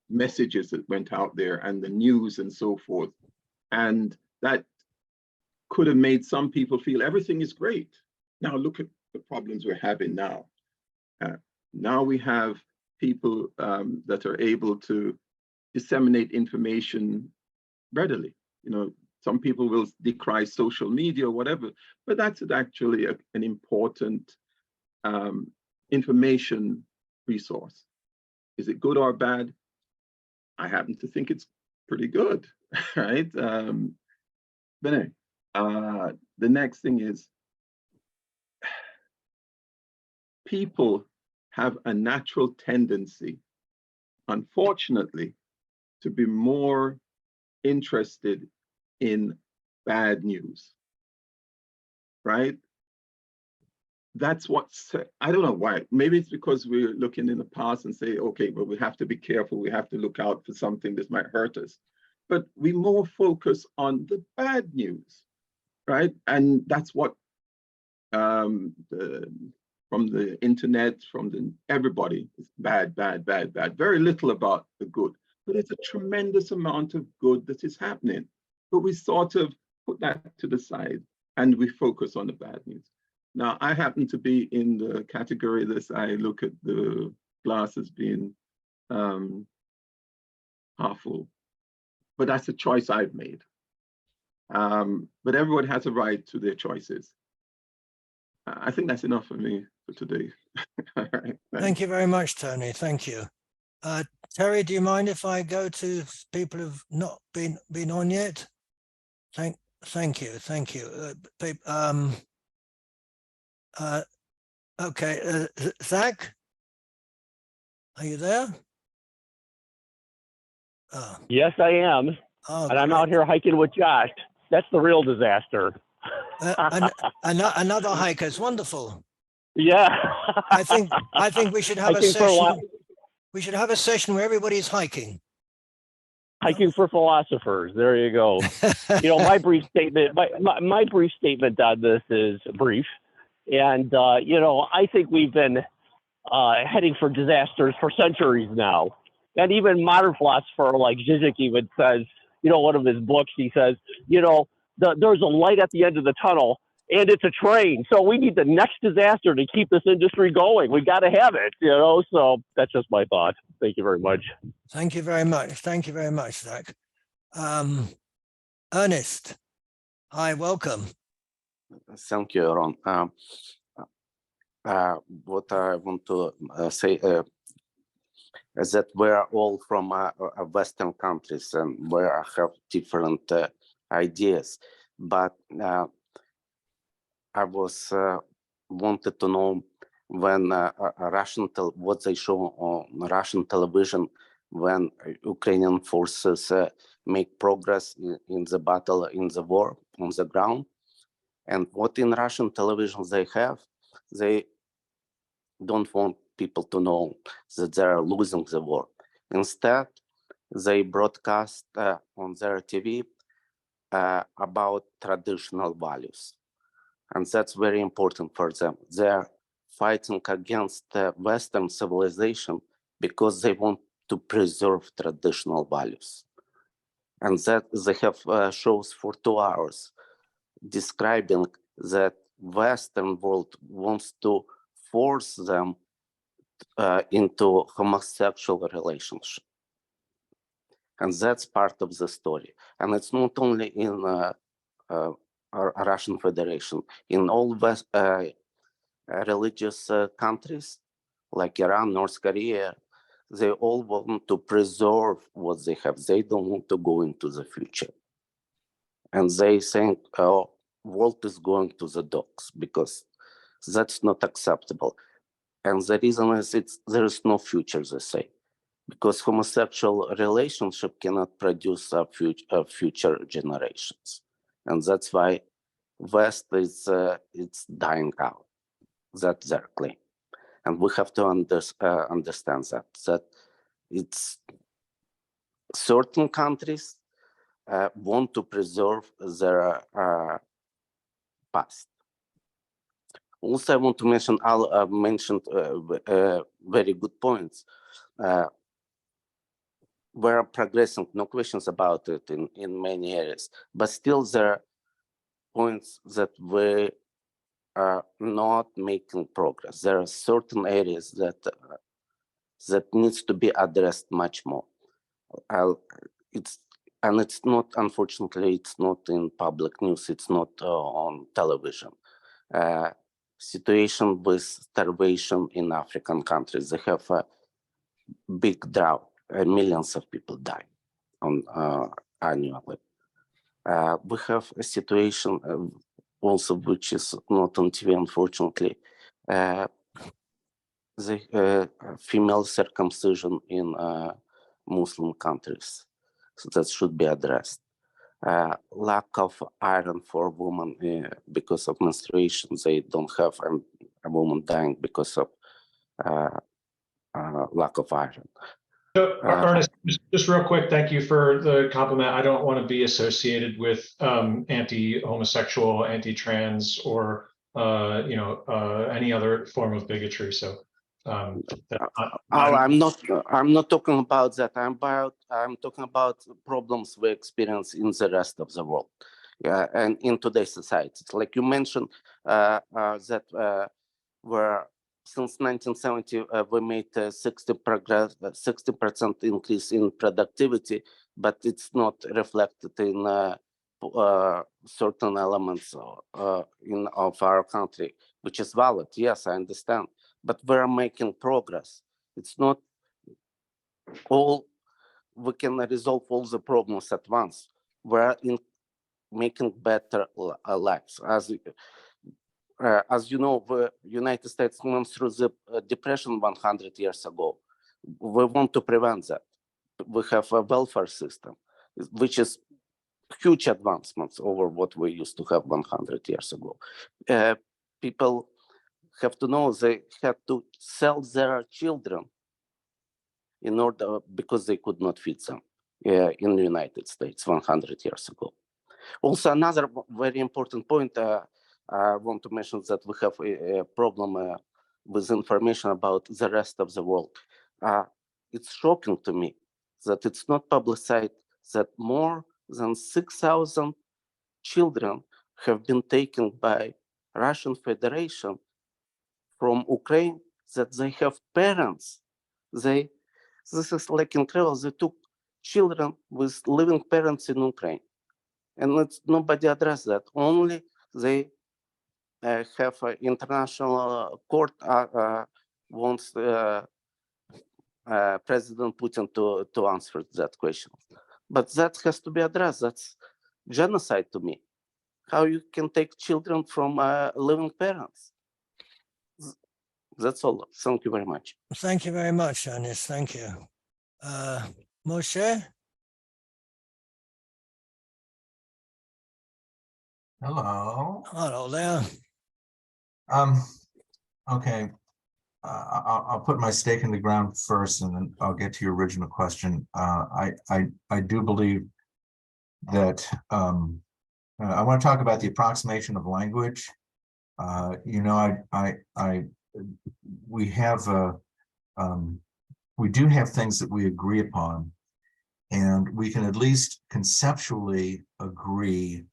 messages that went out there and the news and so forth. And that could have made some people feel everything is great. Now look at the problems we're having now. Now we have people that are able to disseminate information readily. Some people will decry social media or whatever, but that's actually an important information resource. Is it good or bad? I happen to think it's pretty good, right? But anyway, the next thing is people have a natural tendency, unfortunately, to be more interested in bad news, right? That's what's, I don't know why. Maybe it's because we're looking in the past and say, okay, well, we have to be careful. We have to look out for something that might hurt us. But we more focus on the bad news, right? And that's what from the internet, everybody is bad, bad, bad, bad. Very little about the good. But it's a tremendous amount of good that is happening. But we sort of put that to the side and we focus on the bad news. Now, I happen to be in the category that I look at the glass as being half full. But that's a choice I've made. But everyone has a right to their choices. I think that's enough for me for today. All right, thank you very much, Tony. Thank you. Terry, do you mind if I go to people who've not been on yet? Thank you. Okay, Zach, are you there? Oh. Yes, I am. Oh, and I'm out here hiking with Josh. That's the real disaster. Another hiker. It's wonderful. Yeah. I think we should have hiking a session. We should have a session where everybody's hiking. Hiking for philosophers. There you go. You know, my brief statement. My brief statement on this is brief, and you know, I think we've been heading for disasters for centuries now. And even modern philosopher like Zizek even says, you know, one of his books, he says, you know, there's a light at the end of the tunnel, and it's a train. So we need the next disaster to keep this industry going. We got to have it, you know. So that's just my thought. Thank you very much. Thank you very much. Thank you very much, Zach. Ernest, hi, welcome. Thank you, Ron. What I want to say is that we're all from Western countries and we have different ideas. But I was wanted to know when what they show on Russian television when Ukrainian forces make progress in the battle, in the war on the ground. And what in Russian television they don't want people to know that they're losing the war. Instead, they broadcast on their TV about traditional values. And that's very important for them. They're fighting against Western civilization because they want to preserve traditional values. And that they have shows for 2 hours describing that Western world wants to force them into homosexual relationship. And that's part of the story. And it's not only in Russian Federation, in all religious countries like Iran, North Korea, they all want to preserve what they have. They don't want to go into the future. And they think, oh, world is going to the dogs because that's not acceptable. And the reason is there is no future, they say, because homosexual relationship cannot produce future generations. And that's why West is it's dying out. That's their claim. And we have to understand that it's certain countries want to preserve their past. Also, I want to mention, Al mentioned very good points. We're progressing, no questions about it in many areas, but still there are points that we are not making progress. There are certain areas that needs to be addressed much more. It's not, unfortunately, it's not in public news. It's not on television. Situation with starvation in African countries. They have a big drought. Millions of people die annually. We have a situation also which is not on TV, unfortunately. The female circumcision in Muslim countries. So that should be addressed. Lack of iron for women because of menstruation. They don't have a woman dying because of lack of iron. So, Ernest, just real quick, thank you for the compliment. I don't want to be associated with anti-homosexual, anti-trans, or any other form of bigotry. So, I'm not talking about that. I'm talking about problems we experience in the rest of the world, and in today's society. Like you mentioned, that where since 1970 we made 60% increase in productivity, but it's not reflected in certain elements of our country, which is valid. Yes, I understand. But we're making progress. It's not all, we can resolve all the problems at once. We're in making better lives. As you know, the United States went through the depression 100 years ago. We want to prevent that. We have a welfare system, which is huge advancements over what we used to have 100 years ago. People have to know they had to sell their children in order, because they could not feed them in the United States 100 years ago. Also, another very important point, I want to mention that we have a problem with information about the rest of the world. It's shocking to me that it's not publicized that more than 6,000 children have been taken by Russian Federation from Ukraine, that they have parents. This is like incredible. They took children with living parents in Ukraine, and nobody addressed that. Only they have an international court wants President Putin to answer that question. But that has to be addressed. That's genocide to me. How you can take children from living parents? That's all. Thank you very much. Thank you very much, Ernest. Thank you. Moshe? Hello. Hello there. Okay. I'll put my stake in the ground first, and then I'll get to your original question. I do believe that I want to talk about the approximation of language. We do have things that we agree upon, and we can at least conceptually agree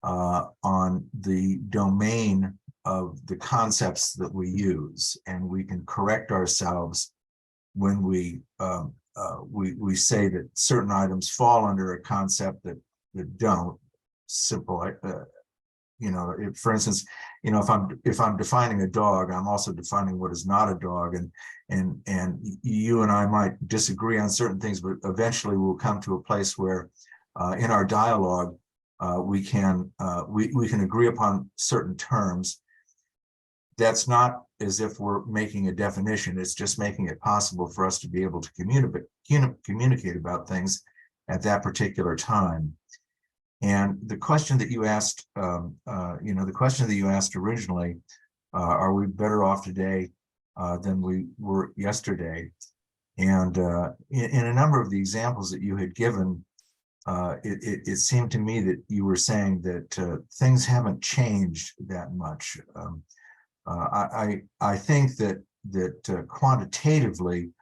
on the domain of the concepts that we use, and we can correct ourselves when we say that certain items fall under a concept that don't. Simple, for instance, if I'm defining a dog, I'm also defining what is not a dog, and you and I might disagree on certain things, but eventually we'll come to a place where in our dialogue we can agree upon certain terms. That's not as if we're making a definition. It's just making it possible for us to be able to communicate about things at that particular time. And the question that you asked, the question that you asked originally, are we better off today than we were yesterday? And in a number of the examples that you had given, it seemed to me that you were saying that things haven't changed that much. I think that quantitatively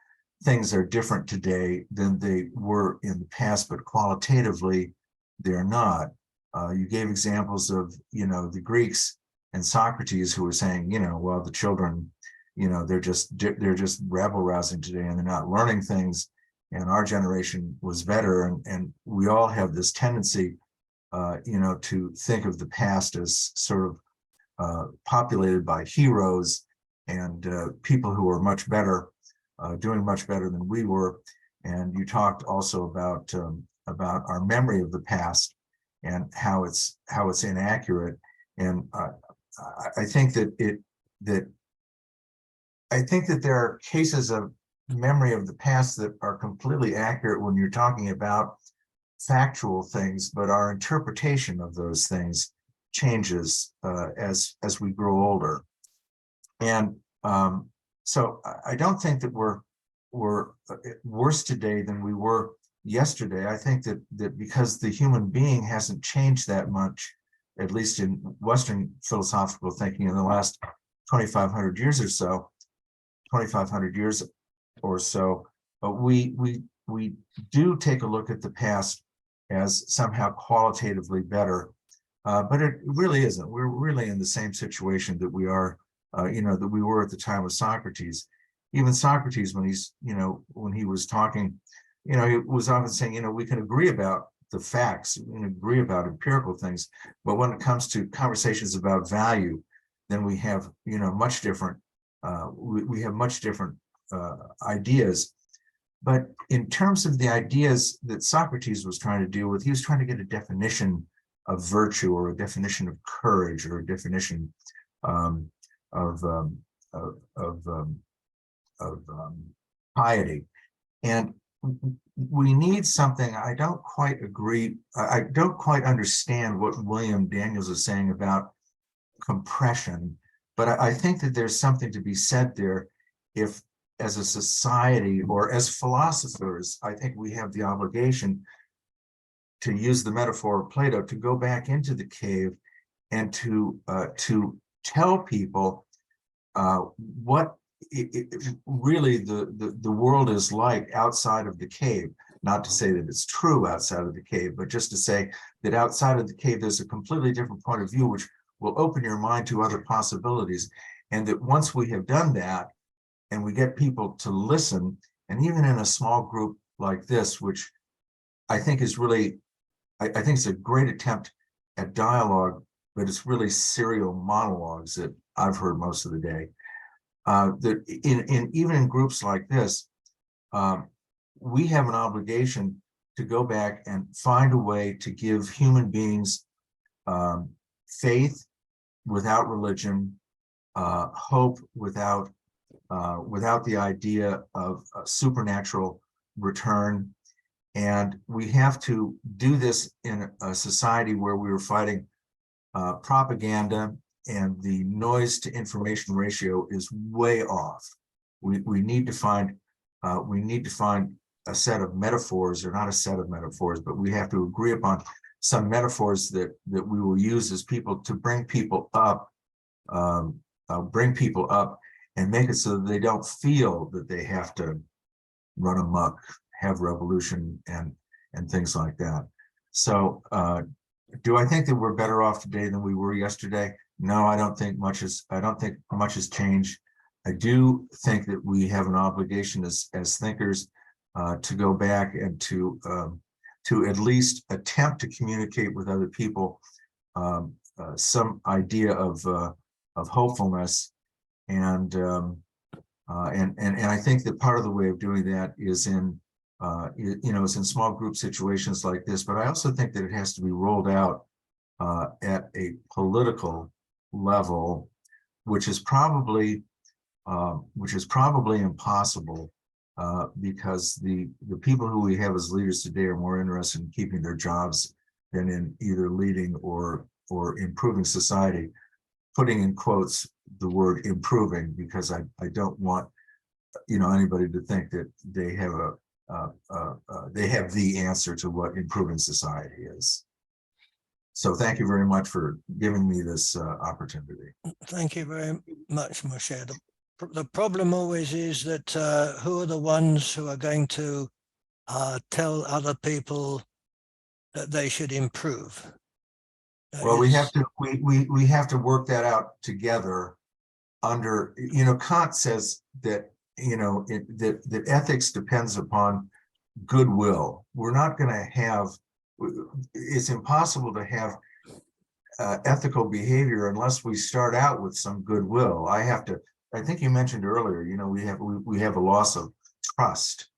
things are different today than they were in the past, but qualitatively they're not. You gave examples of the Greeks and Socrates, who were saying well, the children they're just rabble rousing today, and they're not learning things, and our generation was better, and we all have this tendency to think of the past as sort of populated by heroes and people who are much better, doing much better than we were. And you talked also about our memory of the past. and how it's inaccurate. And I think that there are cases of memory of the past that are completely accurate when you're talking about factual things, but our interpretation of those things changes as we grow older. And so I don't think that we're worse today than we were yesterday. I think that because the human being hasn't changed that much, at least in Western philosophical thinking, in the last 2,500 years or so, 2,500 years or so, but we do take a look at the past as somehow qualitatively better, but it really isn't. We're really in the same situation that we are, that we were at the time of Socrates. Even Socrates, when when he was talking, he was often saying, we can agree about the facts, we can agree about empirical things, but when it comes to conversations about value, then we have, much different, we have much different ideas. But in terms of the ideas that Socrates was trying to deal with, he was trying to get a definition of virtue, or a definition of courage, or a definition of piety. And we need something. I don't quite agree. I don't quite understand what William Daniels is saying about compression, but I think that there's something to be said there. If, as a society or as philosophers, I think we have the obligation, to use the metaphor of Plato, to go back into the cave and to tell people what really the world is like outside of the cave. Not to say that it's true outside of the cave, but just to say that outside of the cave, there's a completely different point of view, which will open your mind to other possibilities. And that once we have done that, and we get people to listen, and even in a small group like this, which I think is really, I think it's a great attempt at dialogue, but it's really serial monologues that I've heard most of the day. That even in groups like this, we have an obligation to go back and find a way to give human beings faith without religion, hope without the idea of a supernatural return. And we have to do this in a society where we were fighting propaganda, and the noise to information ratio is way off. We need to find a set of metaphors, or not a set of metaphors, but we have to agree upon some metaphors that we will use as people to bring people up, and make it so that they don't feel that they have to run amok, have revolution, and things like that. So do I think that we're better off today than we were yesterday? No, I don't think much has changed. I do think that we have an obligation as thinkers to go back and to at least attempt to communicate with other people some idea of hopefulness. And I think that part of the way of doing that is in small group situations like this. But I also think that it has to be rolled out at a political level, which is probably impossible, because the people who we have as leaders today are more interested in keeping their jobs than in either leading or improving society. Putting in quotes the word improving, because I don't want anybody to think that they have the answer to what improving society is. So thank you very much for giving me this opportunity. Thank you very much, Moshe. The problem always is that who are the ones who are going to tell other people that they should improve? Well, we have to work that out together. Under Kant says that that ethics depends upon goodwill. We're not going to have. It's impossible to have ethical behavior unless we start out with some goodwill. I think you mentioned earlier. We have a loss of trust,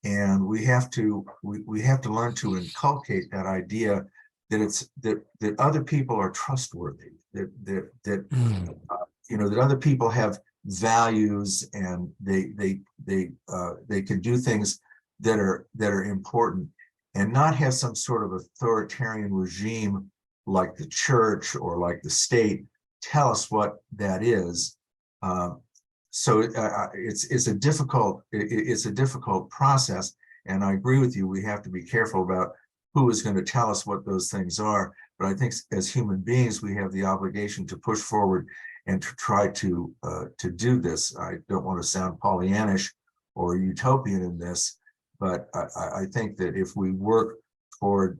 and we have to learn to inculcate that idea that other people are trustworthy, that that other people have values, and they can do things that are important, and not have some sort of authoritarian regime like the church or like the state tell us what that is. So it's a difficult process, and I agree with you. We have to be careful about who is going to tell us what those things are. But I think as human beings, we have the obligation to push forward and to try to do this. I don't want to sound Pollyannish or utopian in this, but I think that if we work towards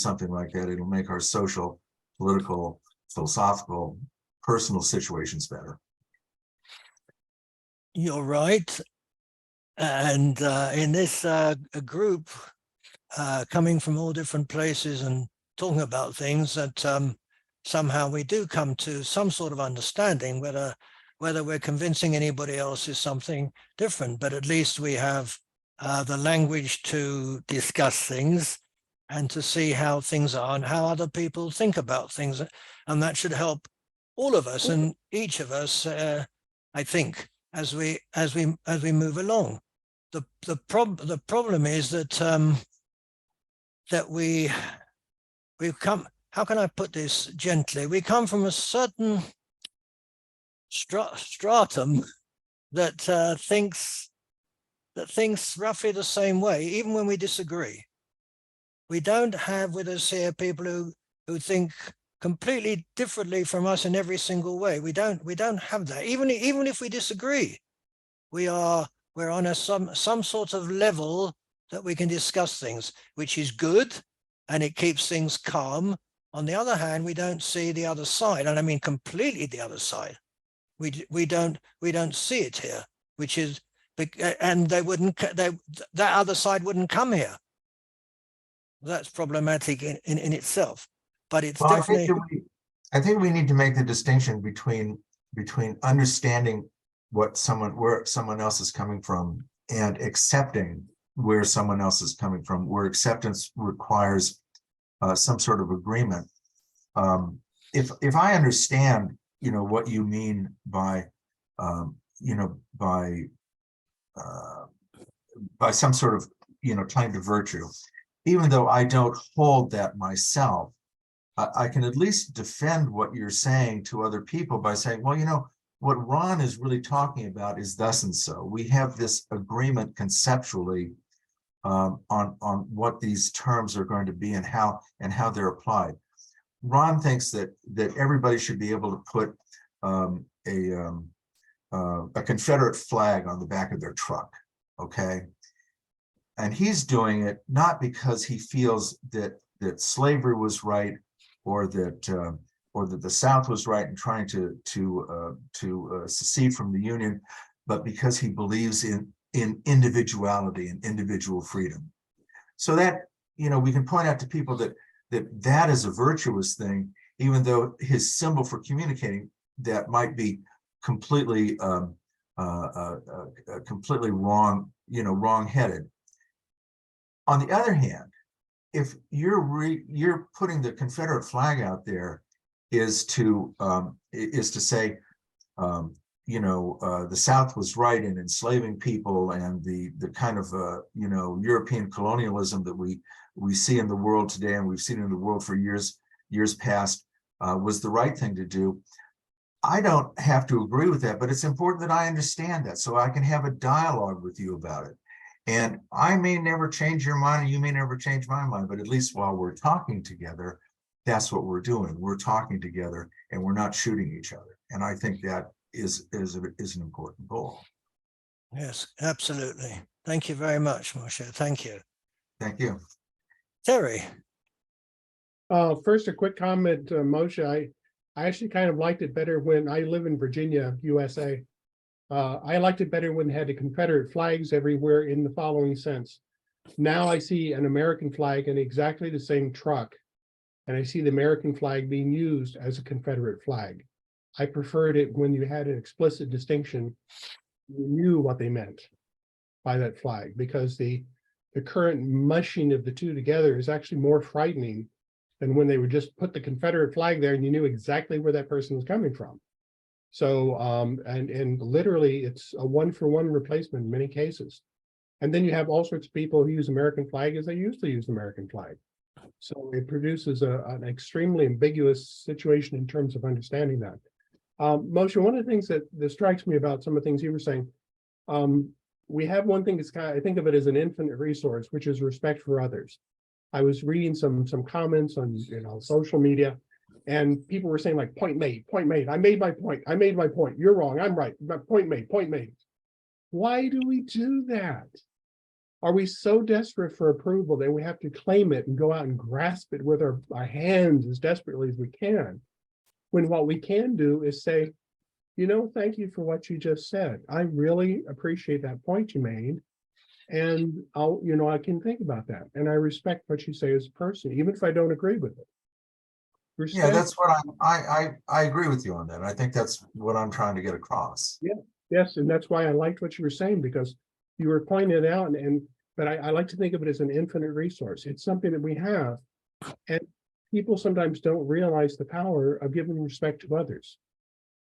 something like that, it'll make our social, political, philosophical, personal situations better. You're right. And in this group, coming from all different places and talking about things, that somehow we do come to some sort of understanding, whether we're convincing anybody else is something different, but at least we have the language to discuss things and to see how things are and how other people think about things. And that should help all of us and each of us, I think, as we move along. The problem is that that we've come, how can I put this gently? We come from a certain stratum that thinks roughly the same way, even when we disagree. We don't have with us here people who think completely differently from us in every single way. We don't have that. Even if we disagree, we're on some sort of level that we can discuss things, which is good, and it keeps things calm. On the other hand, we don't see the other side, and I mean completely the other side. We don't see it here, which is, and that other side wouldn't come here. That's problematic in itself, but it's definitely. I think we need to make the distinction between understanding where someone else is coming from and accepting where someone else is coming from, where acceptance requires some sort of agreement. If I understand, what you mean by, by some sort of, claim to virtue, even though I don't hold that myself, I can at least defend what you're saying to other people by saying, well, what Ron is really talking about is thus and so. We have this agreement conceptually on what these terms are going to be and how they're applied. Ron thinks that everybody should be able to put a Confederate flag on the back of their truck, okay? And he's doing it not because he feels that slavery was right, or that the South was right in trying to secede from the Union, but because he believes in individuality and individual freedom. So that, we can point out to people that is a virtuous thing, even though his symbol for communicating that might be completely wrong, wrong-headed. On the other hand, if you're putting the Confederate flag out there is to say, the South was right in enslaving people, and the kind of European colonialism that we see in the world today, and we've seen in the world for years past, was the right thing to do. I don't have to agree with that, but it's important that I understand that so I can have a dialogue with you about it. And I may never change your mind, and you may never change my mind, but at least while we're talking together, that's what we're doing. We're talking together, and we're not shooting each other. And I think that is an important goal. Yes, absolutely. Thank you very much, Moshe. Thank you. Thank you. Terry. First, a quick comment, Moshe. I actually kind of liked it better when I live in Virginia, USA. I liked it better when it had the Confederate flags everywhere, in the following sense. Now I see an American flag in exactly the same truck, and I see the American flag being used as a Confederate flag. I preferred it when you had an explicit distinction. You knew what they meant by that flag, because the current mushing of the two together is actually more frightening than when they would just put the Confederate flag there and you knew exactly where that person was coming from. So, and literally it's a 1-for-1 replacement in many cases. And then you have all sorts of people who use American flag as they used to use the American flag. So it produces an extremely ambiguous situation in terms of understanding that. Moshe, one of the things that strikes me about some of the things you were saying, we have one thing that's kind of, I think of it as an infinite resource, which is respect for others. I was reading some comments on social media, and people were saying like, point made, point made. I made my point. I made my point. You're wrong. I'm right. Point made, point made. Why do we do that? Are we so desperate for approval that we have to claim it and go out and grasp it with our hands as desperately as we can? When what we can do is say, thank you for what you just said. I really appreciate that point you made. And I can think about that. And I respect what you say as a person, even if I don't agree with it. Respect. Yeah, that's what I agree with you on that. I think that's what I'm trying to get across. Yeah, yes. And that's why I liked what you were saying, because you were pointing it out, but I like to think of it as an infinite resource. It's something that we have, and people sometimes don't realize the power of giving respect to others.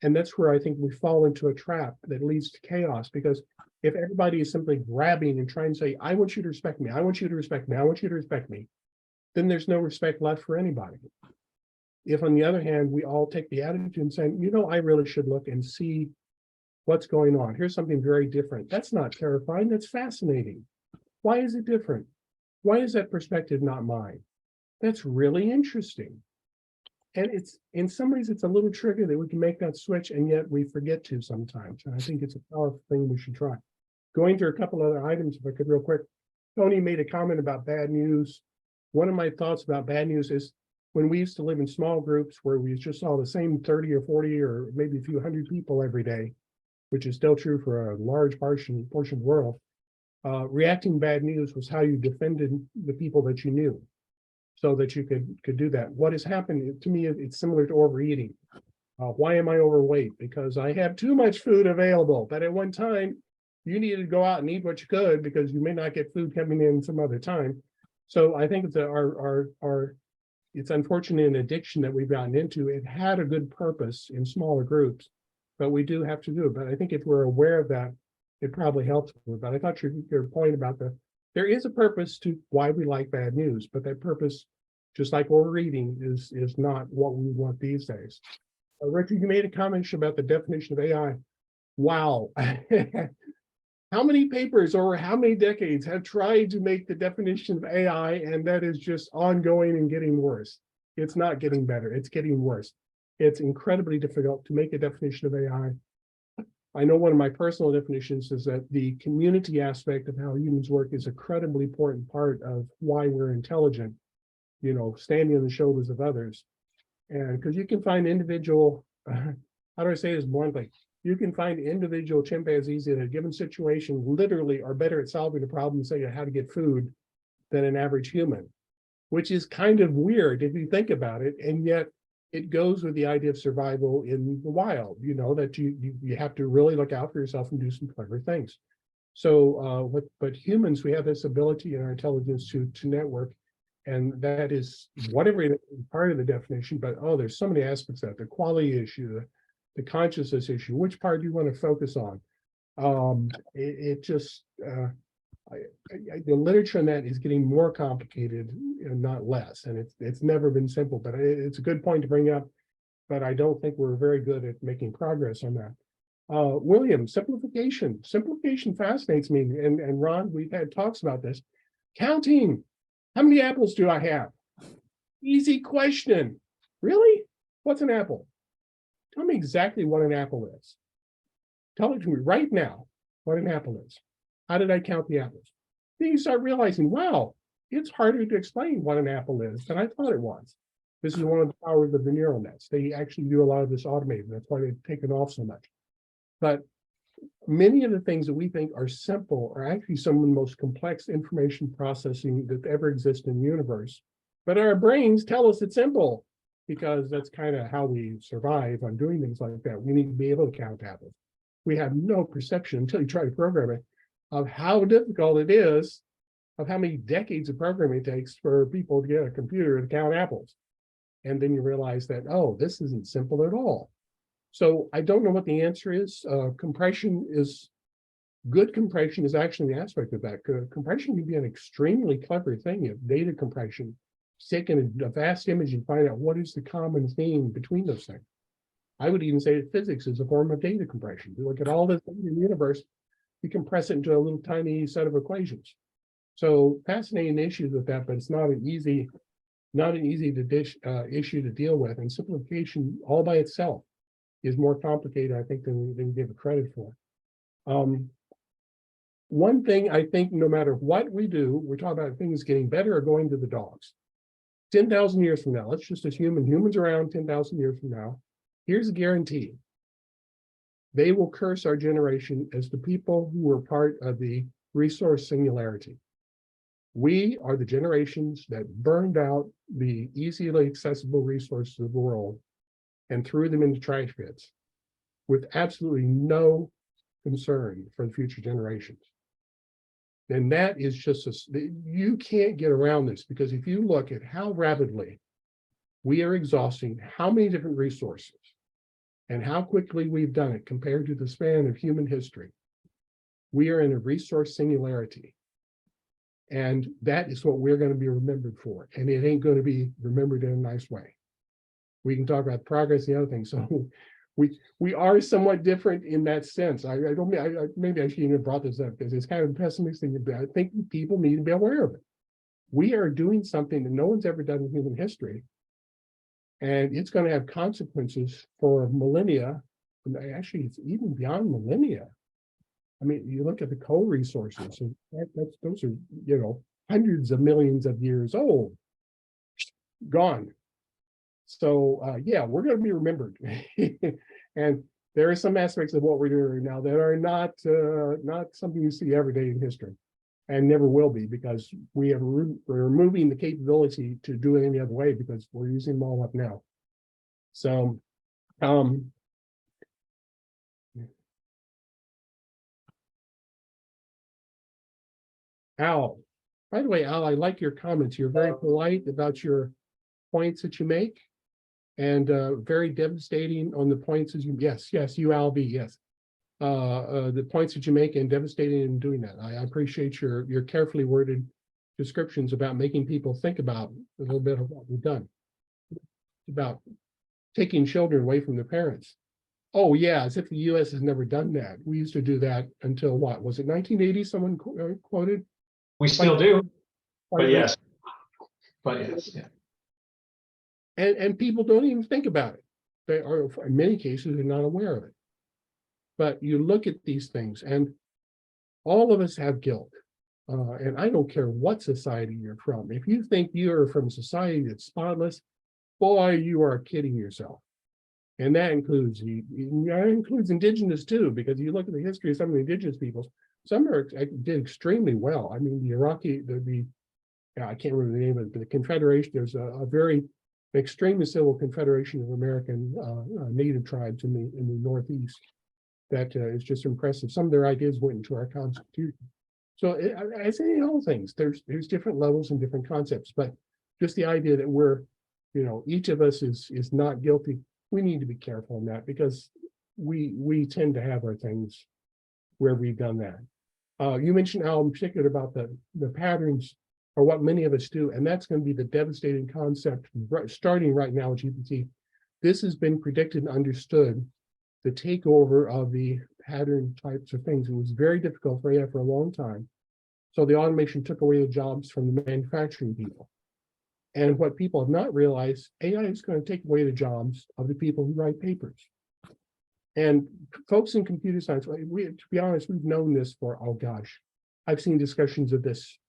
And that's where I think we fall into a trap that leads to chaos, because if everybody is simply grabbing and trying to say, I want you to respect me, I want you to respect me, I want you to respect me, then there's no respect left for anybody. If on the other hand, we all take the attitude and say, I really should look and see what's going on. Here's something very different. That's not terrifying, that's fascinating. Why is it different? Why is that perspective not mine? That's really interesting. And it's, in some ways, it's a little trigger that we can make that switch, and yet we forget to sometimes. And I think it's a powerful thing we should try. Going through a couple other items, if I could real quick. Tony made a comment about bad news. One of my thoughts about bad news is when we used to live in small groups where we just saw the same 30 or 40 or maybe a few hundred people every day, which is still true for a large portion of the world, reacting bad news was how you defended the people that you knew, so that you could do that. What has happened to me, it's similar to overeating. Why am I overweight? Because I have too much food available, but at one time you needed to go out and eat what you could because you may not get food coming in some other time. So I think it's unfortunate an addiction that we've gotten into. It had a good purpose in smaller groups, but we do have to do it. But I think if we're aware of that, it probably helps. But I thought your point about there is a purpose to why we like bad news, but that purpose, just like overeating, is not what we want these days. Richard, you made a comment about the definition of AI. Wow. How many papers over how many decades have tried to make the definition of AI, and that is just ongoing and getting worse. It's not getting better, it's getting worse. It's incredibly difficult to make a definition of AI. I know one of my personal definitions is that the community aspect of how humans work is a incredibly important part of why we're intelligent, standing on the shoulders of others. And because you can find individual, how do I say this bluntly? You can find individual chimpanzees in a given situation literally are better at solving a problem, say how to get food, than an average human, which is kind of weird if you think about it. And yet it goes with the idea of survival in the wild, that you have to really look out for yourself and do some clever things. So, but humans, we have this ability in our intelligence to network, and that is whatever it is, part of the definition. But there's so many aspects of that: the quality issue, the consciousness issue. Which part do you want to focus on? The literature on that is getting more complicated and not less, and it's never been simple. But it's a good point to bring up. But I don't think we're very good at making progress on that. William, simplification. Simplification fascinates me, and Ron, we've had talks about this. Counting. How many apples do I have? Easy question. Really? What's an apple? Tell me exactly what an apple is. Tell it to me right now what an apple is. How did I count the apples? Then you start realizing, wow, it's harder to explain what an apple is than I thought it was. This is one of the powers of the neural nets. They actually do a lot of this automated. That's why they've taken off so much. But many of the things that we think are simple are actually some of the most complex information processing that ever exists in the universe. But our brains tell us it's simple, because that's kind of how we survive on doing things like that. We need to be able to count apples. We have no perception until you try to program it of how difficult it is of how many decades of programming it takes for people to get a computer to count apples. And then you realize that, oh, this isn't simple at all. So I don't know what the answer is. Good compression is actually an aspect of that. Compression can be an extremely clever thing. If data compression, taking a vast image and find out what is the common theme between those things. I would even say that physics is a form of data compression. You look at all the things in the universe, you compress it into a little tiny set of equations. So fascinating issues with that, but it's not an easy issue to deal with. And simplification all by itself is more complicated, I think, than we give it credit for. One thing I think, no matter what we do, we're talking about things getting better or going to the dogs. 10,000 years from now, let's just assume humans around 10,000 years from now, here's a guarantee. They will curse our generation as the people who were part of the resource singularity. We are the generations that burned out the easily accessible resources of the world and threw them into trash pits with absolutely no concern for the future generations. And that is just, you can't get around this, because if you look at how rapidly we are exhausting how many different resources and how quickly we've done it compared to the span of human history, we are in a resource singularity. And that is what we're going to be remembered for. And it ain't going to be remembered in a nice way. We can talk about progress and the other things. So we are somewhat different in that sense. Maybe I shouldn't have brought this up because it's kind of pessimistic. I think people need to be aware of it. We are doing something that no one's ever done in human history. And it's going to have consequences for millennia. And actually, it's even beyond millennia. I mean, you look at the coal resources, and those are, hundreds of millions of years old, gone. So yeah, we're going to be remembered. And there are some aspects of what we're doing right now that are not something you see every day in history, and never will be, because we're removing the capability to do it any other way because we're using them all up now. So Al, by the way, Al, I like your comments. You're very polite about your points that you make, and very devastating on the points as you, yes, you, Al B, yes. The points that you make, and devastating in doing that. I appreciate your carefully worded descriptions about making people think about a little bit of what we've done. About taking children away from their parents. Oh yeah, as if the US has never done that. We used to do that until what, was it 1980 someone quoted? We still do, but yes. But yes, yeah. And people don't even think about it. They are, in many cases, they're not aware of it. But you look at these things, and all of us have guilt. And I don't care what society you're from. If you think you're from a society that's spotless, boy, you are kidding yourself. And that includes indigenous too, because you look at the history of some of the indigenous peoples, some did extremely well. I mean, the Iraqi, I can't remember the name of it, but the Confederation, there's a very extremely civil confederation of American native tribes in the Northeast that is just impressive. Some of their ideas went into our Constitution. So I say all things, there's different levels and different concepts, but just the idea that we're, each of us is not guilty. We need to be careful in that, because we tend to have our things where we've done that. You mentioned, Al, in particular about the patterns, or what many of us do, and that's going to be the devastating concept starting right now with GPT. This has been predicted and understood, the takeover of the pattern types of things. It was very difficult for AI for a long time. So the automation took away the jobs from the manufacturing people. And what people have not realized, AI is going to take away the jobs of the people who write papers. And folks in computer science, to be honest, we've known this for, oh gosh, I've seen discussions of this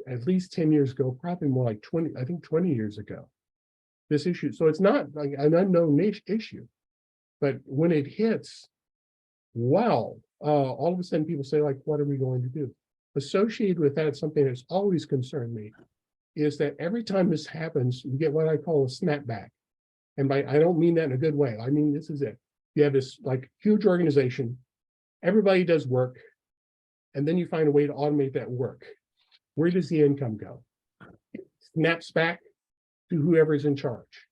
at least 10 years ago, probably more like 20 years ago, this issue. So it's not like an unknown issue, but when it hits, wow, all of a sudden people say, like, what are we going to do? Associated with that, something that's always concerned me is that every time this happens, you get what I call a snapback. And I don't mean that in a good way. I mean, this is it. You have this like huge organization, everybody does work, and then you find a way to automate that work. where does the income go? It snaps back to whoever's in charge.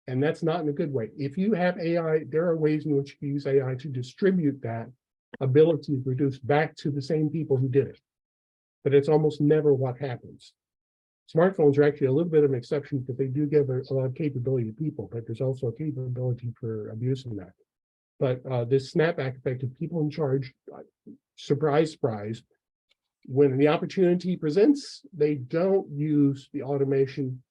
And that's not in a good way. If you have AI, there are ways in which you use AI to distribute that ability to produce back to the same people who did it. But it's almost never what happens. Smartphones are actually a little bit of an exception because they do give a lot of capability to people, but there's also a capability for abusing that. But this snapback effect of people in charge, surprise, surprise, when the opportunity presents, they don't use the automation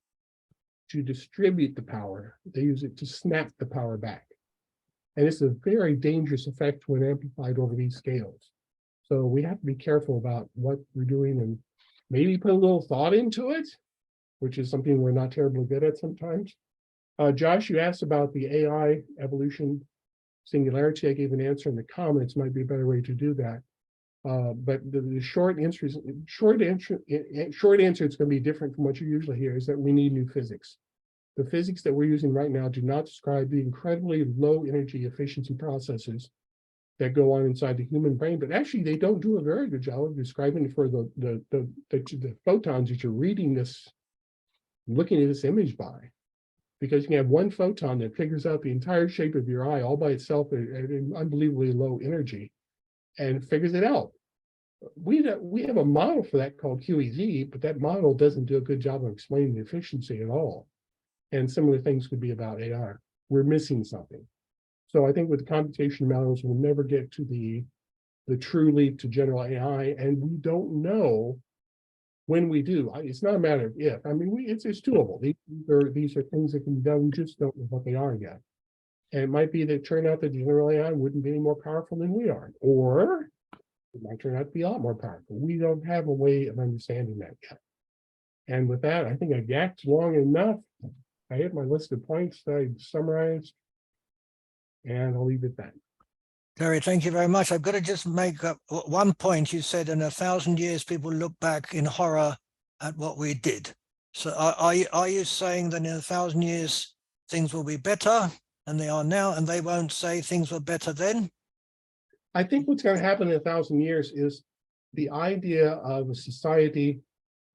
to distribute the power. They use it to snap the power back. And it's a very dangerous effect when amplified over these scales. So we have to be careful about what we're doing and maybe put a little thought into it, which is something we're not terribly good at sometimes. Josh, you asked about the AI evolution singularity. I gave an answer in the comments, might be a better way to do that. But the short answer is it's going to be different from what you usually hear, is that we need new physics. The physics that we're using right now do not describe the incredibly low energy efficiency processes that go on inside the human brain, but actually they don't do a very good job of describing it for the photons that you're reading this, looking at this image by. Because you can have one photon that figures out the entire shape of your eye all by itself at an unbelievably low energy and figures it out. We have a model for that called QEZ, but that model doesn't do a good job of explaining the efficiency at all. And similar things could be about AI. We're missing something. So I think with the computation models, we'll never get to the true leap to general AI, and we don't know when we do. It's not a matter of if. I mean, it's doable. These are things that can be done. We just don't know what they are yet. And it might be that turn out that general AI wouldn't be any more powerful than we are, or it might turn out to be a lot more powerful. We don't have a way of understanding that yet. And with that, I think I've yacked long enough. I hit my list of points that I summarized, and I'll leave it at that. Terry, thank you very much. I've got to just make up one point. You said in 1,000 years, people look back in horror at what we did. So are you saying that in 1,000 years, things will be better than they are now, and they won't say things were better then? I think what's going to happen in 1,000 years is the idea of a society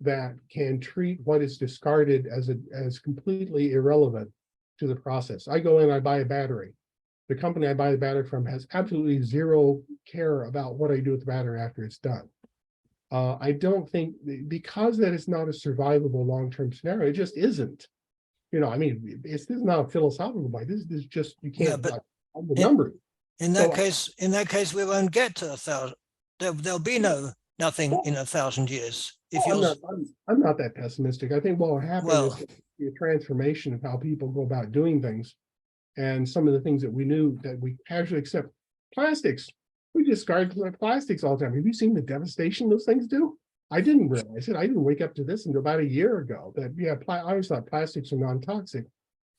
that can treat what is discarded as completely irrelevant to the process. I go in, I buy a battery. The company I buy the battery from has absolutely zero care about what I do with the battery after it's done. I don't think, because that is not a survivable long-term scenario, it just isn't. You know, I mean, this is not a philosophical point. This is just, you can't the numbers. In that case, we won't get to 1,000. There'll be nothing in 1,000 years. I'm not that pessimistic. I think what will happen is a transformation of how people go about doing things. And some of the things that we knew that we casually accept. Plastics, we discard plastics all the time. Have you seen the devastation those things do? I didn't realize it. I didn't wake up to this until about a year ago. That I always thought plastics are non-toxic.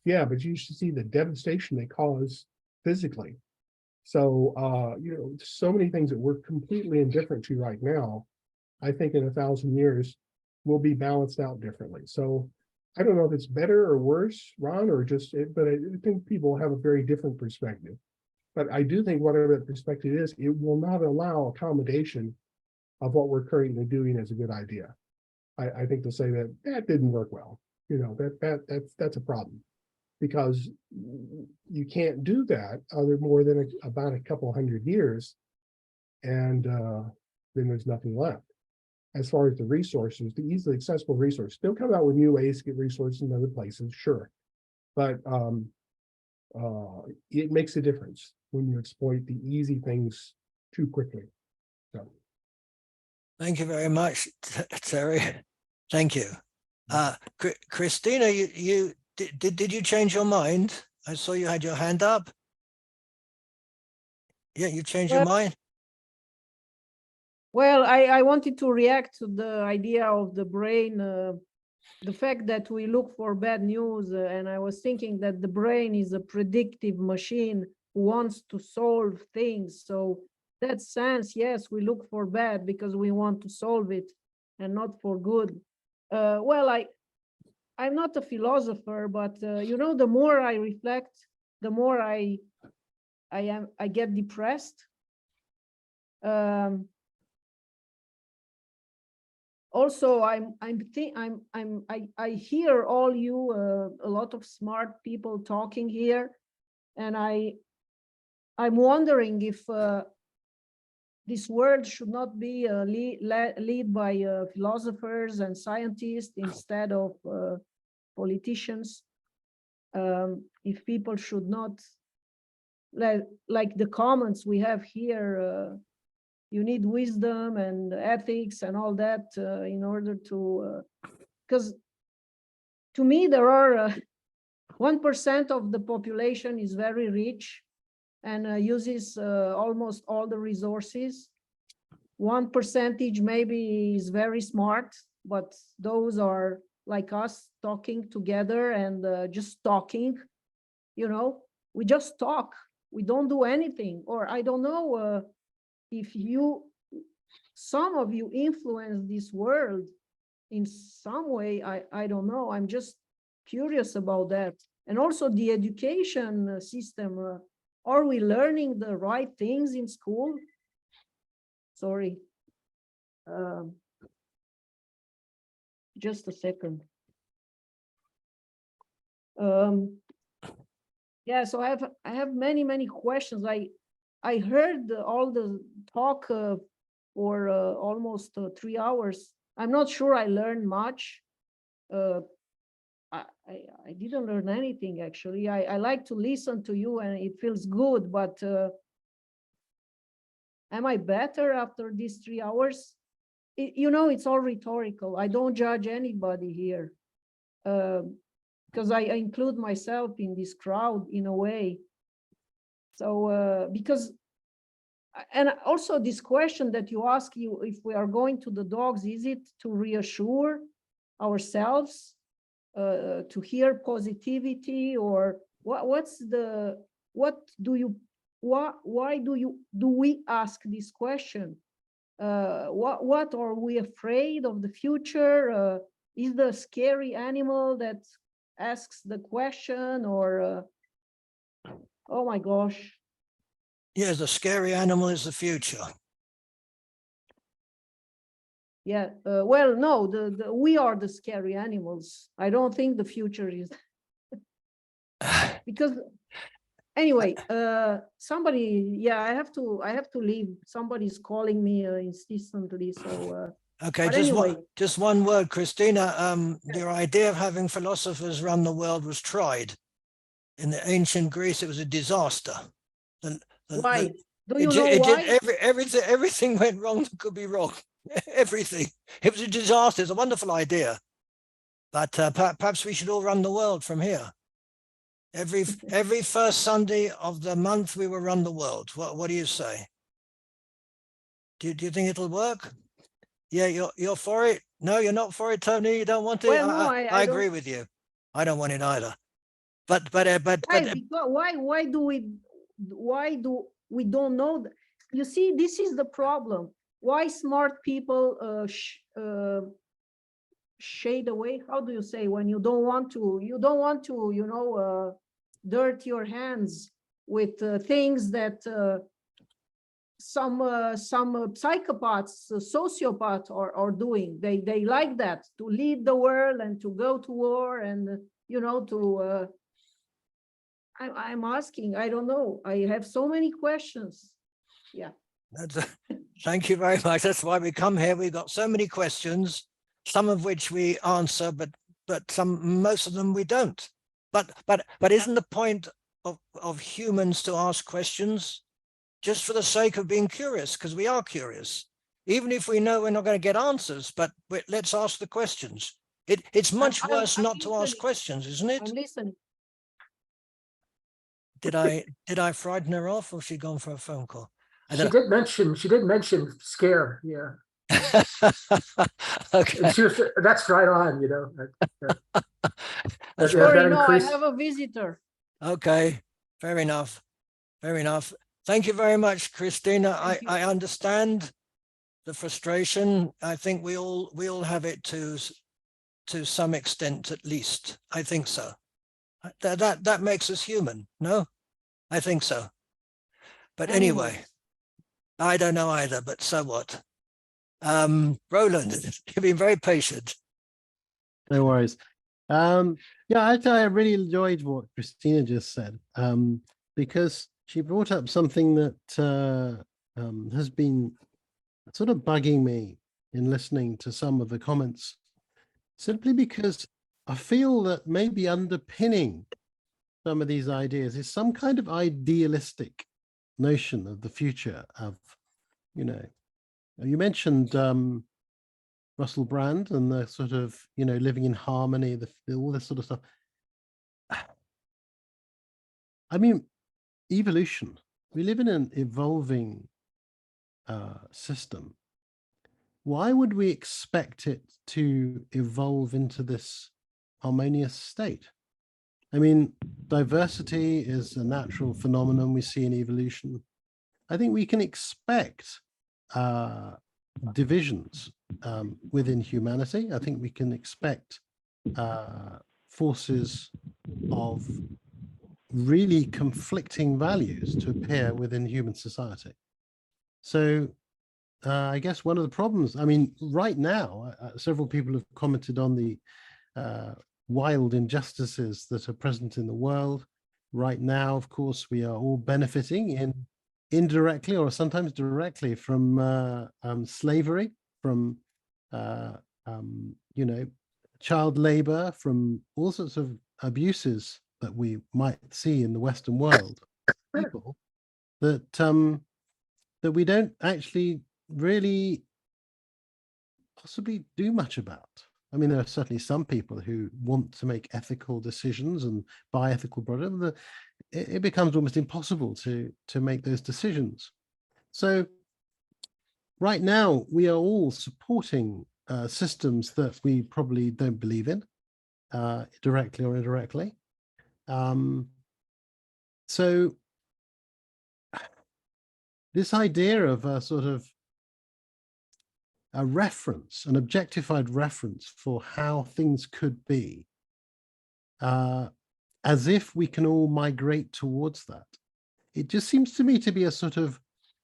Yeah, but you should see the devastation they cause physically. So you know, so many things that we're completely indifferent to right now, I think in 1,000 years will be balanced out differently. So I don't know if it's better or worse, Ron, or just it, but I think people have a very different perspective. But I do think whatever that perspective is, it will not allow accommodation of what we're currently doing as a good idea. I think to say that didn't work well, you know, that's a problem, because you can't do that more than about a couple hundred years, and then there's nothing left. As far as the resources, the easily accessible resources, they'll come out with new ways to get resources in other places, sure. But it makes a difference when you exploit the easy things too quickly. So. Thank you very much, Terry. Thank you. Christina, did you change your mind? I saw you had your hand up. Yeah, you changed your mind? Well, I wanted to react to the idea of the brain, the fact that we look for bad news, and I was thinking that the brain is a predictive machine who wants to solve things. So in that sense, yes, we look for bad because we want to solve it and not for good. Well, I'm not a philosopher, but you know, the more I reflect, the more I get depressed. also I hear all you a lot of smart people talking here, and I'm wondering if this world should not be led by philosophers and scientists instead of politicians. If people should not, like the comments we have here, you need wisdom and ethics and all that in order to, because to me there are 1% of the population is very rich and uses almost all the resources. 1% maybe is very smart, but those are like us talking together and just talking, you know, we just talk, we don't do anything. Or I don't know if some of you influence this world in some way, I don't know, I'm just curious about that. And also the education system, are we learning the right things in school? Sorry. Just a second. Yeah, so I have many questions. I heard all the talk for almost 3 hours. I'm not sure I learned much. I didn't learn anything, actually. I like to listen to you and it feels good, but am I better after these 3 hours? You know, it's all rhetorical. I don't judge anybody here because I include myself in this crowd in a way. So because, and also this question that you ask, you if we are going to the dogs, is it to reassure ourselves, to hear positivity, or why do we ask this question? What are we afraid of the future? Is the scary animal that asks the question, or oh my gosh. Yes, the scary animal is the future. Yeah, well, no, we are the scary animals. I don't think the future is because anyway, somebody, yeah, I have to leave. Somebody's calling me insistently. So okay, anyway. just one word, Christina. Your idea of having philosophers run the world was tried. In the ancient Greece, it was a disaster. Why? Do you know why? Everything went wrong that could be wrong. Everything. It was a disaster. It's a wonderful idea, but perhaps we should all run the world from here. Every first Sunday of the month, we will run the world. What do you say? Do you think it'll work? Yeah, you're for it. No, you're not for it, Tony. You don't want it. Well, no, I agree with you. I don't want it either. But why do we don't know that? You see, this is the problem. Why smart people shade away? How do you say when you don't want to, you know, dirt your hands with things that some psychopaths, sociopaths are doing. They like that, to lead the world and to go to war and, you know, to I'm asking, I don't know. I have so many questions. Yeah. Thank you very much. That's why we come here. We've got so many questions, some of which we answer, but most of them we don't. But isn't the point of humans to ask questions just for the sake of being curious? Because we are curious, even if we know we're not going to get answers. But let's ask the questions. It's much worse not to ask questions, isn't it? I'm listening. Did I frighten her off, or she gone for a phone call? She did mention scare, yeah. Okay. And that's right on, you know. Sorry, no, I have a visitor. Okay, fair enough. Fair enough. Thank you very much, Christina. I understand the frustration. I think we all have it to some extent, at least. I think so. That makes us human, no? I think so. But anyway, I don't know either, but so what? Roland, you've been very patient. No worries. Yeah, I really enjoyed what Christina just said, because she brought up something that has been sort of bugging me in listening to some of the comments, simply because I feel that maybe underpinning some of these ideas is some kind of idealistic notion of the future of, you mentioned Russell Brand and the sort of, living in harmony, all this sort of stuff. I mean, evolution. We live in an evolving system. Why would we expect it to evolve into this harmonious state? I mean, diversity is a natural phenomenon we see in evolution. I think we can expect divisions within humanity. I think we can expect forces of really conflicting values to appear within human society. So I guess one of the problems, I mean, right now, several people have commented on the wild injustices that are present in the world. Right now, of course, we are all benefiting indirectly or sometimes directly from slavery, from child labor, from all sorts of abuses that we might see in the Western world. People that we don't actually really possibly do much about. I mean, there are certainly some people who want to make ethical decisions and buy ethical products. It becomes almost impossible to make those decisions. So right now, we are all supporting systems that we probably don't believe in, directly or indirectly. So this idea of a sort of a reference, an objectified reference for how things could be, as if we can all migrate towards that. It just seems to me to be a sort of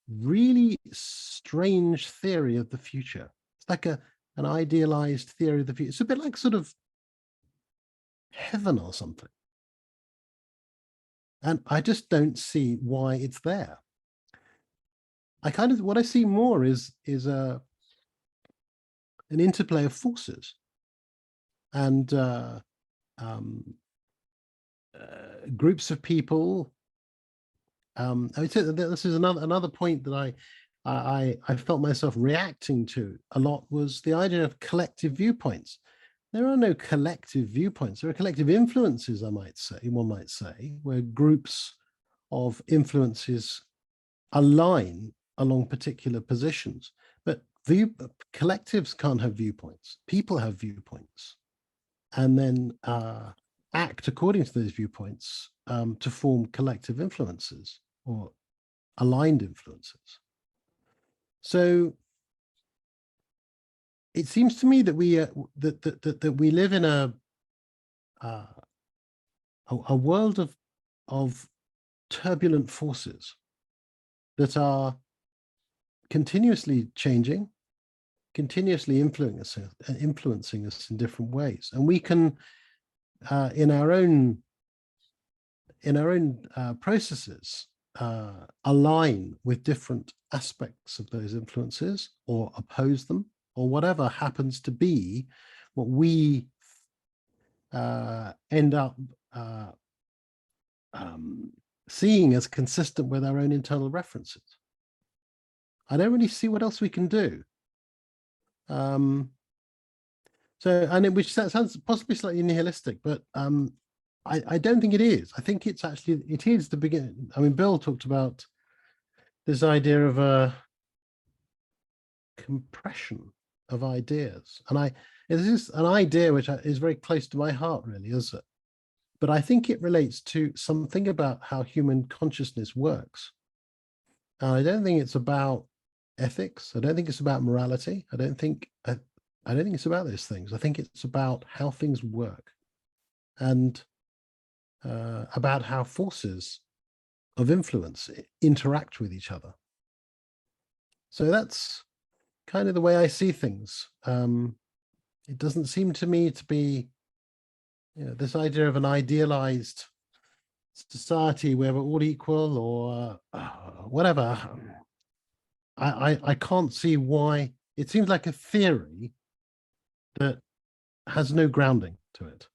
really strange theory of the future. It's like an idealized theory of the future. It's a bit like sort of heaven or something. And I just don't see why it's there. What I see more is an interplay of forces and groups of people. I would say that this is another point that I felt myself reacting to a lot, was the idea of collective viewpoints. There are no collective viewpoints. There are collective influences, one might say, where groups of influences align along particular positions. But collectives can't have viewpoints. People have viewpoints, and then act according to those viewpoints to form collective influences or aligned influences. So it seems to me that we that we live in a world of turbulent forces that are continuously changing, continuously influencing us in different ways, and we can, in our own processes, align with different aspects of those influences or oppose them, or whatever happens to be what we end up seeing as consistent with our own internal references. I don't really see what else we can do. Which sounds possibly slightly nihilistic, but I don't think it is. I think it is the beginning. I mean, Bill talked about this idea of a compression of ideas, and this is an idea which is very close to my heart, really, is it? But I think it relates to something about how human consciousness works. I don't think it's about ethics. I don't think it's about morality. I don't think it's about those things. I think it's about how things work, and about how forces of influence interact with each other. So that's kind of the way I see things. It doesn't seem to me to be, this idea of an idealized society where we're all equal or whatever. I can't see why. It seems like a theory that has no grounding to it.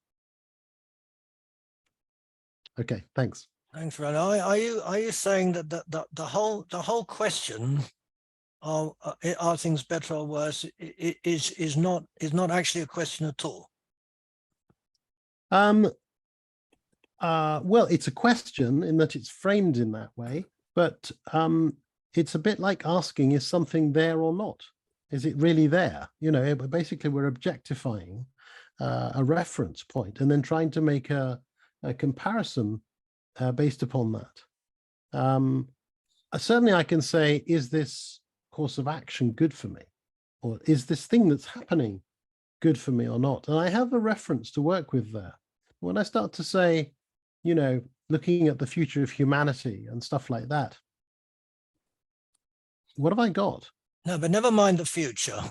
Okay, thanks. Thanks, Ronald. Are you saying that the whole question of are things better or worse is not actually a question at all? Well, it's a question in that it's framed in that way, but it's a bit like asking, is something there or not? Is it really there? Basically we're objectifying a reference point and then trying to make a comparison based upon that. Certainly I can say, is this course of action good for me? Or is this thing that's happening good for me or not? And I have a reference to work with there. When I start to say, looking at the future of humanity and stuff like that, what have I got? No, but never mind the future.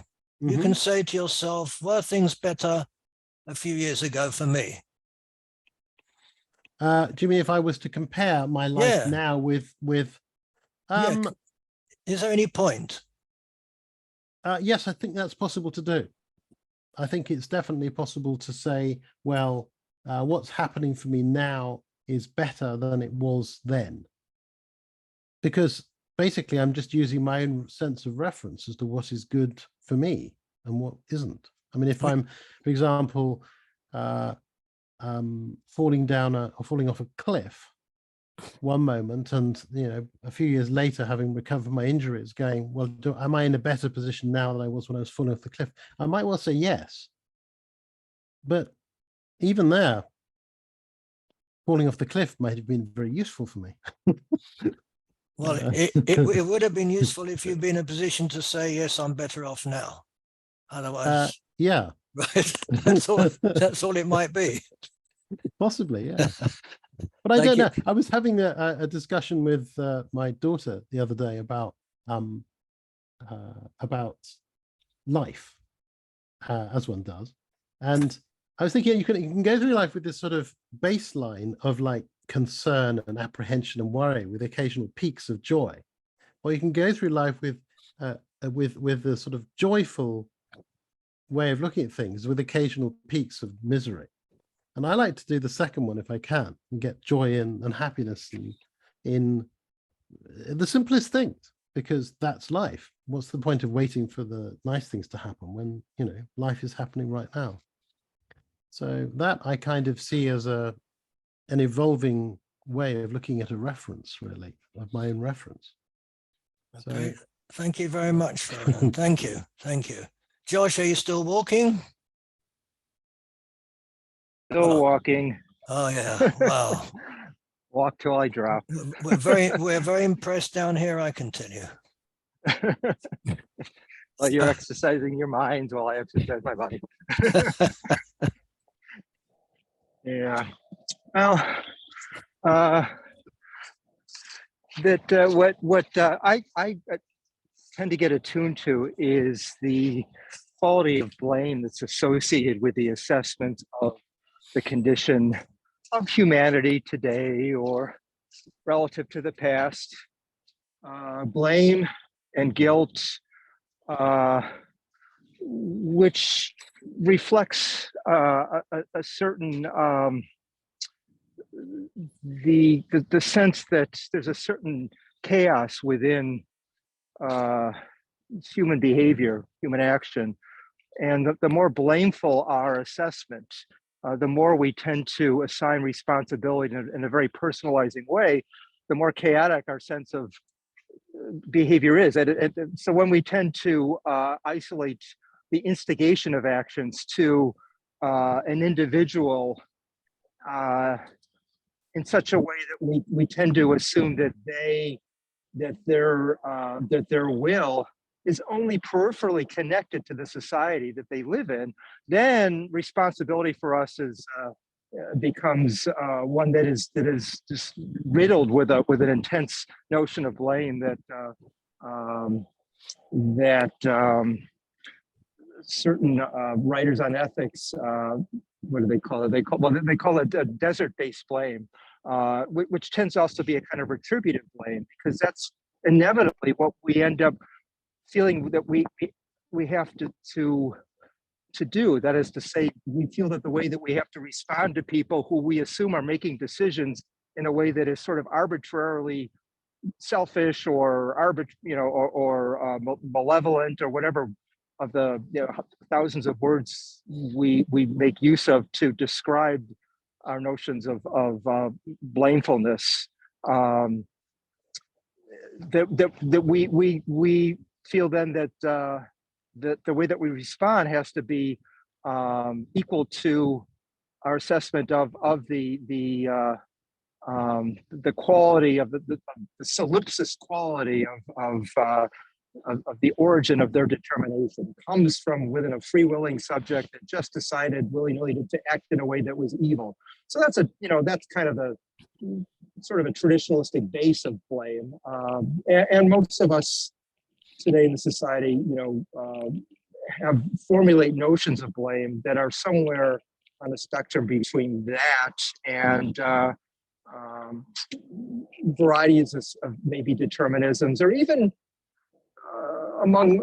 You can say to yourself, were things better a few years ago for me? Do you mean if I was to compare my life now with is there any point? Yes, I think that's possible to do. I think it's definitely possible to say, well, what's happening for me now is better than it was then. Because basically I'm just using my own sense of reference as to what is good for me and what isn't. I mean, if I'm, for example, falling off a cliff one moment and a few years later having recovered my injuries, going, well, am I in a better position now than I was when I was falling off the cliff? I might well say yes, but even there, falling off the cliff might have been very useful for me. Well, it would have been useful if you'd been in a position to say, yes, I'm better off now. Otherwise, yeah, right. That's all it might be. Possibly, yeah. But I don't know. I was having a discussion with my daughter the other day about life, as one does, and I was thinking you can go through life with this sort of baseline of like concern and apprehension and worry with occasional peaks of joy, or you can go through life with the sort of joyful way of looking at things with occasional peaks of misery. And I like to do the second one if I can, and get joy and happiness in the simplest things, because that's life. What's the point of waiting for the nice things to happen when life is happening right now? So that I kind of see as an evolving way of looking at a reference, really, of my own reference. Okay. So, thank you very much, Roland. Thank you. Thank you. Josh, are you still walking? Still walking. Oh yeah. Wow. Walk till I drop. We're very impressed down here, I can tell you. Well, you're exercising your minds while I exercise my body. Yeah. Well, what I tend to get attuned to is the quality of blame that's associated with the assessment of the condition of humanity today or relative to the past. Blame and guilt, which reflects a certain the sense that there's a certain chaos within human behavior, human action, and the more blameful our assessment, the more we tend to assign responsibility in a very personalizing way, the more chaotic our sense of behavior is. So when we tend to isolate the instigation of actions to an individual in such a way that we tend to assume that their will is only peripherally connected to the society that they live in, then responsibility for us becomes one that is just riddled with an intense notion of blame that that certain writers on ethics, what do they call it? They call it a desert-based blame, which tends also to be a kind of retributive blame, because that's inevitably what we end up feeling that we have to do. That is to say, we feel that the way that we have to respond to people who we assume are making decisions in a way that is sort of arbitrarily selfish or malevolent, or whatever of the thousands of words we make use of to describe our notions of blamefulness. That we feel then that the way that we respond has to be equal to our assessment of the quality of the solipsis quality of the origin of their determination. It comes from within a free-willing subject that just decided willy-nilly to act in a way that was evil. So that's that's kind of the sort of a traditionalistic base of blame, and most of us today in the society, have formulate notions of blame that are somewhere on the spectrum between that and varieties of maybe determinisms, or even among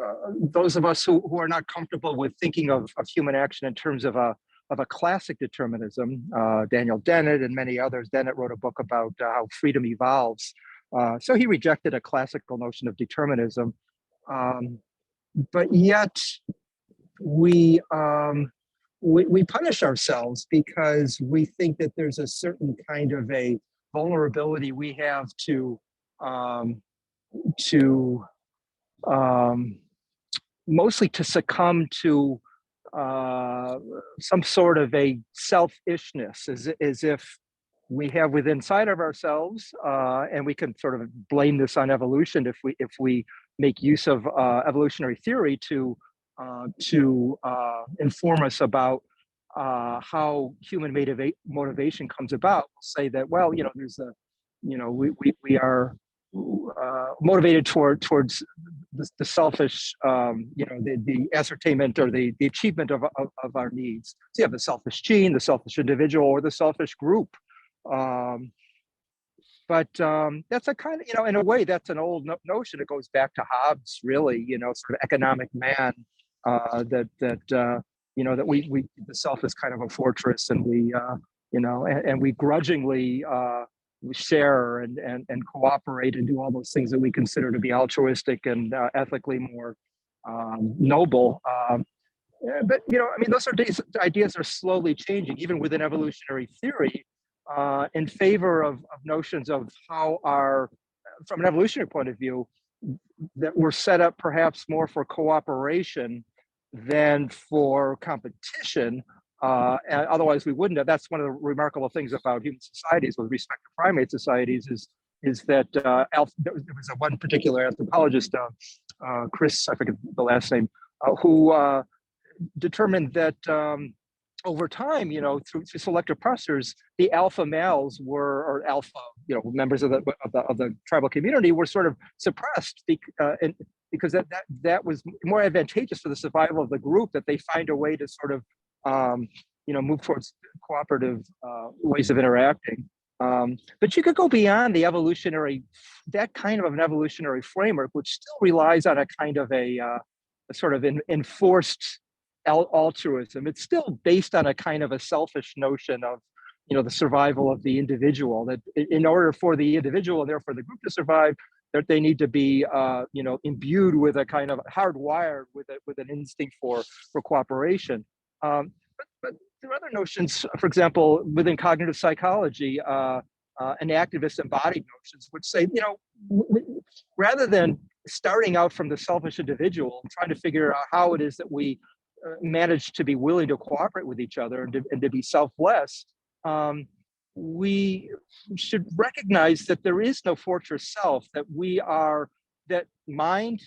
those of us who are not comfortable with thinking of human action in terms of a classic determinism. Daniel Dennett and many others. Dennett wrote a book about how freedom evolves. So he rejected a classical notion of determinism. But yet we punish ourselves because we think that there's a certain kind of a vulnerability we have to mostly to succumb to some sort of a selfishness, as if we have within inside of ourselves, and we can sort of blame this on evolution if we make use of evolutionary theory to inform us about how human motivation comes about. We'll say that, well, there's a, we are motivated towards the selfish, the ascertainment or the achievement of our needs. So you have the selfish gene, the selfish individual, or the selfish group. But that's a kind of, in a way, that's an old notion. It goes back to Hobbes, really, sort of economic man, that we the self is kind of a fortress, and we, and we grudgingly we share and cooperate and do all those things that we consider to be altruistic and ethically more noble. But those ideas are slowly changing, even within evolutionary theory, in favor of notions of how from an evolutionary point of view, that we're set up perhaps more for cooperation than for competition. And otherwise we wouldn't have. That's one of the remarkable things about human societies with respect to primate societies is that there was one particular anthropologist, Chris, I forget the last name, who determined that over time, through selective pressures, the alpha males or alpha, members of the tribal community were sort of suppressed because that was more advantageous for the survival of the group, that they find a way to sort of move towards cooperative ways of interacting. But you could go beyond that kind of an evolutionary framework, which still relies on a kind of a sort of enforced altruism. It's still based on a kind of a selfish notion of, the survival of the individual, that in order for the individual and therefore the group to survive, that they need to be, imbued with a kind of hardwired with an instinct for cooperation. But there are other notions, for example, within cognitive psychology, and activist embodied notions, which say, rather than starting out from the selfish individual and trying to figure out how it is that we manage to be willing to cooperate with each other and to be selfless, we should recognize that there is no fortress self, that mind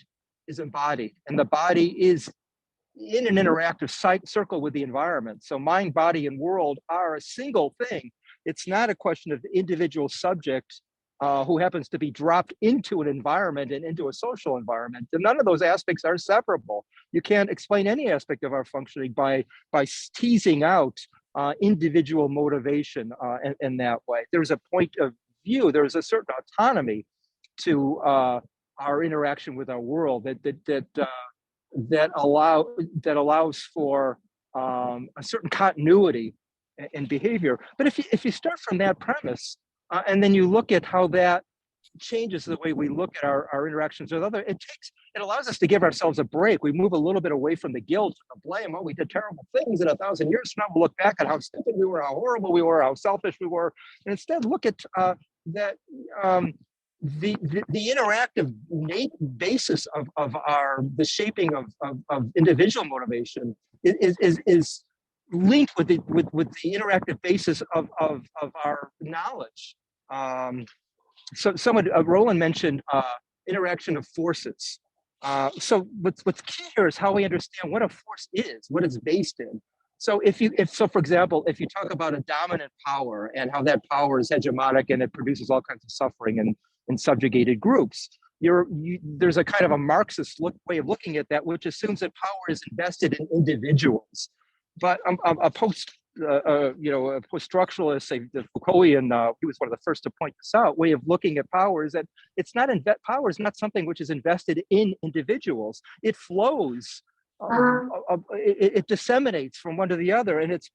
is embodied and the body is in an interactive circle with the environment. So mind, body, and world are a single thing. It's not a question of the individual subject who happens to be dropped into an environment and into a social environment. And none of those aspects are separable. You can't explain any aspect of our functioning by teasing out individual motivation in that way. There's a point of view, there's a certain autonomy to our interaction with our world that allows for a certain continuity in behavior. But if you start from that premise, and then you look at how that changes the way we look at our interactions with others, it allows us to give ourselves a break. We move a little bit away from the guilt, the blame. Oh, we did terrible things, and 1,000 years from now, we'll look back at how stupid we were, how horrible we were, how selfish we were, and instead look at that the interactive basis of the shaping of individual motivation is linked with the interactive basis of our knowledge. So someone, Roland mentioned interaction of forces. So what's key here is how we understand what a force is, what it's based in. So for example, if you talk about a dominant power and how that power is hegemonic and it produces all kinds of suffering in subjugated groups, there's a kind of a Marxist way of looking at that, which assumes that power is invested in individuals. But a post-structuralist, say the Foucaultian, he was one of the first to point this out, way of looking at power is that power is not something which is invested in individuals. It flows, it disseminates from one to the other, and it's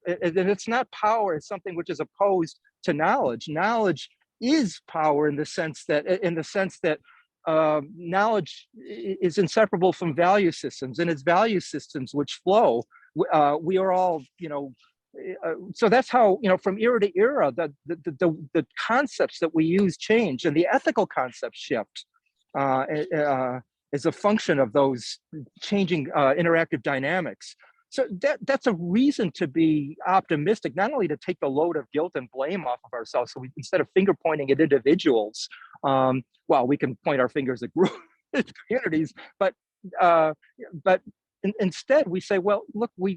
not power. It's something which is opposed to knowledge. Knowledge is power in the sense that knowledge is inseparable from value systems, and it's value systems which flow. We are all, so that's how, from era to era, the concepts that we use change, and the ethical concepts shift as a function of those changing interactive dynamics. So that's a reason to be optimistic, not only to take the load of guilt and blame off of ourselves. So instead of finger pointing at individuals, well, we can point our fingers at groups, communities, but instead we say, well, look, from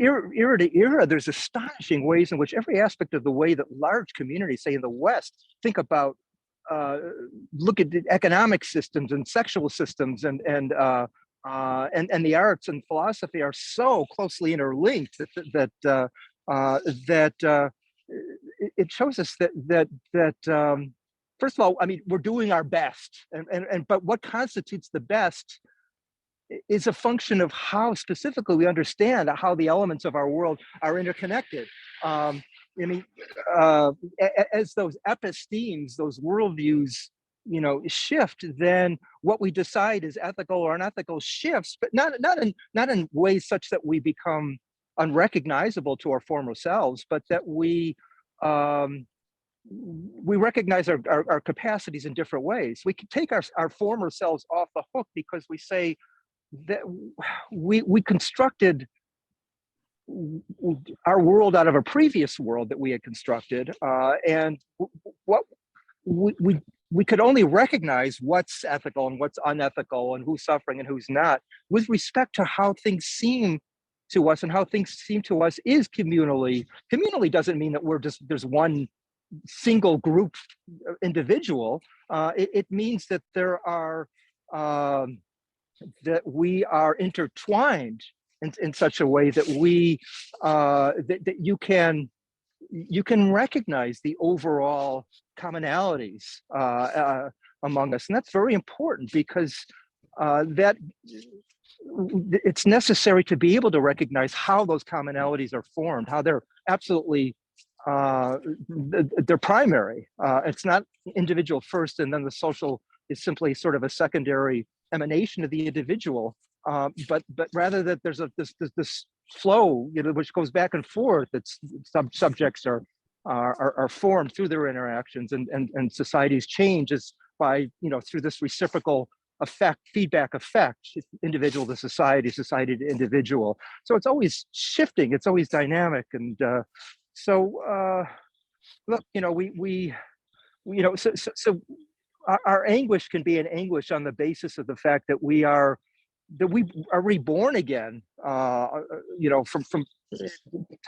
era to era, there's astonishing ways in which every aspect of the way that large communities, say in the West, think about, look at the economic systems and sexual systems and the arts and philosophy are so closely interlinked that it shows us that first of all, I mean, we're doing our best, but what constitutes the best is a function of how specifically we understand how the elements of our world are interconnected. As those epistemes, those worldviews, shift, then what we decide is ethical or unethical shifts, but not in ways such that we become unrecognizable to our former selves, but that we recognize our capacities in different ways. We can take our former selves off the hook because we say that we constructed our world out of a previous world that we had constructed, and what we could only recognize what's ethical and what's unethical and who's suffering and who's not with respect to how things seem to us, and how things seem to us is communally. Communally doesn't mean that there's one single group individual. It means that there are that we are intertwined in such a way that that you can recognize the overall commonalities among us, and that's very important because that it's necessary to be able to recognize how those commonalities are formed, how they're absolutely they're primary. It's not individual first, and then the social is simply sort of a secondary emanation of the individual. But rather that there's this flow, which goes back and forth. It's subjects are formed through their interactions, and societies change by through this reciprocal effect, feedback effect, individual to society, society to individual. So it's always shifting, it's always dynamic, and look, so our anguish can be an anguish on the basis of the fact that we are reborn again, from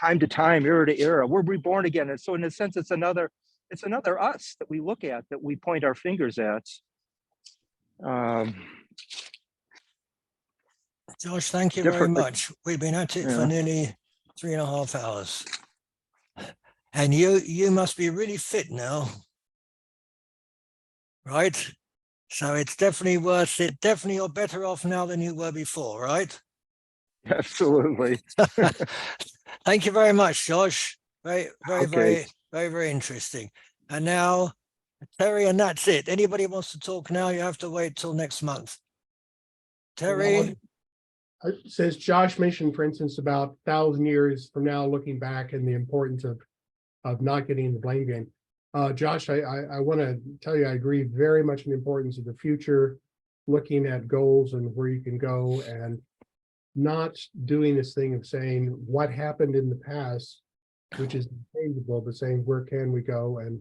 time to time, era to era. We're reborn again. And so in a sense, it's another us that we look at, that we point our fingers at. Josh, thank you very much. We've been at it for nearly 3.5 hours. And you must be really fit now, right? So it's definitely worth it. Definitely you're better off now than you were before, right? Absolutely. Thank you very much, Josh. Very interesting. And now, Terry, and that's it. Anybody wants to talk now, you have to wait till next month. Terry? It says Josh mentioned, for instance, about 1,000 years from now, looking back and the importance of not getting in the blame game. Josh, I want to tell you, I agree very much in the importance of the future, looking at goals and where you can go, and not doing this thing of saying what happened in the past, which is changeable, but saying where can we go and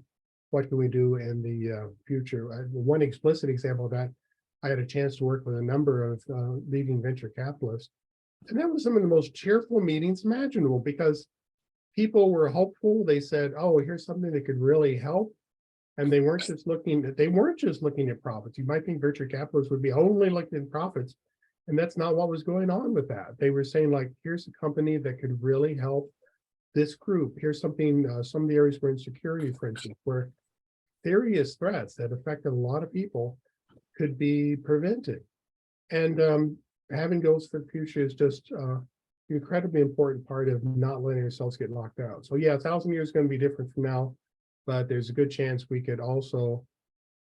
what can we do in the future. One explicit example of that, I had a chance to work with a number of leading venture capitalists, and that was some of the most cheerful meetings imaginable, because people were hopeful. They said, oh, here's something that could really help. And they weren't just looking at profits. You might think venture capitalists would be only looking at profits. And that's not what was going on with that. They were saying, like, here's a company that could really help this group. Here's something, some of the areas were in security, for instance, where serious threats that affected a lot of people could be prevented. And having goals for the future is just incredibly important part of not letting ourselves get locked out. So yeah, 1,000 years is going to be different from now, but there's a good chance we could also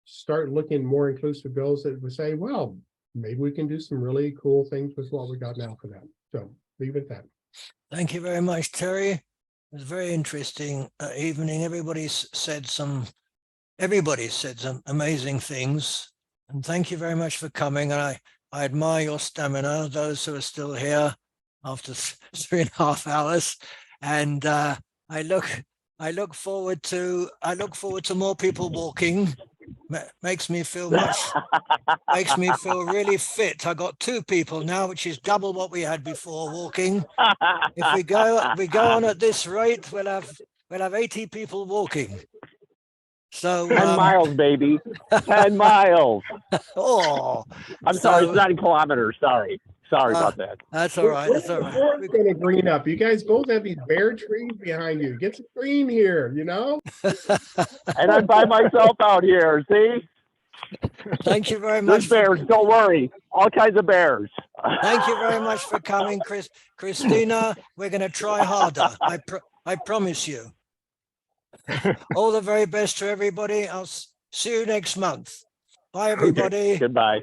start looking more inclusive goals that would say, well, maybe we can do some really cool things with what we got now for that. So leave it at that. Thank you very much, Terry. It was a very interesting evening. Everybody said some amazing things. And thank you very much for coming. And I admire your stamina, those who are still here after 3.5 hours. And I look forward to more people walking. Makes me feel really fit. I got 2 people now, which is double what we had before walking. If we go on at this rate, we'll have 80 people walking. So 10 miles, baby. 10 miles. Oh, I'm sorry, it's 9 kilometers. Sorry about that. That's all right. That's all right. We're going to green up. You guys both have these bare trees behind you. Get some green here, you know? And I'm by myself out here, see? Thank you very much. There's bears, don't worry. All kinds of bears. Thank you very much for coming, Christina. We're going to try harder. I promise you. All the very best to everybody. I'll see you next month. Bye, everybody. Okay. Goodbye.